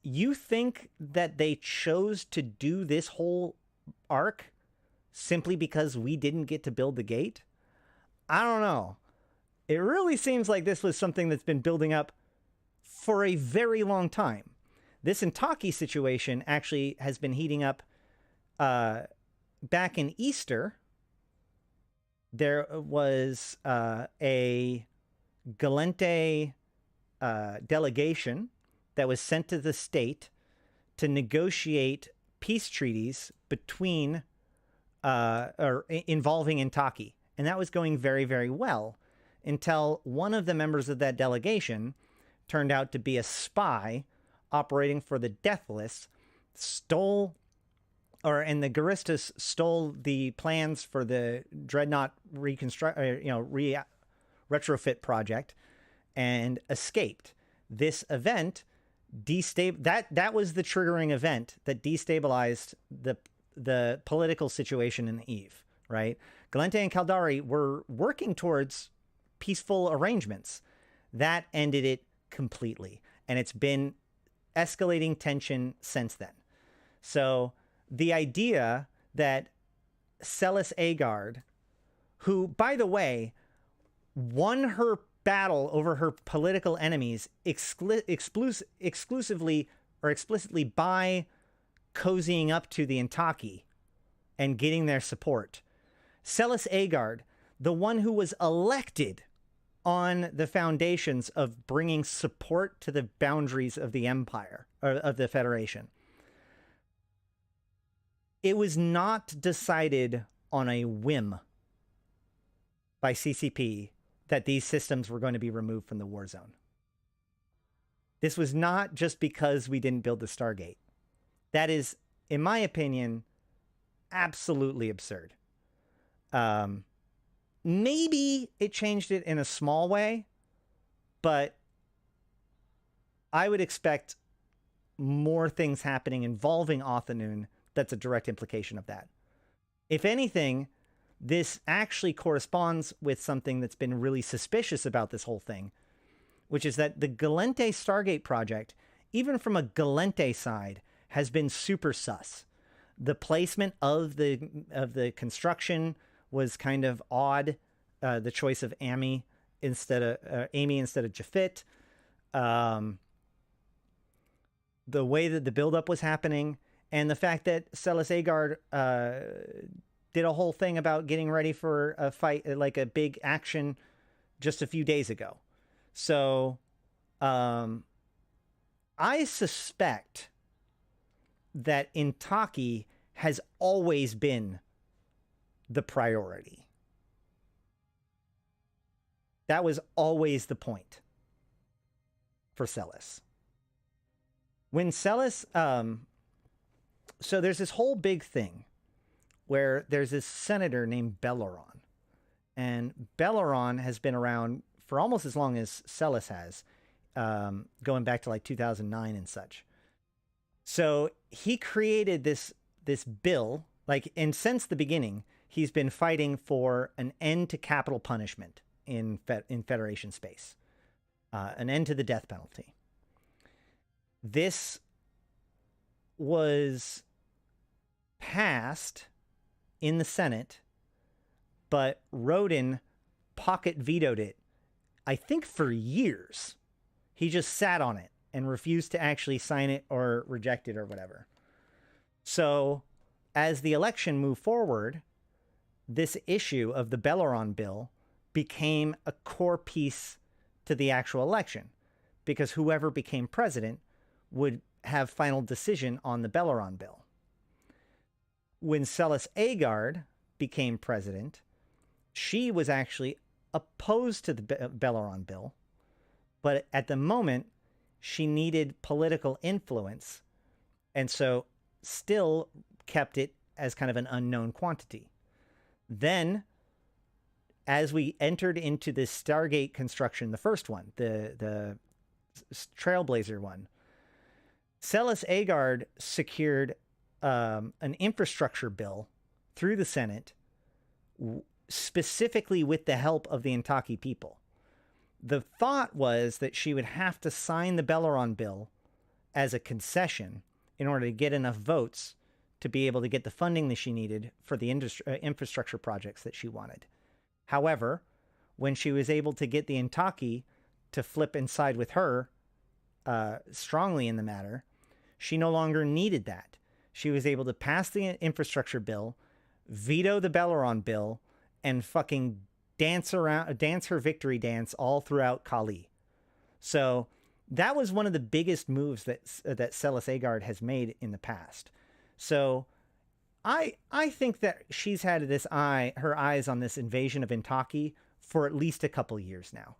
You think that they chose to do this whole arc simply because we didn't get to build the gate? I don't know. It really seems like this was something that's been building up for a very long time. This Intaki situation actually has been heating up back in Easter. There was a Gallente delegation that was sent to the state to negotiate peace treaties between or involving Intaki. And that was going very, very well until one of the members of that delegation turned out to be a spy operating for the Deathless, and the Guristas stole the plans for the Dreadnought retrofit project and escaped. This event that was the triggering event that destabilized the political situation in Eve, right? Gallente and Caldari were working towards peaceful arrangements. That ended it completely. And it's been escalating tension since then. So the idea that Celis Agard, who, by the way, won her battle over her political enemies exclusively or explicitly by cozying up to the Intaki and getting their support. Celis Agard, the one who was elected on the foundations of bringing support to the boundaries of the Empire, or of the Federation. It was not decided on a whim by CCP that these systems were going to be removed from the war zone. This was not just because we didn't build the Stargate. That is, in my opinion, absolutely absurd. Maybe it changed it in a small way, but I would expect more things happening involving Othanoon that's a direct implication of that. If anything, this actually corresponds with something that's been really suspicious about this whole thing, which is that the Gallente Stargate project, even from a Gallente side, has been super sus. The placement of the construction was kind of odd. The choice of Amy instead of Jafit. The way that the buildup was happening, and the fact that Celis Agard did a whole thing about getting ready for a fight, like a big action, just a few days ago. So, I suspect that Intaki has always been the priority. That was always the point for Celis. When Celis, so there's this whole big thing where there's this senator named Belleron, and Belleron has been around for almost as long as Celis has, going back to like 2009 and such. So he created this bill, and since the beginning, he's been fighting for an end to capital punishment in Federation space, an end to the death penalty. This was passed in the Senate, but Rodin pocket vetoed it, I think for years. He just sat on it and refused to actually sign it or reject it or whatever. So as the election moved forward, this issue of the Belleron bill became a core piece to the actual election, because whoever became president would have final decision on the Belleron bill. When Celis Agard became president, she was actually opposed to the Belleron bill, but at the moment, she needed political influence, and so still kept it as kind of an unknown quantity. Then, as we entered into this Stargate construction, the first one, the Trailblazer one, Celis Agard secured an infrastructure bill through the Senate, specifically with the help of the Intaki people. The thought was that she would have to sign the Belleron bill as a concession in order to get enough votes to be able to get the funding that she needed for the infrastructure projects that she wanted. However, when she was able to get the Intaki to flip and side with her strongly in the matter, she no longer needed that. She was able to pass the infrastructure bill, veto the Belleron bill, and fucking dance her victory dance all throughout Kali. So that was one of the biggest moves that Celis Agard has made in the past. So I think that she's had her eyes on this invasion of Intaki for at least a couple years now.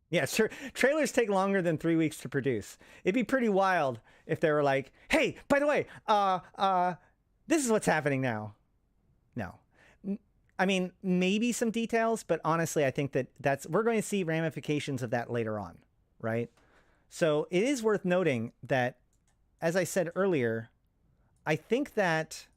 Yeah, sure. Trailers take longer than 3 weeks to produce. It'd be pretty wild if they were like, "Hey, by the way, this is what's happening now." No. I mean, maybe some details, but honestly, I think we're going to see ramifications of that later on, right? So it is worth noting that, as I said earlier, I think that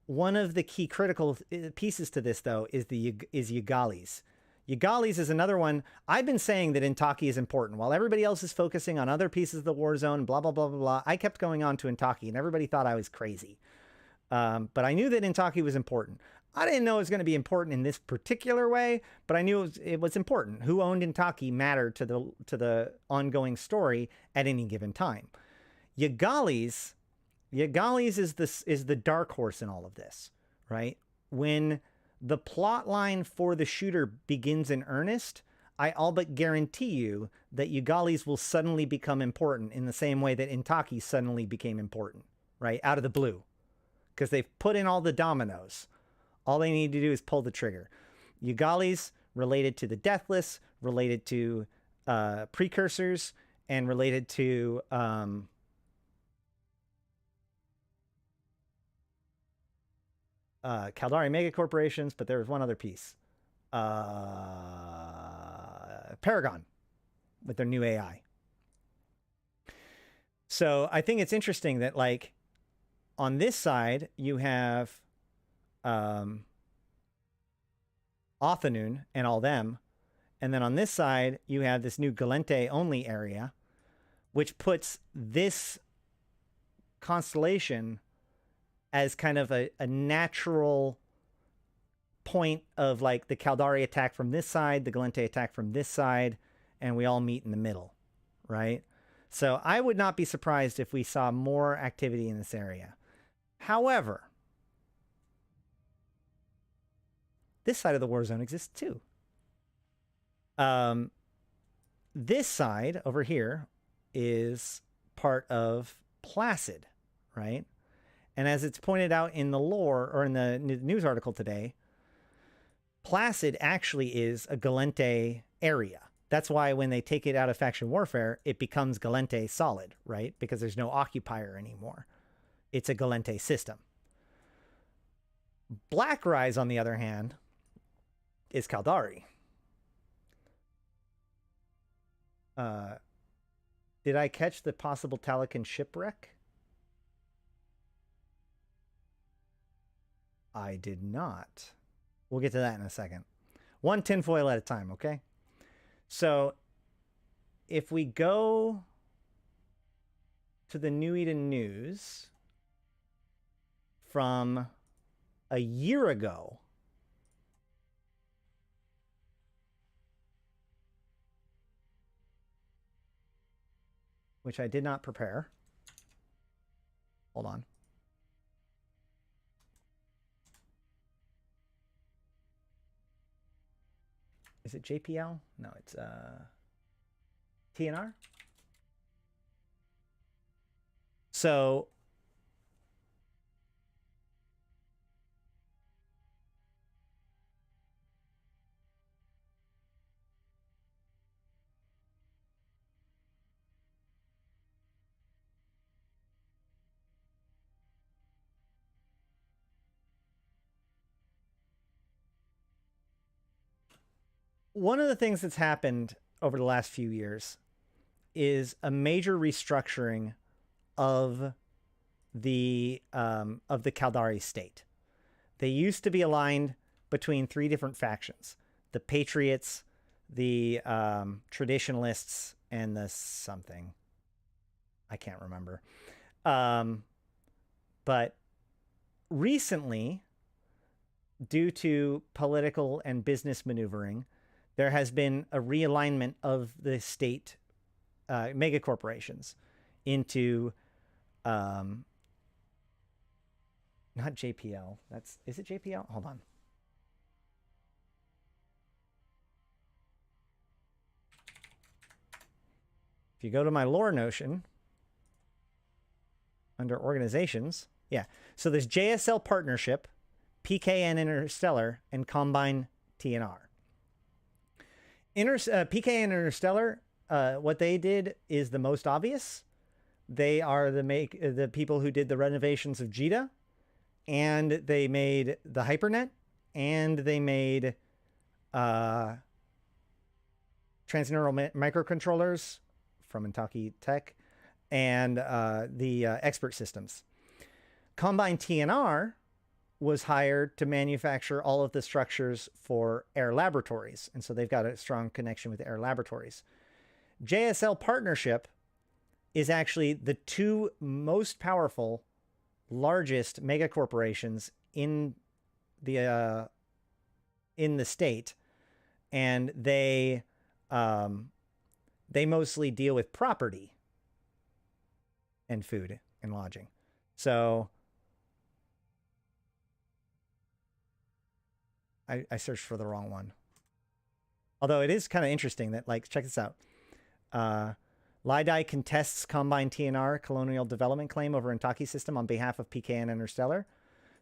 one of the key critical pieces to this, though, is Yagalis. Yagalis is another one. I've been saying that Intaki is important. While everybody else is focusing on other pieces of the war zone, blah, blah, blah, blah, blah, I kept going on to Intaki, and everybody thought I was crazy. But I knew that Intaki was important. I didn't know it was going to be important in this particular way, but I knew it was important. Who owned Intaki mattered to the ongoing story at any given time. Yagalis is the dark horse in all of this, right? When the plot line for the shooter begins in earnest, I all but guarantee you that Yagalis will suddenly become important in the same way that Intaki suddenly became important, right? Out of the blue. Because they've put in all the dominoes. All they need to do is pull the trigger. Yagalis related to the Deathless, related to precursors, and related to Caldari megacorporations, but there was one other piece. Paragon, with their new AI. So I think it's interesting that, like, on this side, you have Othanun and all them. And then on this side, you have this new Galente only area, which puts this constellation as kind of a natural point of, like, the Caldari attack from this side, the Galente attack from this side, and we all meet in the middle, right? So I would not be surprised if we saw more activity in this area. However, this side of the war zone exists too. This side over here is part of Placid, right? And as it's pointed out in the lore, or in the news article today, Placid actually is a Galente area. That's why when they take it out of faction warfare, it becomes Galente solid, right? Because there's no occupier anymore. It's a Galente system. Black Rise, on the other hand, is Caldari. Did I catch the possible Talakan shipwreck? I did not. We'll get to that in a second. One tinfoil at a time, okay? So, if we go to the New Eden News from a year ago, which I did not prepare. Hold on. Is it JPL? No, it's TNR. So one of the things that's happened over the last few years is a major restructuring of the Caldari state. They used to be aligned between three different factions: the Patriots, the Traditionalists, and the something. I can't remember. But recently, due to political and business maneuvering, there has been a realignment of the state mega corporations into not JPL. Is it JPL? Hold on. If you go to my lore notion under organizations, yeah. So there's JSL Partnership, PKN Interstellar, and Combine TNR. PKN Interstellar, what they did is the most obvious. They are the people who did the renovations of JITA, and they made the HyperNet, and they made transneural microcontrollers from Intaki Tech, and the expert systems. Combine TNR was hired to manufacture all of the structures for Air Laboratories, and so they've got a strong connection with Air Laboratories. JSL Partnership is actually the two most powerful, largest mega corporations in the state, and they mostly deal with property and food and lodging. So I searched for the wrong one. Although it is kind of interesting that, like, check this out. Lidai contests Combine TNR colonial development claim over Intaki system on behalf of PKN Interstellar.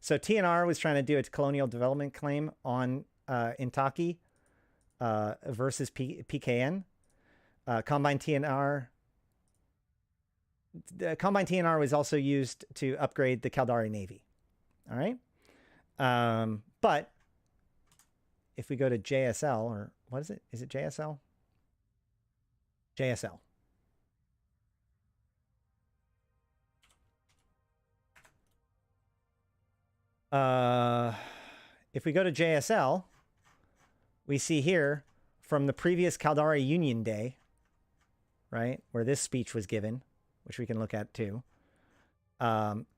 So TNR was trying to do its colonial development claim on Intaki versus PKN. Combine TNR was also used to upgrade the Caldari Navy. All right. But if we go to JSL, or what is it? Is it JSL? JSL. If we go to JSL, we see here from the previous Caldari Union Day, right, where this speech was given, which we can look at too.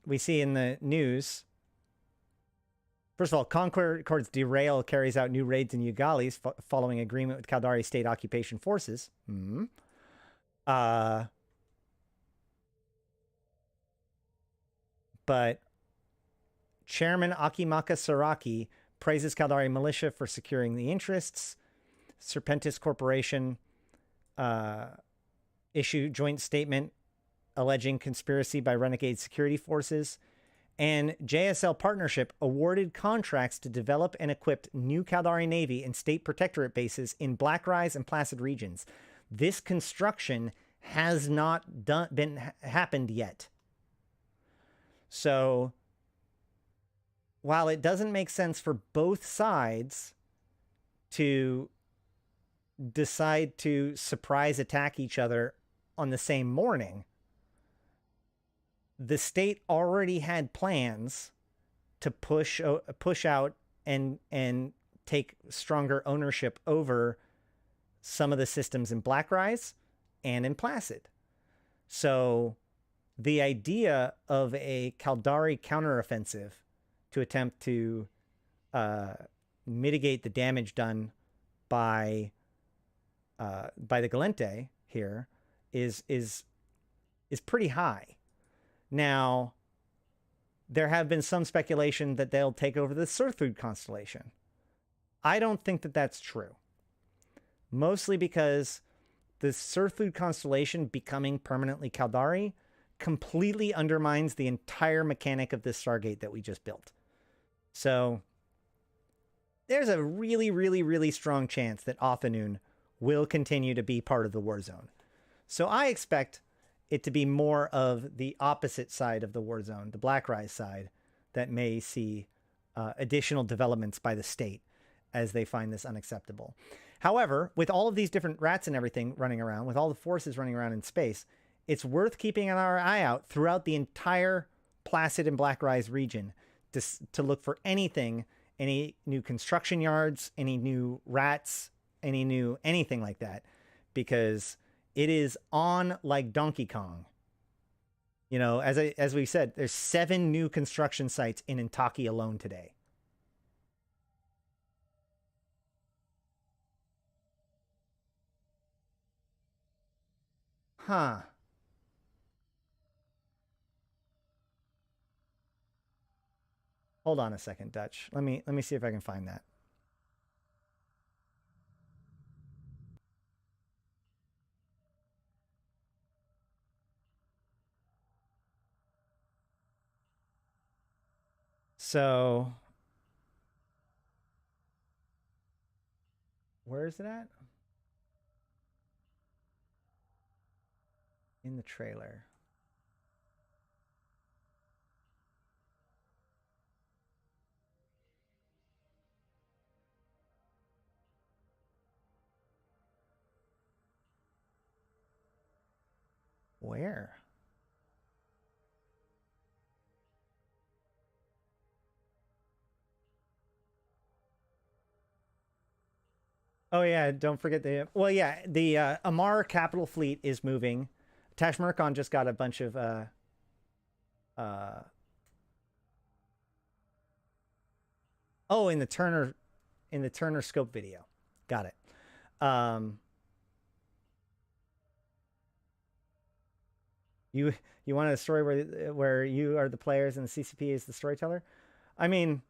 We see in the news, first of all, Concord's Derail carries out new raids in Ugalis following agreement with Caldari State Occupation Forces. But Chairman Akimaka Saraki praises Caldari militia for securing the interests. Serpentis Corporation issued joint statement alleging conspiracy by renegade security forces. And JSL Partnership awarded contracts to develop and equip new Caldari Navy and state protectorate bases in Blackrise and Placid regions. This construction has not happened yet. So while it doesn't make sense for both sides to decide to surprise attack each other on the same morning, the state already had plans to push out and take stronger ownership over some of the systems in Blackrise and in Placid. So the idea of a Caldari counteroffensive to attempt to mitigate the damage done by the Gallente here is is pretty high. Now, there have been some speculation that they'll take over the Surthud constellation. I don't think that that's true. Mostly because the Surthud constellation becoming permanently Caldari completely undermines the entire mechanic of this Stargate that we just built. So there's a really, really, really strong chance that Othanun will continue to be part of the war zone. So I expect it to be more of the opposite side of the war zone, the Blackrise side, that may see additional developments by the state as they find this unacceptable. However, with all of these different rats and everything running around, with all the forces running around in space, it's worth keeping our eye out throughout the entire Placid and Blackrise region to look for anything, any new construction yards, any new rats, any new anything like that, because it is on like Donkey Kong. You know, as we said, there's 7 new construction sites in Intaki alone today. Huh. Hold on a second, Dutch. Let me see if I can find that. So, where is it at? In the trailer. Where? Oh yeah, don't forget the Amar capital fleet is moving. Tashmerkon just got a bunch of in the Turner scope video. Got it. You wanted a story where you are the players and the CCP is the storyteller? I mean,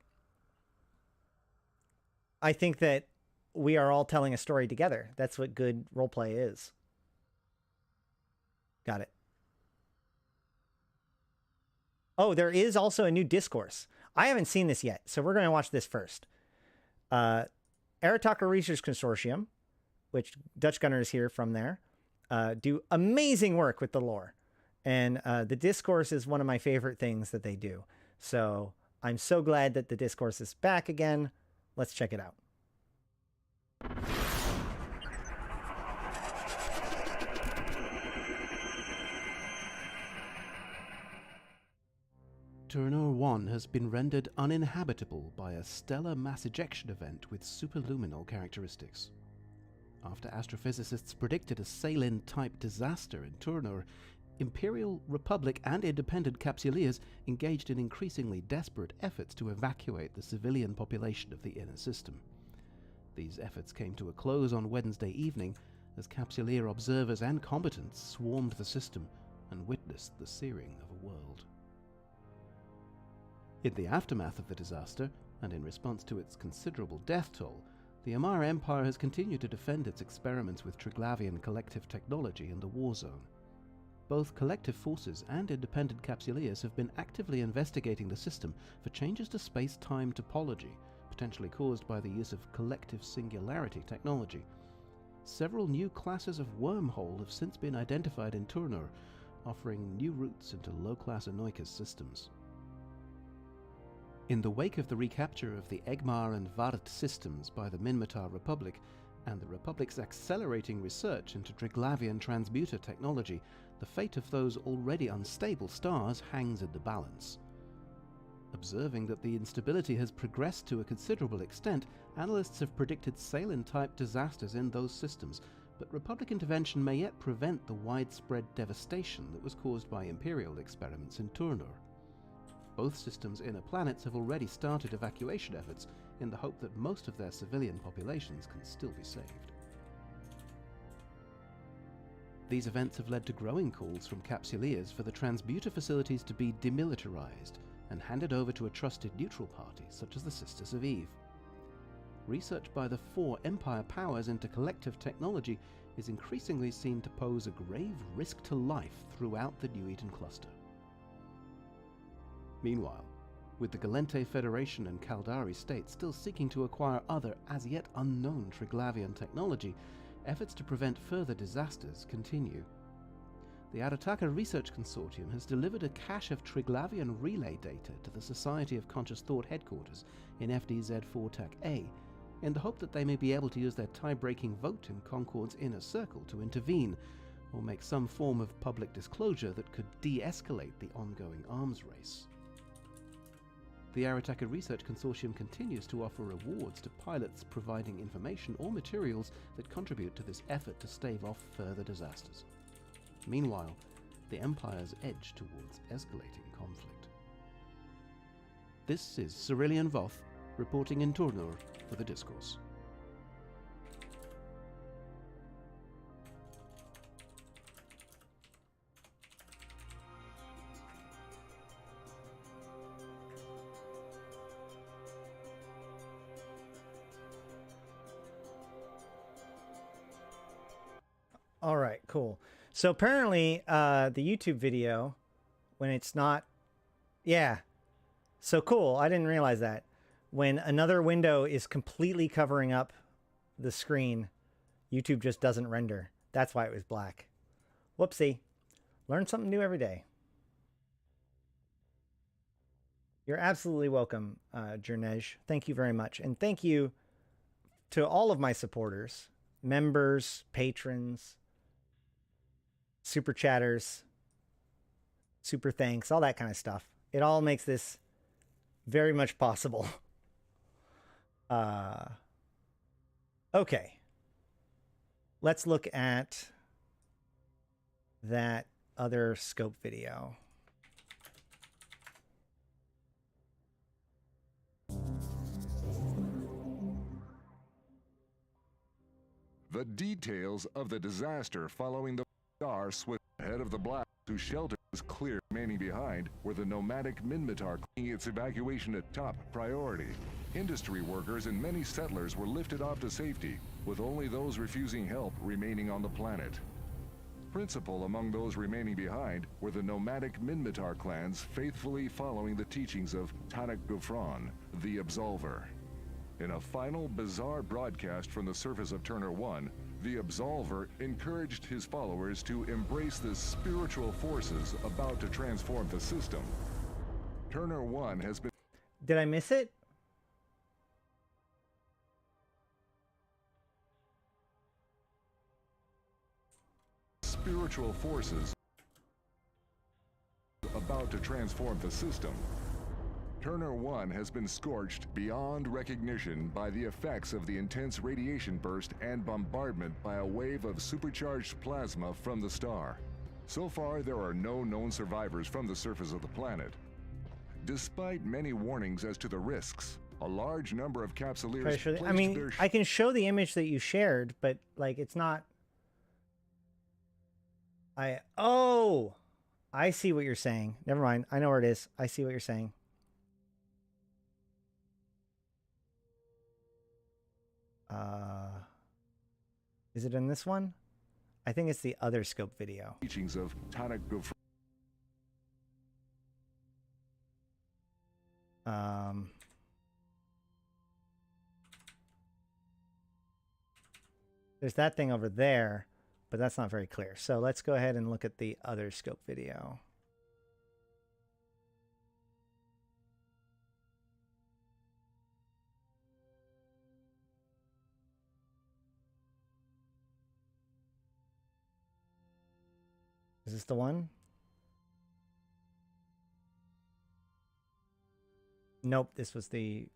I think that we are all telling a story together. That's what good roleplay is. Got it. Oh, there is also a new discourse. I haven't seen this yet, so we're going to watch this first. Arataka Research Consortium, which Dutch Gunner is here from there, do amazing work with the lore. And the discourse is one of my favorite things that they do. So I'm so glad that the discourse is back again. Let's check it out. Turnur 1 has been rendered uninhabitable by a stellar mass ejection event with superluminal characteristics. After astrophysicists predicted a Salin-type disaster in Turnur, Imperial, Republic and independent Capsuleers engaged in increasingly desperate efforts to evacuate the civilian population of the inner system. These efforts came to a close on Wednesday evening as Capsuleer observers and combatants swarmed the system and witnessed the searing of a world. In the aftermath of the disaster, and in response to its considerable death toll, the Amar Empire has continued to defend its experiments with Triglavian collective technology in the war zone. Both collective forces and independent Capsuleers have been actively investigating the system for changes to space-time topology, potentially caused by the use of collective singularity technology. Several new classes of wormhole have since been identified in Turnur, offering new routes into low-class Anoikos systems. In the wake of the recapture of the Egmar and Vard systems by the Minmatar Republic, and the Republic's accelerating research into Triglavian transmuter technology, the fate of those already unstable stars hangs in the balance. Observing that the instability has progressed to a considerable extent, analysts have predicted Salin-type disasters in those systems, but Republic intervention may yet prevent the widespread devastation that was caused by Imperial experiments in Turnur. Both systems' inner planets have already started evacuation efforts in the hope that most of their civilian populations can still be saved. These events have led to growing calls from Capsuleers for the transmuter facilities to be demilitarized and handed over to a trusted neutral party such as the Sisters of Eve. Research by the 4 Empire powers into collective technology is increasingly seen to pose a grave risk to life throughout the New Eden cluster. Meanwhile, with the Gallente Federation and Caldari states still seeking to acquire other, as yet unknown Triglavian technology, efforts to prevent further disasters continue. The Arataka Research Consortium has delivered a cache of Triglavian relay data to the Society of Conscious Thought headquarters in FDZ-4-TAC-A, in the hope that they may be able to use their tie-breaking vote in Concord's inner circle to intervene, or make some form of public disclosure that could de-escalate the ongoing arms race. The Arataka Research Consortium continues to offer rewards to pilots providing information or materials that contribute to this effort to stave off further disasters. Meanwhile, the Empire's edge towards escalating conflict. This is Cerulean Voth, reporting in Turnur for the Discourse. All right, cool. So apparently, the YouTube video, when it's not, yeah. So cool. I didn't realize that. When another window is completely covering up the screen, YouTube just doesn't render. That's why it was black. Whoopsie. Learn something new every day. You're absolutely welcome, Jernej. Thank you very much. And thank you to all of my supporters, members, patrons, super chatters, super thanks, all that kind of stuff. It all makes this very much possible. Okay. Let's look at that other scope video. The details of the disaster following the star swift ahead of the blast, whose shelter was clear, remaining behind were the nomadic Minmatar, claiming its evacuation a top priority. Industry workers and many settlers were lifted off to safety, with only those refusing help remaining on the planet. Principal among those remaining behind were the nomadic Minmatar clans faithfully following the teachings of Tanak Gufran, the Absolver. In a final bizarre broadcast from the surface of Turner 1, the Absolver encouraged his followers to embrace the spiritual forces about to transform the system. Turner 1 has been... Did I miss it? Spiritual forces about to transform the system. Turner 1 has been scorched beyond recognition by the effects of the intense radiation burst and bombardment by a wave of supercharged plasma from the star. So far, there are no known survivors from the surface of the planet. Despite many warnings as to the risks, a large number of Capsuleers... I mean, I can show the image that you shared, but, like, it's not... Oh! I see what you're saying. Never mind. I know where it is. I see what you're saying. Is it in this one? I think it's the other scope video. Teachings of Tanak Gufran. There's that thing over there, but that's not very clear. So let's go ahead and look at the other scope video. Is this the one? Nope, this was the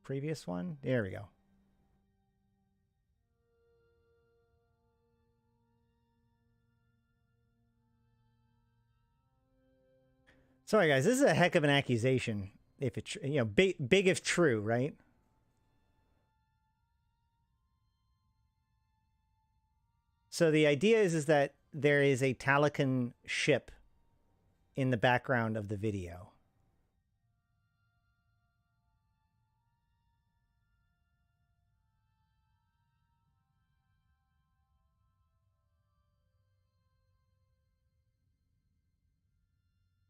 previous one. There we go. Sorry, guys. This is a heck of an accusation. If it's, you know, big if true, right? So the idea is that there is a Talican ship in the background of the video.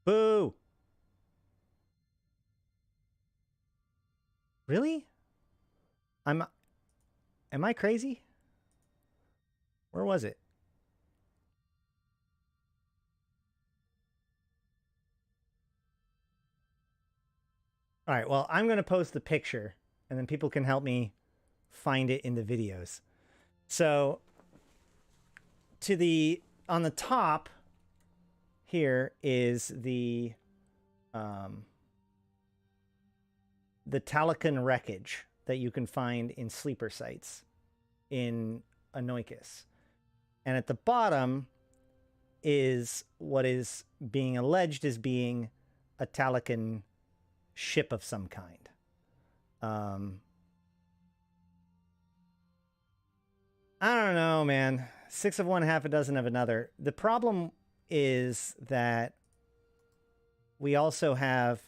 Boo! Really? Am I crazy? Where was it? All right, well, I'm going to post the picture and then people can help me find it in the videos. So on the top here is the Talican wreckage that you can find in sleeper sites in Anoikis. And at the bottom is what is being alleged as being a Talican ship of some kind. I don't know, man. 6 of one, half a dozen of another. The problem is that we also have...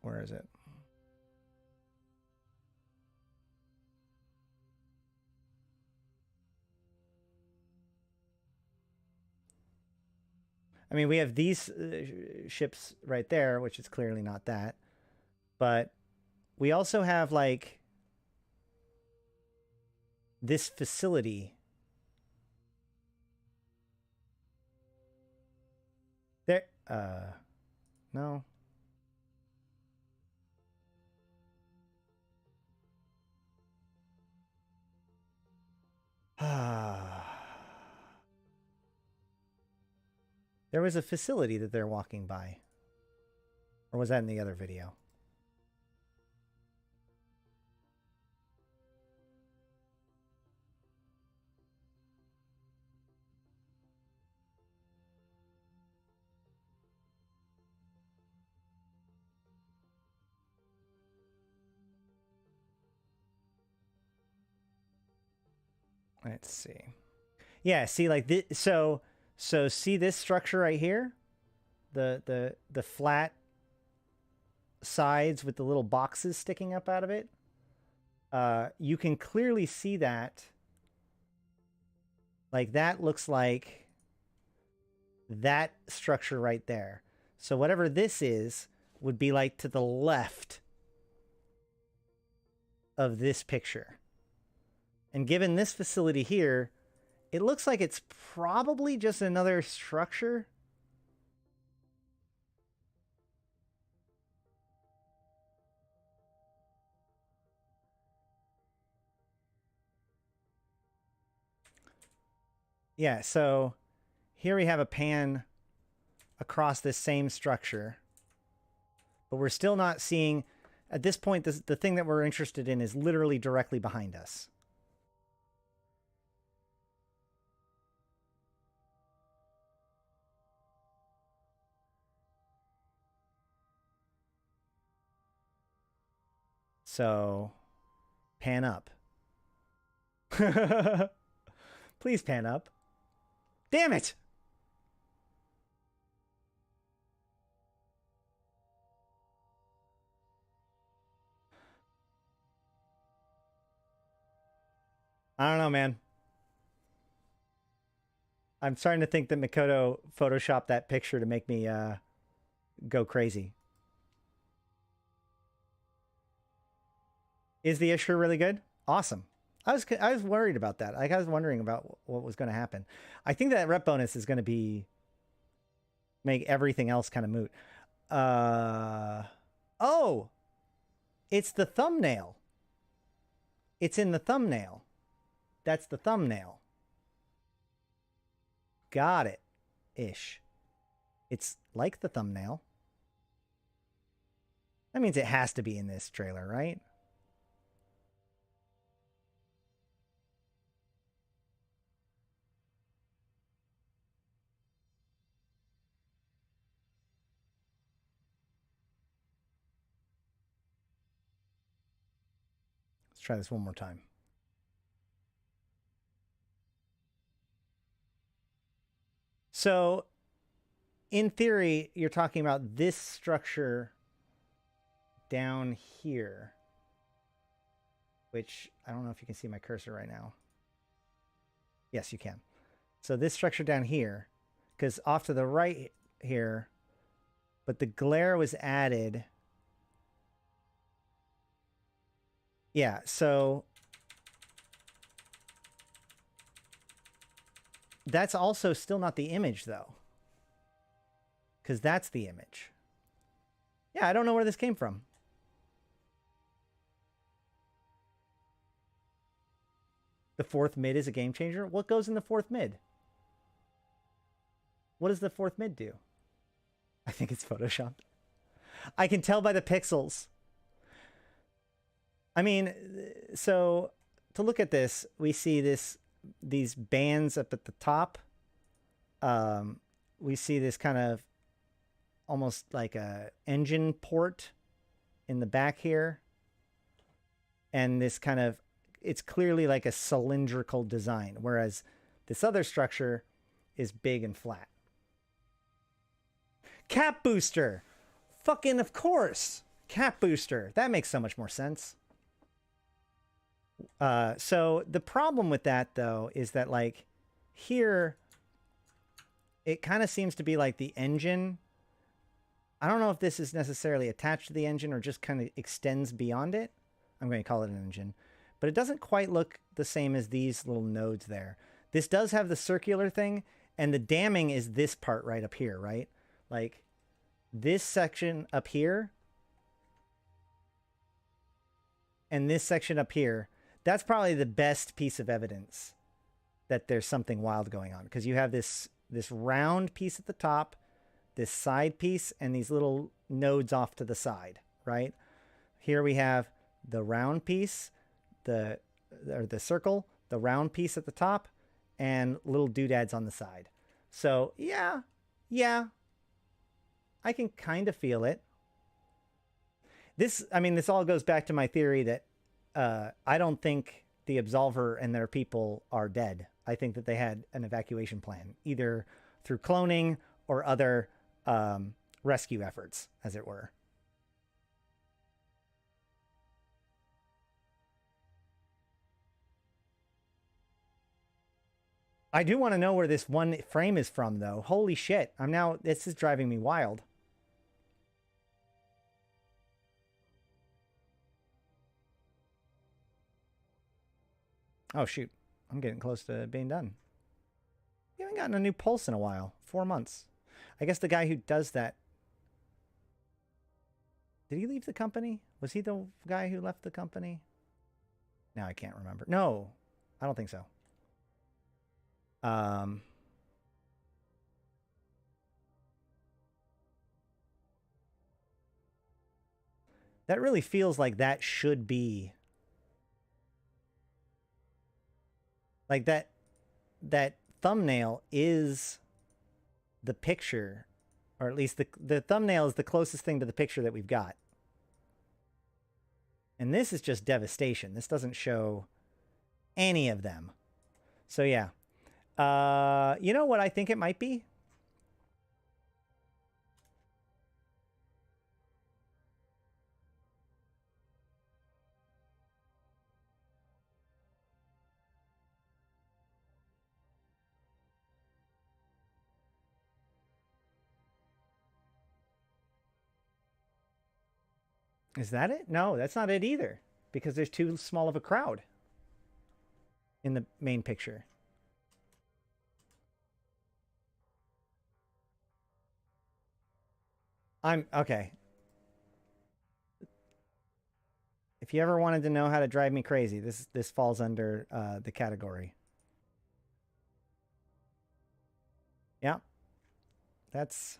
Where is it? I mean, we have these ships right there, which is clearly not that. But we also have, like, this facility. There, no. There was a facility that they're walking by. Or was that in the other video? Let's see. Yeah, see, like this. So see this structure right here, the flat sides with the little boxes sticking up out of it. You can clearly see that. Like that looks like that structure right there. So whatever this is would be like to the left of this picture. And given this facility here, it looks like it's probably just another structure. Yeah, so here we have a pan across this same structure. But we're still not seeing... At this point, the thing that we're interested in is literally directly behind us. So, pan up. Please pan up. Damn it! I don't know, man. I'm starting to think that Makoto photoshopped that picture to make me go crazy. Is the issue really good? Awesome. I was worried about that. I was wondering about what was going to happen. I think that rep bonus is going to make everything else kind of moot. Oh, it's the thumbnail. It's in the thumbnail. That's the thumbnail. Got it. Ish. It's like the thumbnail. That means it has to be in this trailer, right? Let's try this one more time. So, in theory, you're talking about this structure down here, which I don't know if you can see my cursor right now. Yes, you can. So this structure down here, because off to the right here, but the glare was added. Yeah, so that's also still not the image, though. Because that's the image. Yeah, I don't know where this came from. The fourth mid is a game changer? What goes in the fourth mid? What does the fourth mid do? I think it's Photoshopped. I can tell by the pixels. I mean, so to look at this, we see these bands up at the top. We see this kind of almost like a engine port in the back here. And this kind of, it's clearly like a cylindrical design, whereas this other structure is big and flat. Cap booster! Fucking of course! Cap booster. That makes so much more sense. So the problem with that, though, is that, like, here, it kind of seems to be like the engine. I don't know if this is necessarily attached to the engine or just kind of extends beyond it. I'm going to call it an engine. But it doesn't quite look the same as these little nodes there. This does have the circular thing, and the damming is this part right up here, right? Like, this section up here and this section up here, that's probably the best piece of evidence that there's something wild going on, because you have this round piece at the top, this side piece, and these little nodes off to the side, right? Here we have the round piece, the circle, the round piece at the top, and little doodads on the side. So yeah, I can kind of feel it. This all goes back to my theory that I don't think the Absolver and their people are dead. I think that they had an evacuation plan, either through cloning or other rescue efforts, as it were. I do want to know where this one frame is from, though. Holy shit. This is driving me wild. Oh, shoot. I'm getting close to being done. We haven't gotten a new pulse in a while. 4 months. I guess the guy who does that... Did he leave the company? Was he the guy who left the company? Now I can't remember. No, I don't think so. That really feels like that should be... Like that thumbnail is the picture, or at least the thumbnail is the closest thing to the picture that we've got. And this is just devastation. This doesn't show any of them. So yeah. You know what I think it might be? Is that it? No, that's not it either, because there's too small of a crowd in the main picture. Okay. If you ever wanted to know how to drive me crazy, this falls under the category. Yeah. That's...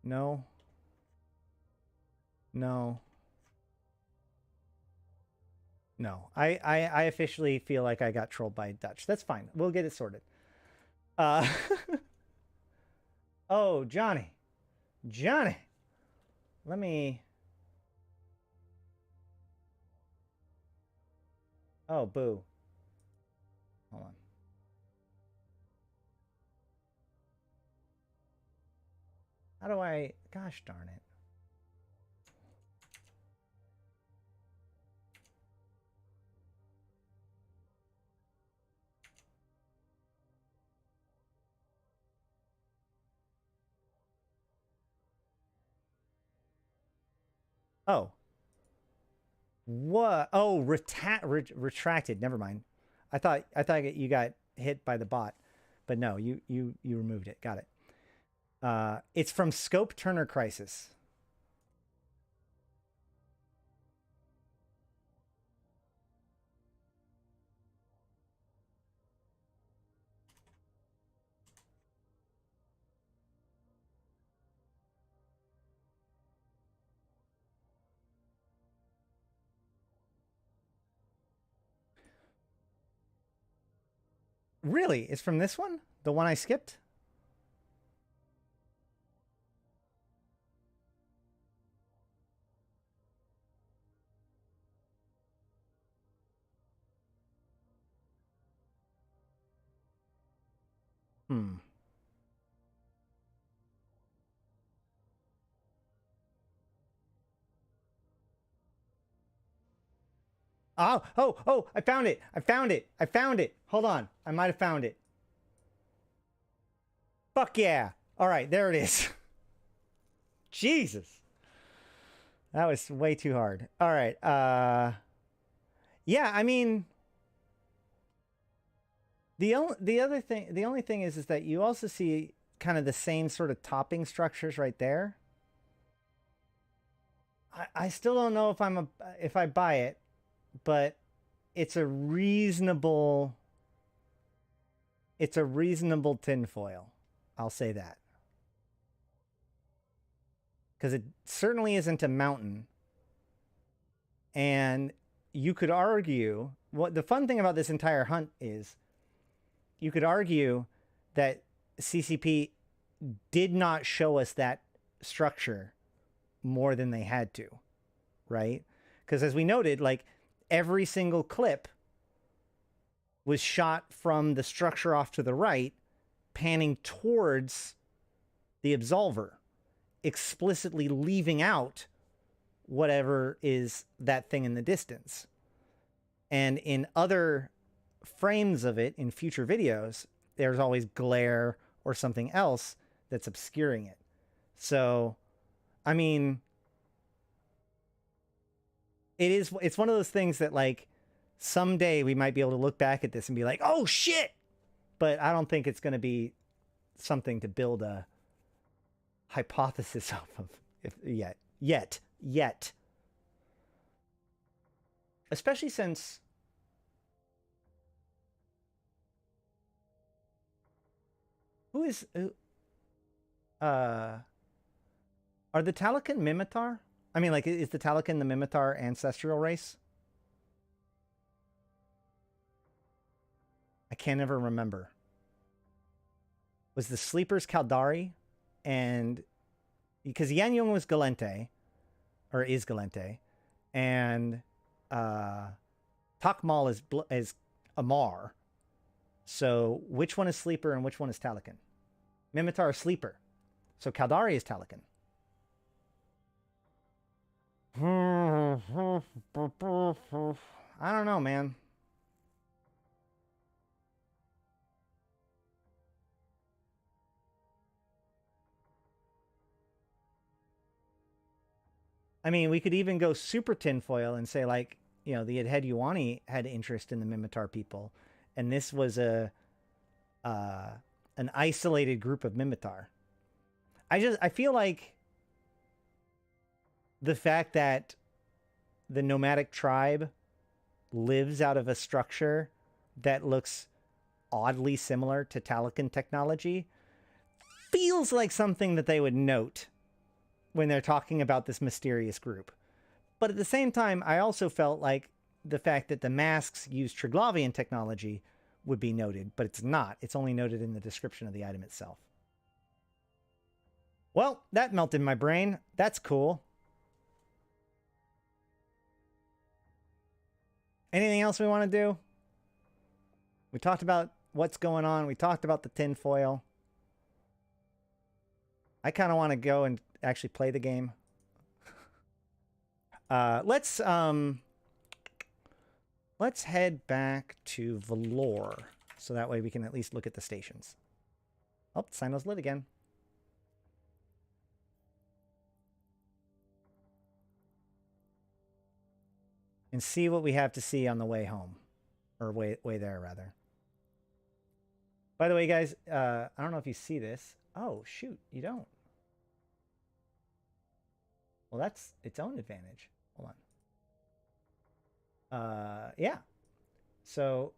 No. No. No. I officially feel like I got trolled by Dutch. That's fine. We'll get it sorted. Oh, Johnny. Johnny. Let me... Oh, boo. Hold on. How do I... Gosh darn it. Oh. What? Oh, retracted. Never mind. I thought you got hit by the bot, but no, you removed it. Got it. It's from Scope Turner Crisis. Really? It's from this one? The one I skipped? Hmm. Oh, I found it. I found it. Hold on. I might have found it. Fuck yeah. All right, there it is. Jesus. That was way too hard. All right. Yeah, I mean, the only thing is that you also see kind of the same sort of topping structures right there. I still don't know if I buy it, but it's a reasonable tinfoil. I'll say that. Because it certainly isn't a mountain. And you could argue, what the fun thing about this entire hunt is, you could argue that CCP did not show us that structure more than they had to, right? Because as we noted, like, every single clip was shot from the structure off to the right, panning towards the Absolver, explicitly leaving out whatever is that thing in the distance. And in other frames of it, in future videos, there's always glare or something else that's obscuring it. So, I mean, it's one of those things that, like, someday we might be able to look back at this and be like, oh shit! But I don't think it's going to be something to build a hypothesis off of yet. Especially since are the Talokan Minmatar? I mean, like, is the Talokan the Minmatar ancestral race? I can't ever remember. Was the Sleepers Caldari? And because Yan Yung was Galente, or is Galente, and Takmal is Amar. So which one is Sleeper and which one is Talokan? Minmatar is Sleeper. So Caldari is Talokan. I don't know, man. I mean, we could even go super tinfoil and say, like, you know, the Adheduani had interest in the Minmatar people, and this was an isolated group of Minmatar. I feel like the fact that the nomadic tribe lives out of a structure that looks oddly similar to Talokan technology feels like something that they would note when they're talking about this mysterious group. But at the same time, I also felt like the fact that the masks use Triglavian technology would be noted, but it's not. It's only noted in the description of the item itself. Well, that melted my brain. That's cool. Anything else we want to do? We talked about what's going on. We talked about the tinfoil. I kind of want to go and actually play the game. Let's head back to Valor, so that way we can at least look at the stations. Oh, Sino's lit again. And see what we have to see on the way home. Or way there, rather. By the way, guys, I don't know if you see this. Oh, shoot, you don't. Well, that's its own advantage. Hold on. Yeah. So,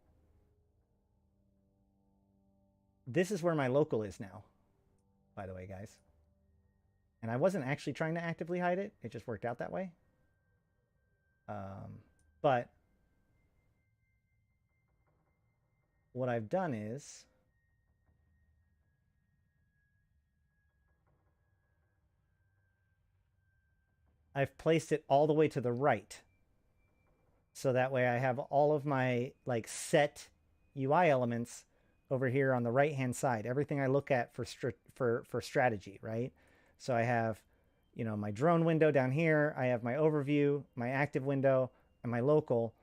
this is where my local is now, by the way, guys. And I wasn't actually trying to actively hide it. It just worked out that way. But what I've done is I've placed it all the way to the right. So that way I have all of my like set UI elements over here on the right hand side. Everything I look at for strategy, right? So I have, you know, my drone window down here. I have my overview, my active window, and my local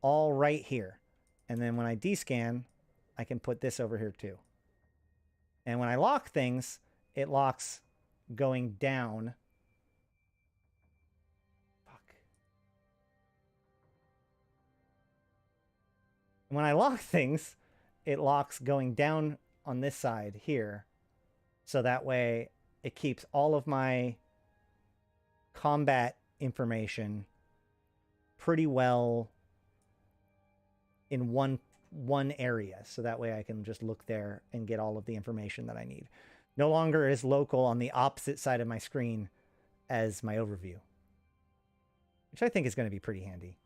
all right here. And then when I descan, I can put this over here too. And when I lock things, it locks going down. Fuck. When I lock things, it locks going down on this side here. So that way it keeps all of my combat information pretty well in one area, so that way I can just look there and get all of the information that I need. No longer is local on the opposite side of my screen as my overview, which I think is going to be pretty handy.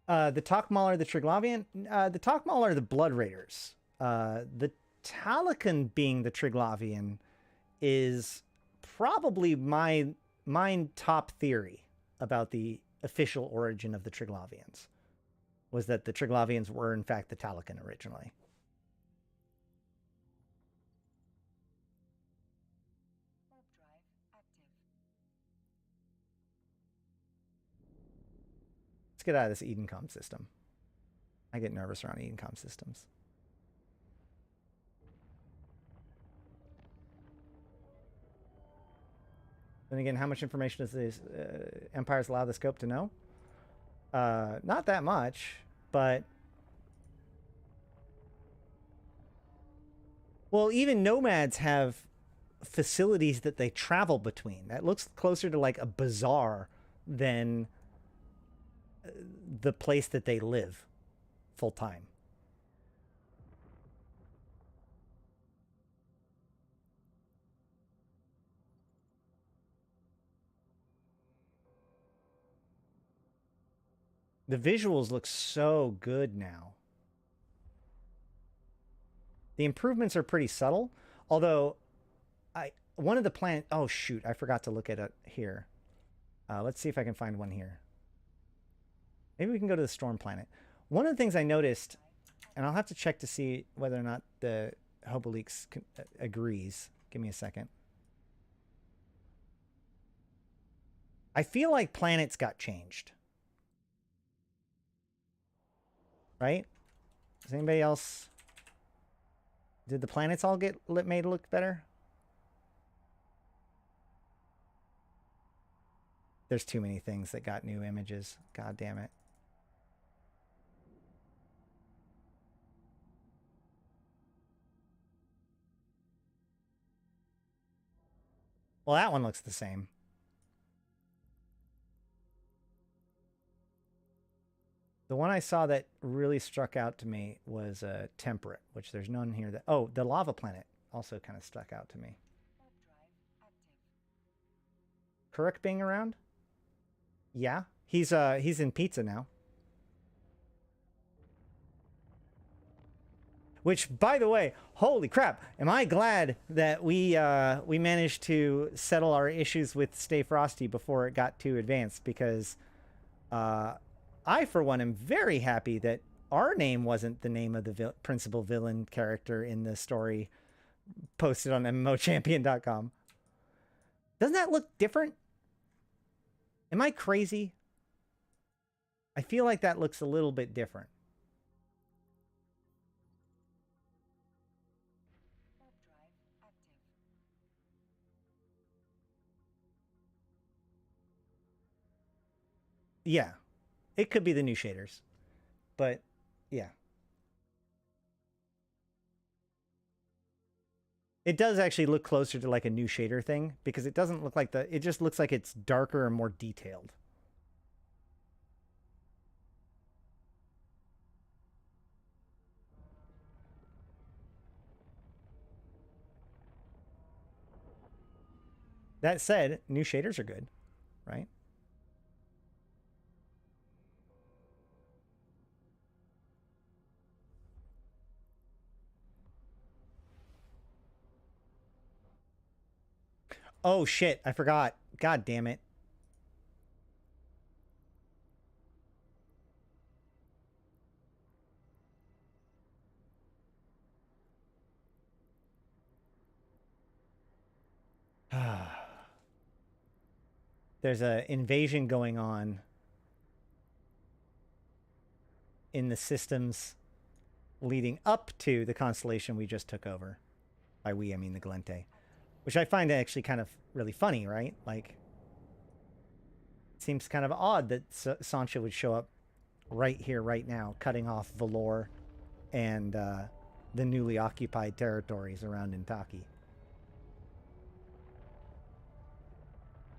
The Tok'mal are the Triglavian. The Tok'mal are the Blood Raiders. The Talokan being the Triglavian is probably my top theory about the official origin of the Triglavians, was that the Triglavians were in fact the Talokan originally. Let's get out of this Edencom system. I get nervous around Edencom systems. Then again, how much information does this Empires allow the scope to know? Not that much, but... Well, even nomads have facilities that they travel between. That looks closer to like a bazaar than the place that they live full time. The visuals look so good now. The improvements are pretty subtle, although one of the planet... Oh, shoot, I forgot to look at it here. Let's see if I can find one here. Maybe we can go to the storm planet. One of the things I noticed, and I'll have to check to see whether or not the Hoboleaks agrees. Give me a second. I feel like planets got changed. Right? Does anybody else... Did the planets all get made look better? There's too many things that got new images. God damn it. Well, that one looks the same. The one I saw that really struck out to me was Temperate, which there's none here that... Oh, the Lava Planet also kind of stuck out to me. Kuruk being around? Yeah, he's in pizza now. Which, by the way, holy crap, am I glad that we managed to settle our issues with Stay Frosty before it got too advanced, because I, for one, am very happy that our name wasn't the name of the principal villain character in the story posted on MMOChampion.com. Doesn't that look different? Am I crazy? I feel like that looks a little bit different. Yeah, it could be the new shaders, but yeah. It does actually look closer to like a new shader thing, because it doesn't look like it just looks like it's darker and more detailed. That said, new shaders are good, right? Oh shit, I forgot. God damn it. There's an invasion going on in the systems leading up to the constellation we just took over. By we, I mean the Gallente. Which I find actually kind of really funny, right? Like, it seems kind of odd that Sancho would show up right here, right now, cutting off Valor and the newly occupied territories around Intaki.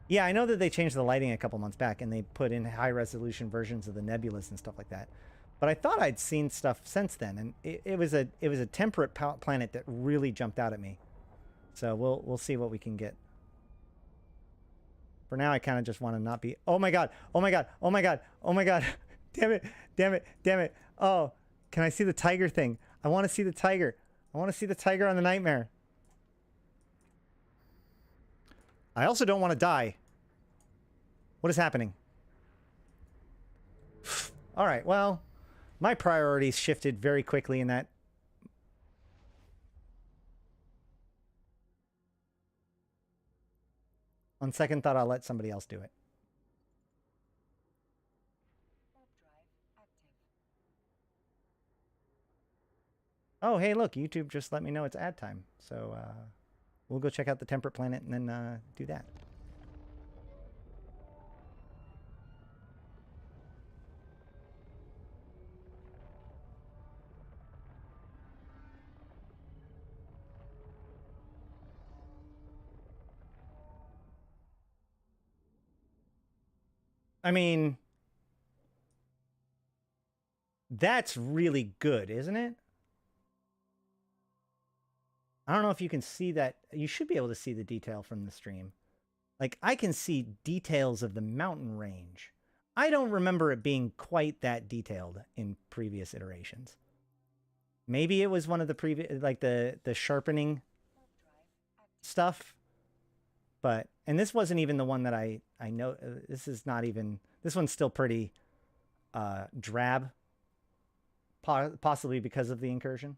Yeah, I know that they changed the lighting a couple months back, and they put in high-resolution versions of the nebulas and stuff like that. But I thought I'd seen stuff since then, and it was a temperate planet that really jumped out at me. So we'll see what we can get. For now, I kind of just want to not be... Oh my god! Oh my god! Oh my god! Oh my god! Damn it! Damn it! Damn it! Oh, can I see the tiger thing? I want to see the tiger. I want to see the tiger on the nightmare. I also don't want to die. What is happening? All right, well, my priorities shifted very quickly in that. On second thought, I'll let somebody else do it. Oh, hey, look, YouTube just let me know it's ad time. So, we'll go check out the temperate planet and then do that. I mean, that's really good, isn't it? I don't know if you can see that. You should be able to see the detail from the stream. Like, I can see details of the mountain range. I don't remember it being quite that detailed in previous iterations. Maybe it was one of the previous, like the sharpening stuff. But, and this wasn't even the one that I know. This is not even, this one's still pretty drab. Possibly because of the incursion.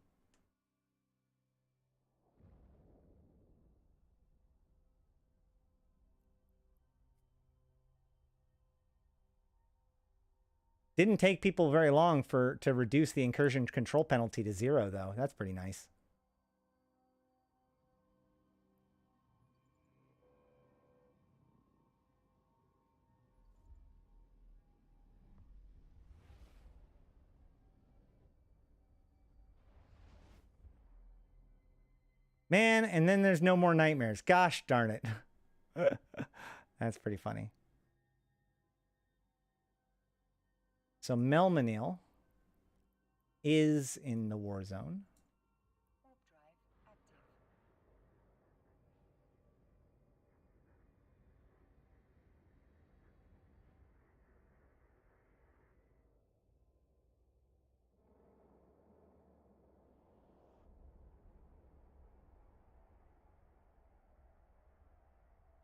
Didn't take people very long to reduce the incursion control penalty to 0, though. That's pretty nice. Man, and then there's no more nightmares. Gosh darn it. That's pretty funny. So Melmanil is in the war zone.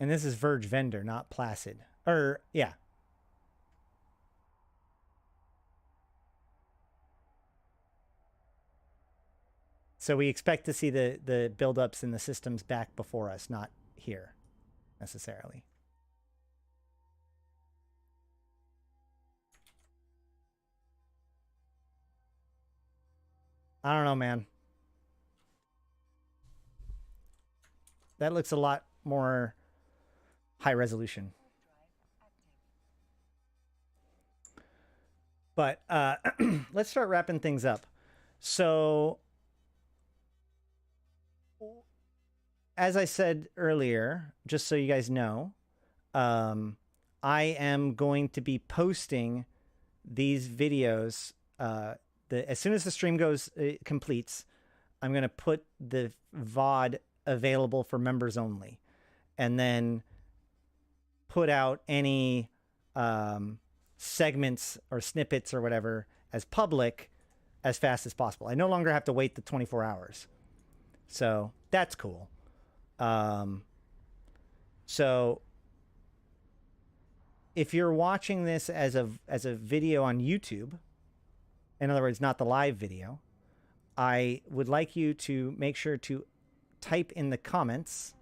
And this is Verge Vendor, not Placid. Or, yeah. So we expect to see the buildups in the systems back before us, not here, necessarily. I don't know, man. That looks a lot more high resolution. But let's start wrapping things up. So, as I said earlier, just so you guys know, I am going to be posting these videos. As soon as the stream completes, I'm going to put the VOD available for members only, and then put out any segments or snippets or whatever as public as fast as possible. I no longer have to wait the 24 hours. So that's cool. So if you're watching this as a video on YouTube, in other words, not the live video, I would like you to make sure to type in the comments,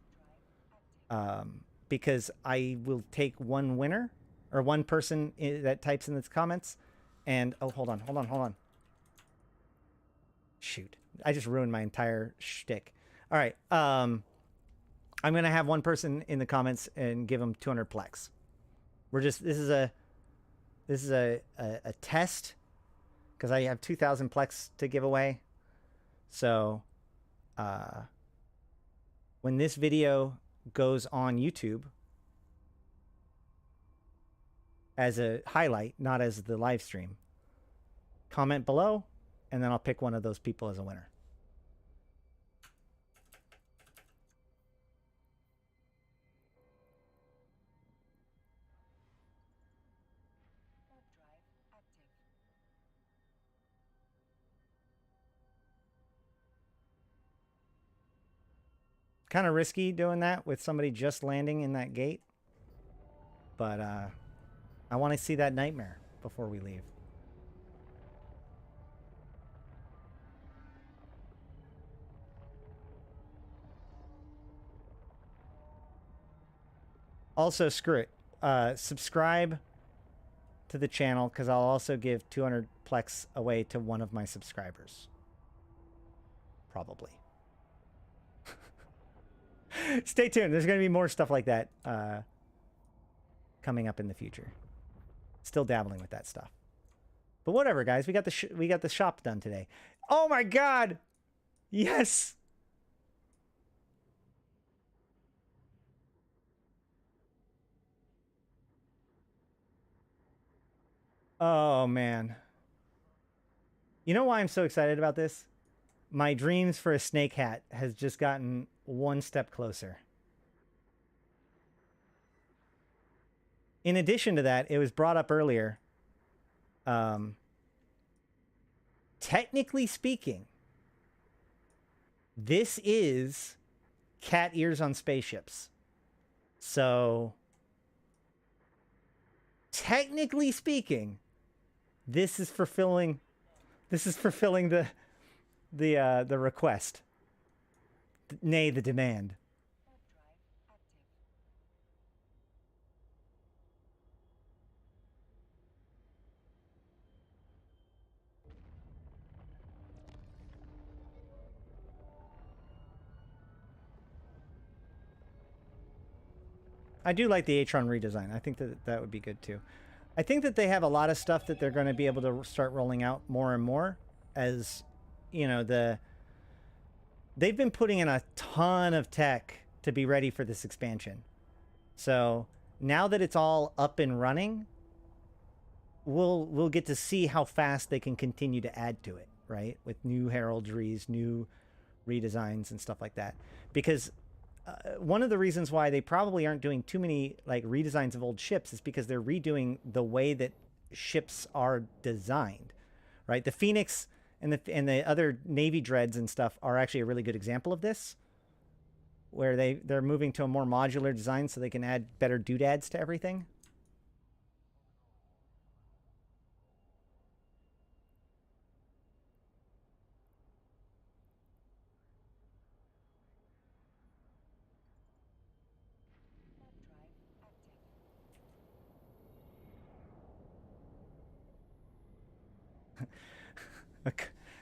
because I will take one winner or one person that types in the comments. And oh, hold on. Shoot, I just ruined my entire shtick. All right, I'm gonna have one person in the comments and give them 200 plex. This is a test, because I have 2,000 plex to give away. So when this video goes on YouTube as a highlight, not as the live stream, comment below, and then I'll pick one of those people as a winner. Kind of risky doing that with somebody just landing in that gate, but I want to see that nightmare before we leave. Also, screw it. Subscribe to the channel, because I'll also give 200 plex away to one of my subscribers. Probably. Stay tuned. There's going to be more stuff like that coming up in the future. Still dabbling with that stuff. But whatever, guys. We got the shop done today. Oh my god! Yes! Oh, man. You know why I'm so excited about this? My dreams for a snake hat has just gotten one step closer. In addition to that, it was brought up earlier. Technically speaking, this is cat ears on spaceships. So, technically speaking, this is fulfilling the request, nay, the demand. I do like the Atron redesign. I think that would be good too. I think that they have a lot of stuff that they're going to be able to start rolling out more and more as, you know, they've been putting in a ton of tech to be ready for this expansion. So now that it's all up and running, we'll get to see how fast they can continue to add to it, right? With new heraldries, new redesigns and stuff like that. Because one of the reasons why they probably aren't doing too many like redesigns of old ships is because they're redoing the way that ships are designed, right? The Phoenix and the other Navy dreads and stuff are actually a really good example of this. where they're moving to a more modular design so they can add better doodads to everything.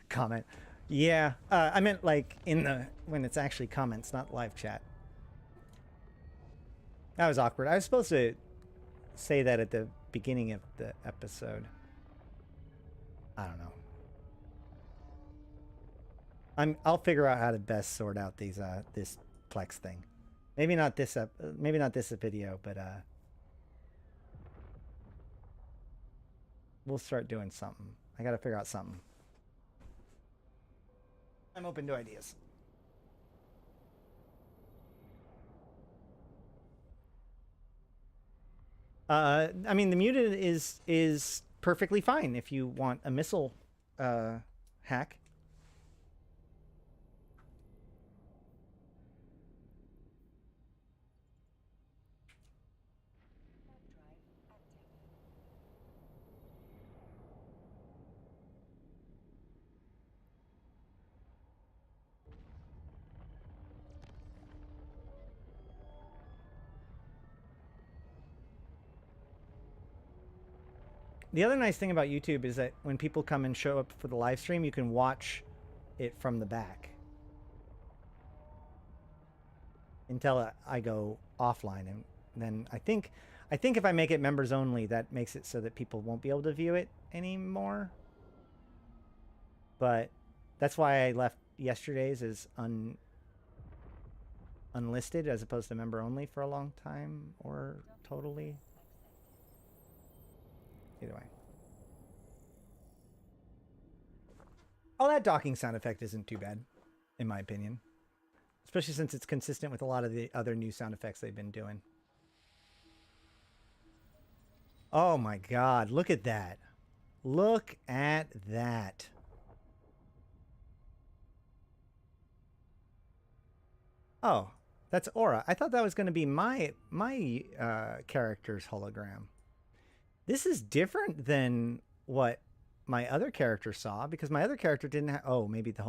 Comment. Yeah, I meant like in the when it's actually comments, not live chat. That was awkward. I was supposed to say that at the beginning of the episode. I don't know. I'll figure out how to best sort out these this Plex thing. Maybe not this video, but we'll start doing something. I got to figure out something. I'm open to ideas. I mean, the muted is perfectly fine if you want a missile hack. The other nice thing about YouTube is that when people come and show up for the live stream, you can watch it from the back until I go offline, and then I think if I make it members only, that makes it so that people won't be able to view it anymore. But that's why I left yesterday's as unlisted as opposed to member only for a long time, or totally. Either way. Oh, that docking sound effect isn't too bad, in my opinion. Especially since it's consistent with a lot of the other new sound effects they've been doing. Oh my god, look at that. Look at that. Oh, that's Aura. I thought that was going to be my character's hologram. This is different than what my other character saw, because my other character didn't have... Oh, maybe the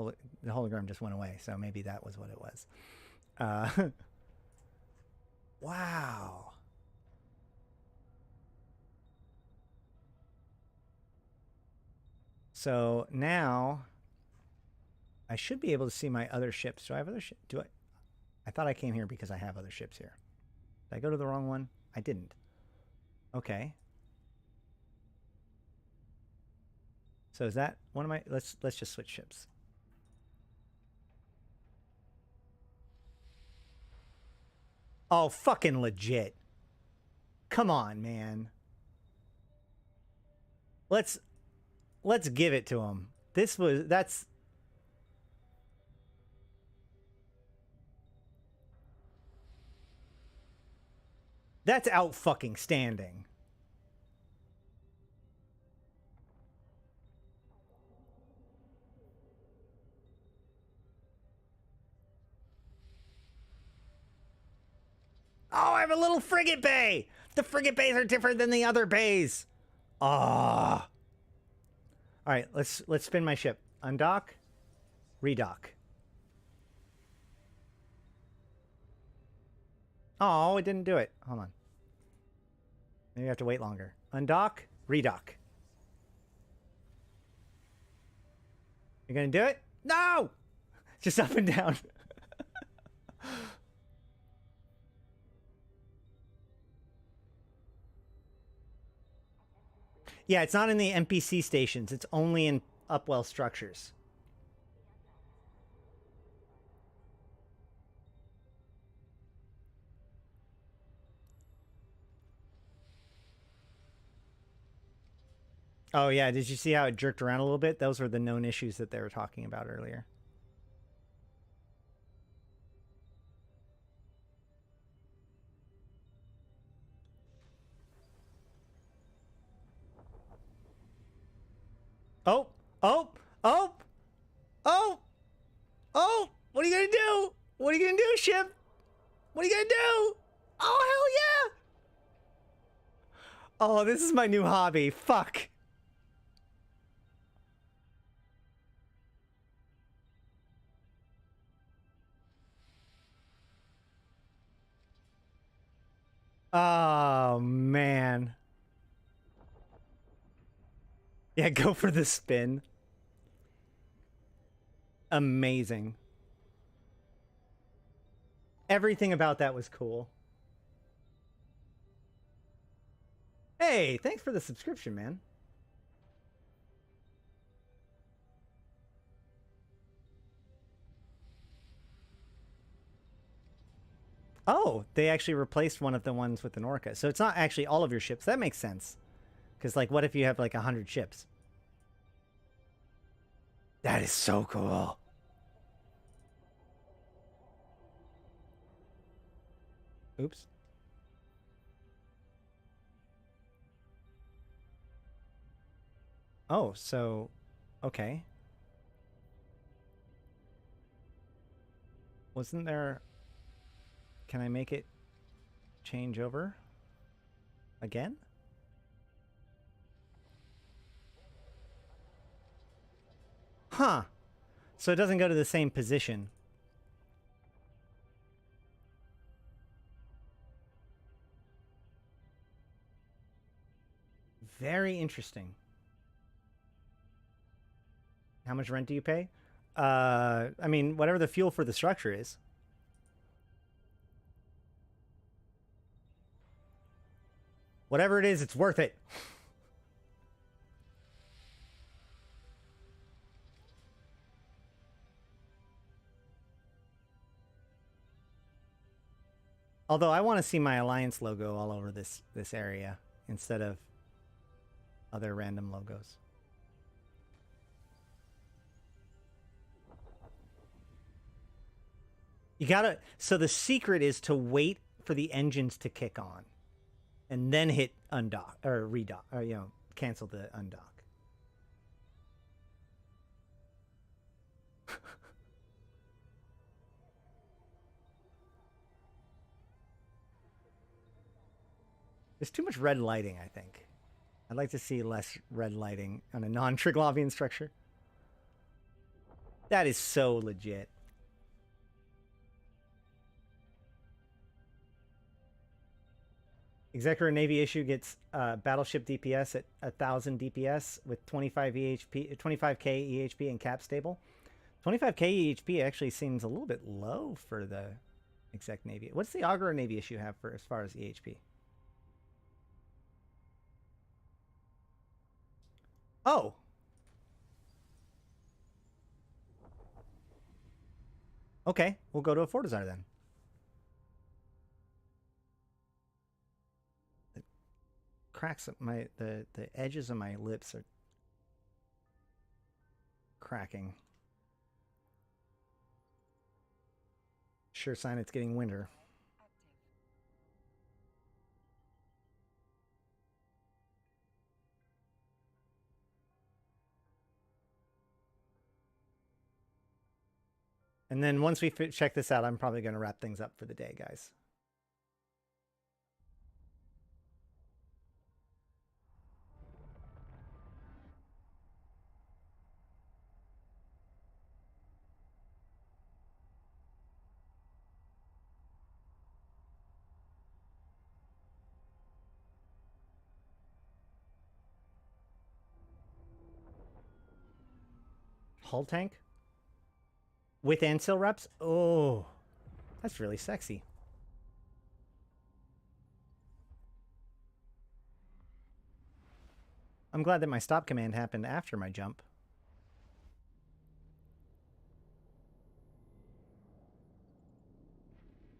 hologram just went away, so maybe that was what it was. Wow. So now I should be able to see my other ships. Do I have other ships? I thought I came here because I have other ships here. Did I go to the wrong one? I didn't. Okay. So is that one of my... Let's just switch ships. Oh, fucking legit. Come on, man. Let's give it to him. That's... That's out fucking standing. Oh, I have a little frigate bay. The frigate bays are different than the other bays. Ah. All right, let's spin my ship. Undock, redock. Oh, it didn't do it. Hold on. Maybe I have to wait longer. Undock, redock. You're gonna do it? No! Just up and down. Yeah, it's not in the NPC stations. It's only in Upwell structures. Oh, yeah. Did you see how it jerked around a little bit? Those were the known issues that they were talking about earlier. Oh, oh, oh, oh, oh, what are you going to do? What are you going to do, ship? What are you gonna do? Oh, hell yeah! Oh, this is my new hobby. Fuck. Oh, man. Yeah, go for the spin. Amazing. Everything about that was cool. Hey, thanks for the subscription, man. Oh, they actually replaced one of the ones with an orca. So it's not actually all of your ships. That makes sense. Because, like, what if you have, like, 100 ships? That is so cool. Oops. Oh, so... Okay. Wasn't there... Can I make it change over again? Huh. So it doesn't go to the same position. Very interesting. How much rent do you pay? I mean, whatever the fuel for the structure is. Whatever it is, it's worth it. Although I want to see my Alliance logo all over this area instead of other random logos. You gotta... So the secret is to wait for the engines to kick on. And then hit undock, or redock, or, you know, cancel the undock. There's too much red lighting, I think. I'd like to see less red lighting on a non-Triglavian structure. That is so legit. Executor Navy issue gets battleship DPS at 1000 DPS with 25 EHP, 25k EHP and cap stable. 25k EHP actually seems a little bit low for the Exec Navy. What's the Augur Navy issue have for as far as EHP? Oh. Okay, we'll go to a Fortizar then. Cracks my the edges of my lips are cracking. Sure sign it's getting winter. And then once we check this out, I'm probably going to wrap things up for the day, guys. Hull tank? With Ancil reps? Oh, that's really sexy. I'm glad that my stop command happened after my jump.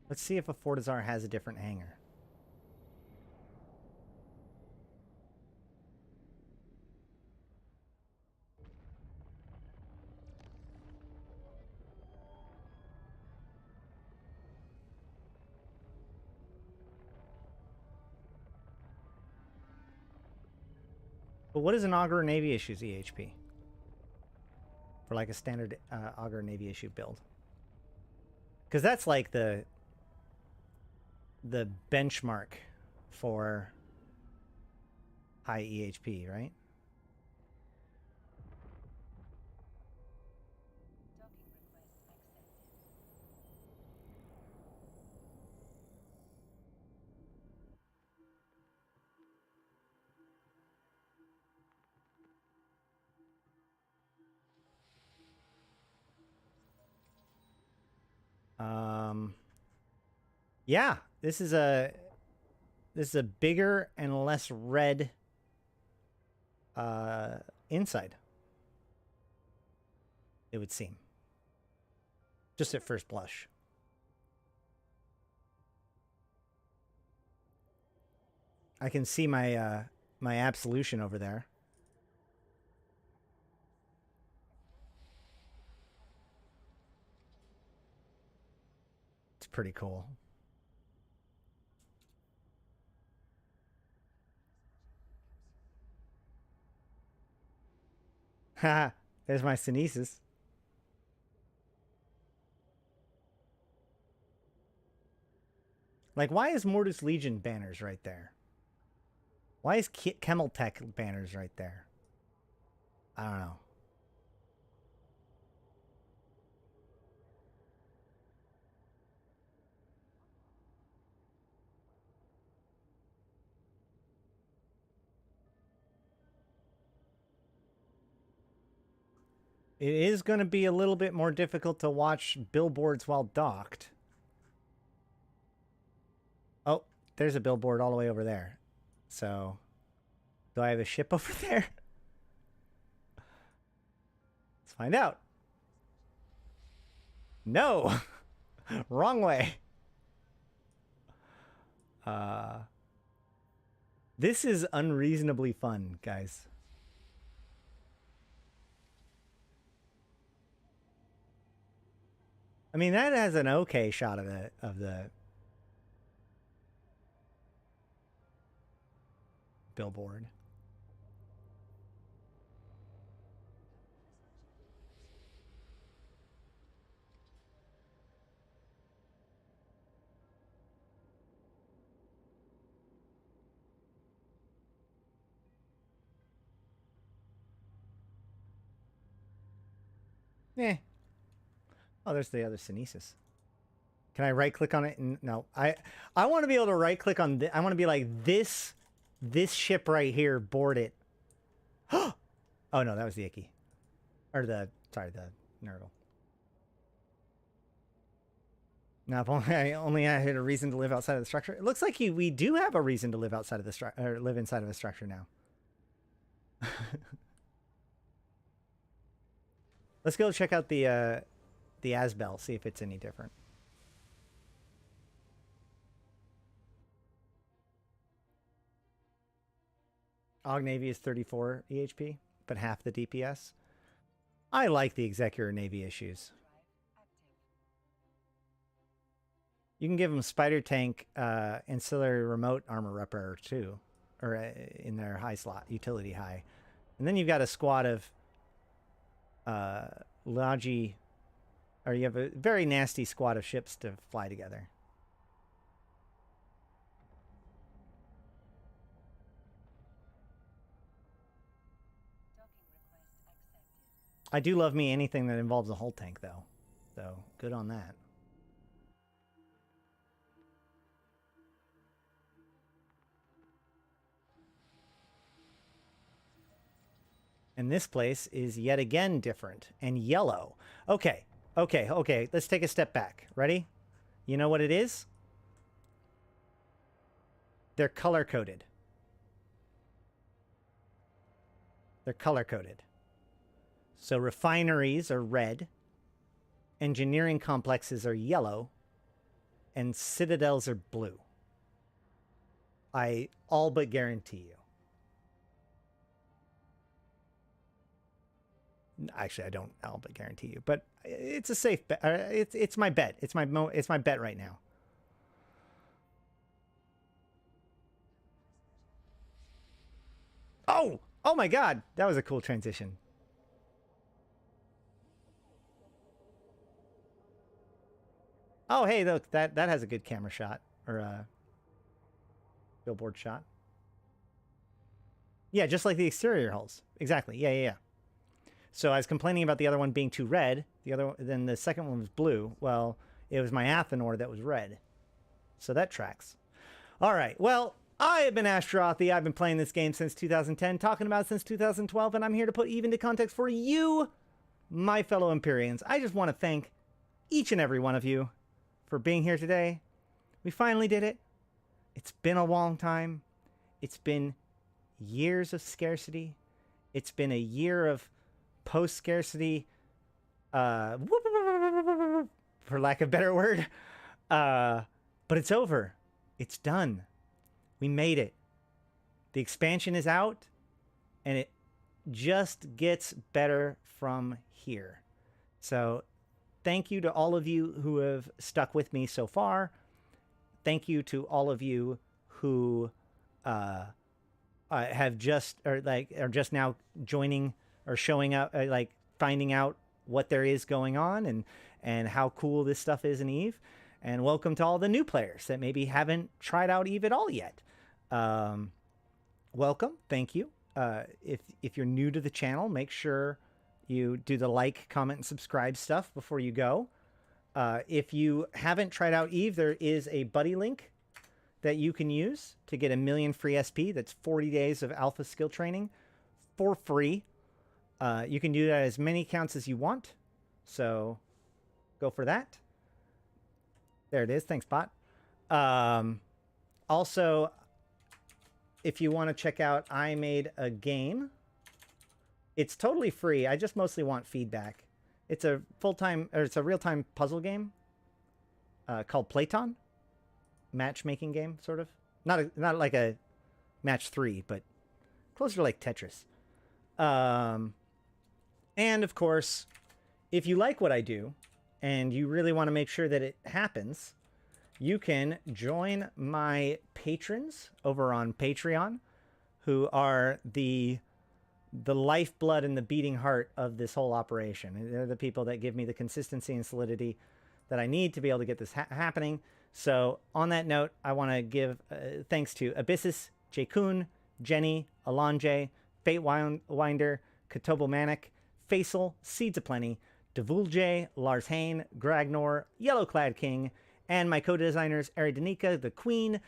Let's see if a Fortizar has a different hangar. But what is an Augur Navy issues EHP? For like a standard Augur Navy issue build. Because that's like the the benchmark for high EHP, right? Yeah, this is a bigger and less red inside, it would seem, just at first blush. I can see my my absolution over there. It's pretty cool. Haha, there's my Synesis. Like, why is Mortis Legion banners right there? Why is Chemeltech banners right there? I don't know. It is going to be a little bit more difficult to watch billboards while docked. Oh, there's a billboard all the way over there. So, do I have a ship over there? Let's find out. No! Wrong way. This is unreasonably fun, guys. I mean, that has an okay shot of the billboard. Eh. Oh, there's the other Synesis. Can I right click on it? No, I want to be able to right click on I want to be like this ship right here, board it. Oh no, that was the Icky. Or the Nurgle. Now, if only I had a reason to live outside of the structure. It looks like we do have a reason to live outside of the structure, or live inside of a structure now. Let's go check out the Asbel, see if it's any different. Og Navy is 34 EHP, but half the DPS. I like the Executor Navy issues. You can give them Spider Tank, Ancillary Remote Armor Repairer too, or in their high slot, utility high. And then you've got a squad of Logi, or you have a very nasty squad of ships to fly together. I do love me anything that involves a hull tank, though. So, good on that. And this place is yet again different and yellow. Okay, okay. Let's take a step back. Ready? You know what it is? They're color-coded. They're color-coded. So refineries are red, engineering complexes are yellow, and citadels are blue. I all but guarantee you. Actually, I don't all but guarantee you, but it's a safe bet. It's my bet. It's my bet right now. Oh my God, that was a cool transition. Oh, hey, look, that has a good camera shot or billboard shot. Yeah, just like the exterior hulls. Exactly. Yeah. So I was complaining about the other one being too red. Then the second one was blue. Well, it was my Athenor that was red. So that tracks. All right. Well, I have been Astrothi. I've been playing this game since 2010, talking about it since 2012, and I'm here to put Eve into context for you, my fellow Empyreans. I just want to thank each and every one of you for being here today. We finally did it. It's been a long time. It's been years of scarcity. It's been a year of post-scarcity, for lack of a better word. But it's over. It's done. We made it. The expansion is out, and it just gets better from here. So thank you to all of you who have stuck with me so far. Thank you to all of you who are just now joining or showing up, finding out what there is going on and how cool this stuff is in Eve. And welcome to all the new players that maybe haven't tried out Eve at all yet. Welcome. Thank you. If you're new to the channel, make sure you do the like, comment, and subscribe stuff before you go. If you haven't tried out Eve, there is a buddy link that you can use to get 1 million free SP. That's 40 days of alpha skill training for free. You can do that as many accounts as you want. So go for that. There it is. Thanks, bot. Also, if you want to check out I Made a Game, it's totally free. I just mostly want feedback. It's a real-time puzzle game called Playton. Matchmaking game, sort of. Not like a match 3, but closer to like Tetris. And of course, if you like what I do and you really want to make sure that it happens, you can join my patrons over on Patreon, who are the lifeblood and the beating heart of this whole operation. They're the people that give me the consistency and solidity that I need to be able to get this happening. So on that note, I want to give thanks to Abyssus, Jaykoon, Jenny, Alonjay, Fate Winder, Katobo Manic, Faisal, Seeds of Plenty, Devulje, Lars Hain, Gragnor, Yellowclad King, and my co-designers Ari Danica, The Queen,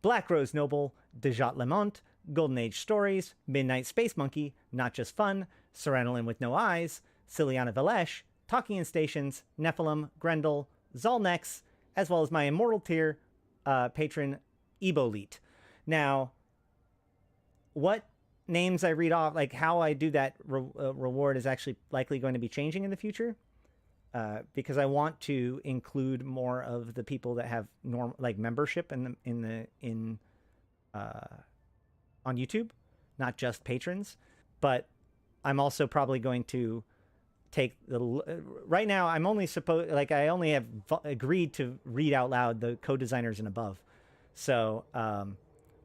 Black Rose Noble, Dejat Lemont, Golden Age Stories, Midnight Space Monkey, Not Just Fun, Serenolin with No Eyes, Ciliana Velesh, Talking in Stations, Nephilim, Grendel, Zolnex, as well as my Immortal Tier patron, Eboleet. Now, what names I read off, like how I do that reward is actually likely going to be changing in the future, because I want to include more of the people that have membership on YouTube, not just patrons. But I'm also probably going to take right now I'm only I only have agreed to read out loud the co-designers and above. So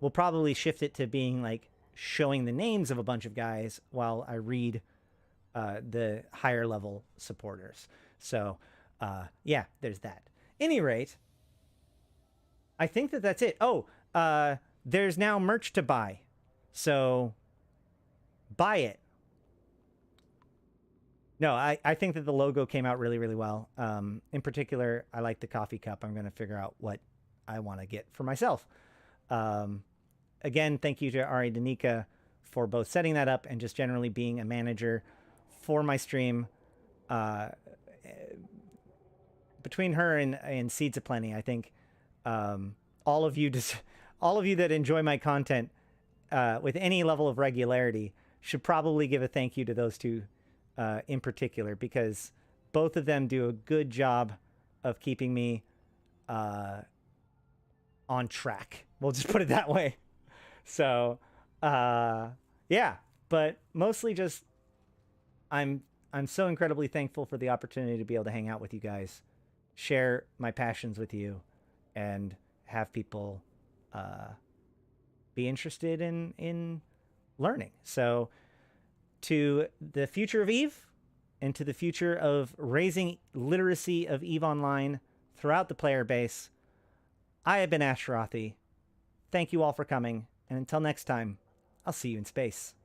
we'll probably shift it to being like showing the names of a bunch of guys while I read the higher level supporters. So yeah, there's that. Any rate, I think that's it. Oh, there's now merch to buy. So buy it. No, I think that the logo came out really, really well. In particular, I like the coffee cup. I'm going to figure out what I want to get for myself. Again, thank you to Ari Danica for both setting that up and just generally being a manager for my stream. Between her and Seeds of Plenty, I think all of you that enjoy my content with any level of regularity should probably give a thank you to those two in particular, because both of them do a good job of keeping me on track. We'll just put it that way. So yeah, but mostly just I'm so incredibly thankful for the opportunity to be able to hang out with you guys, share my passions with you, and have people be interested in learning. So to the future of Eve and to the future of raising literacy of Eve Online throughout the player base, I have been Ashtarothi. Thank you all for coming, and until next time, I'll see you in space.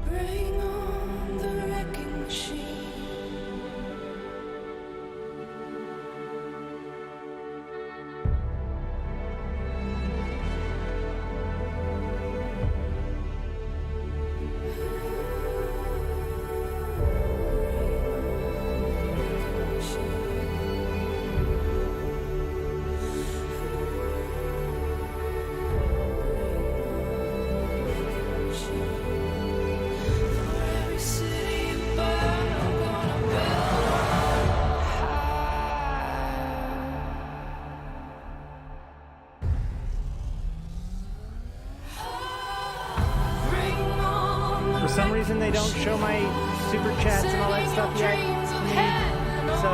Bring on the wrecking machine. Every city you burn, I'm gonna build high. Bring on For some reason, they don't show my super chats and all that stuff yet to me. So,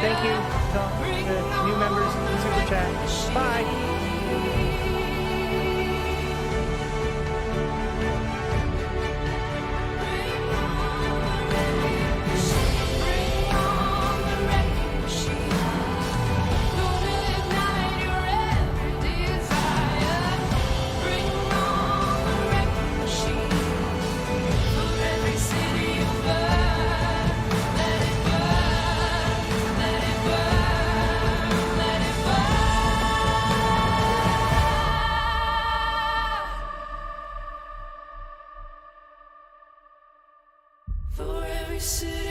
thank you to all the new members in the super chat. Bye. For every city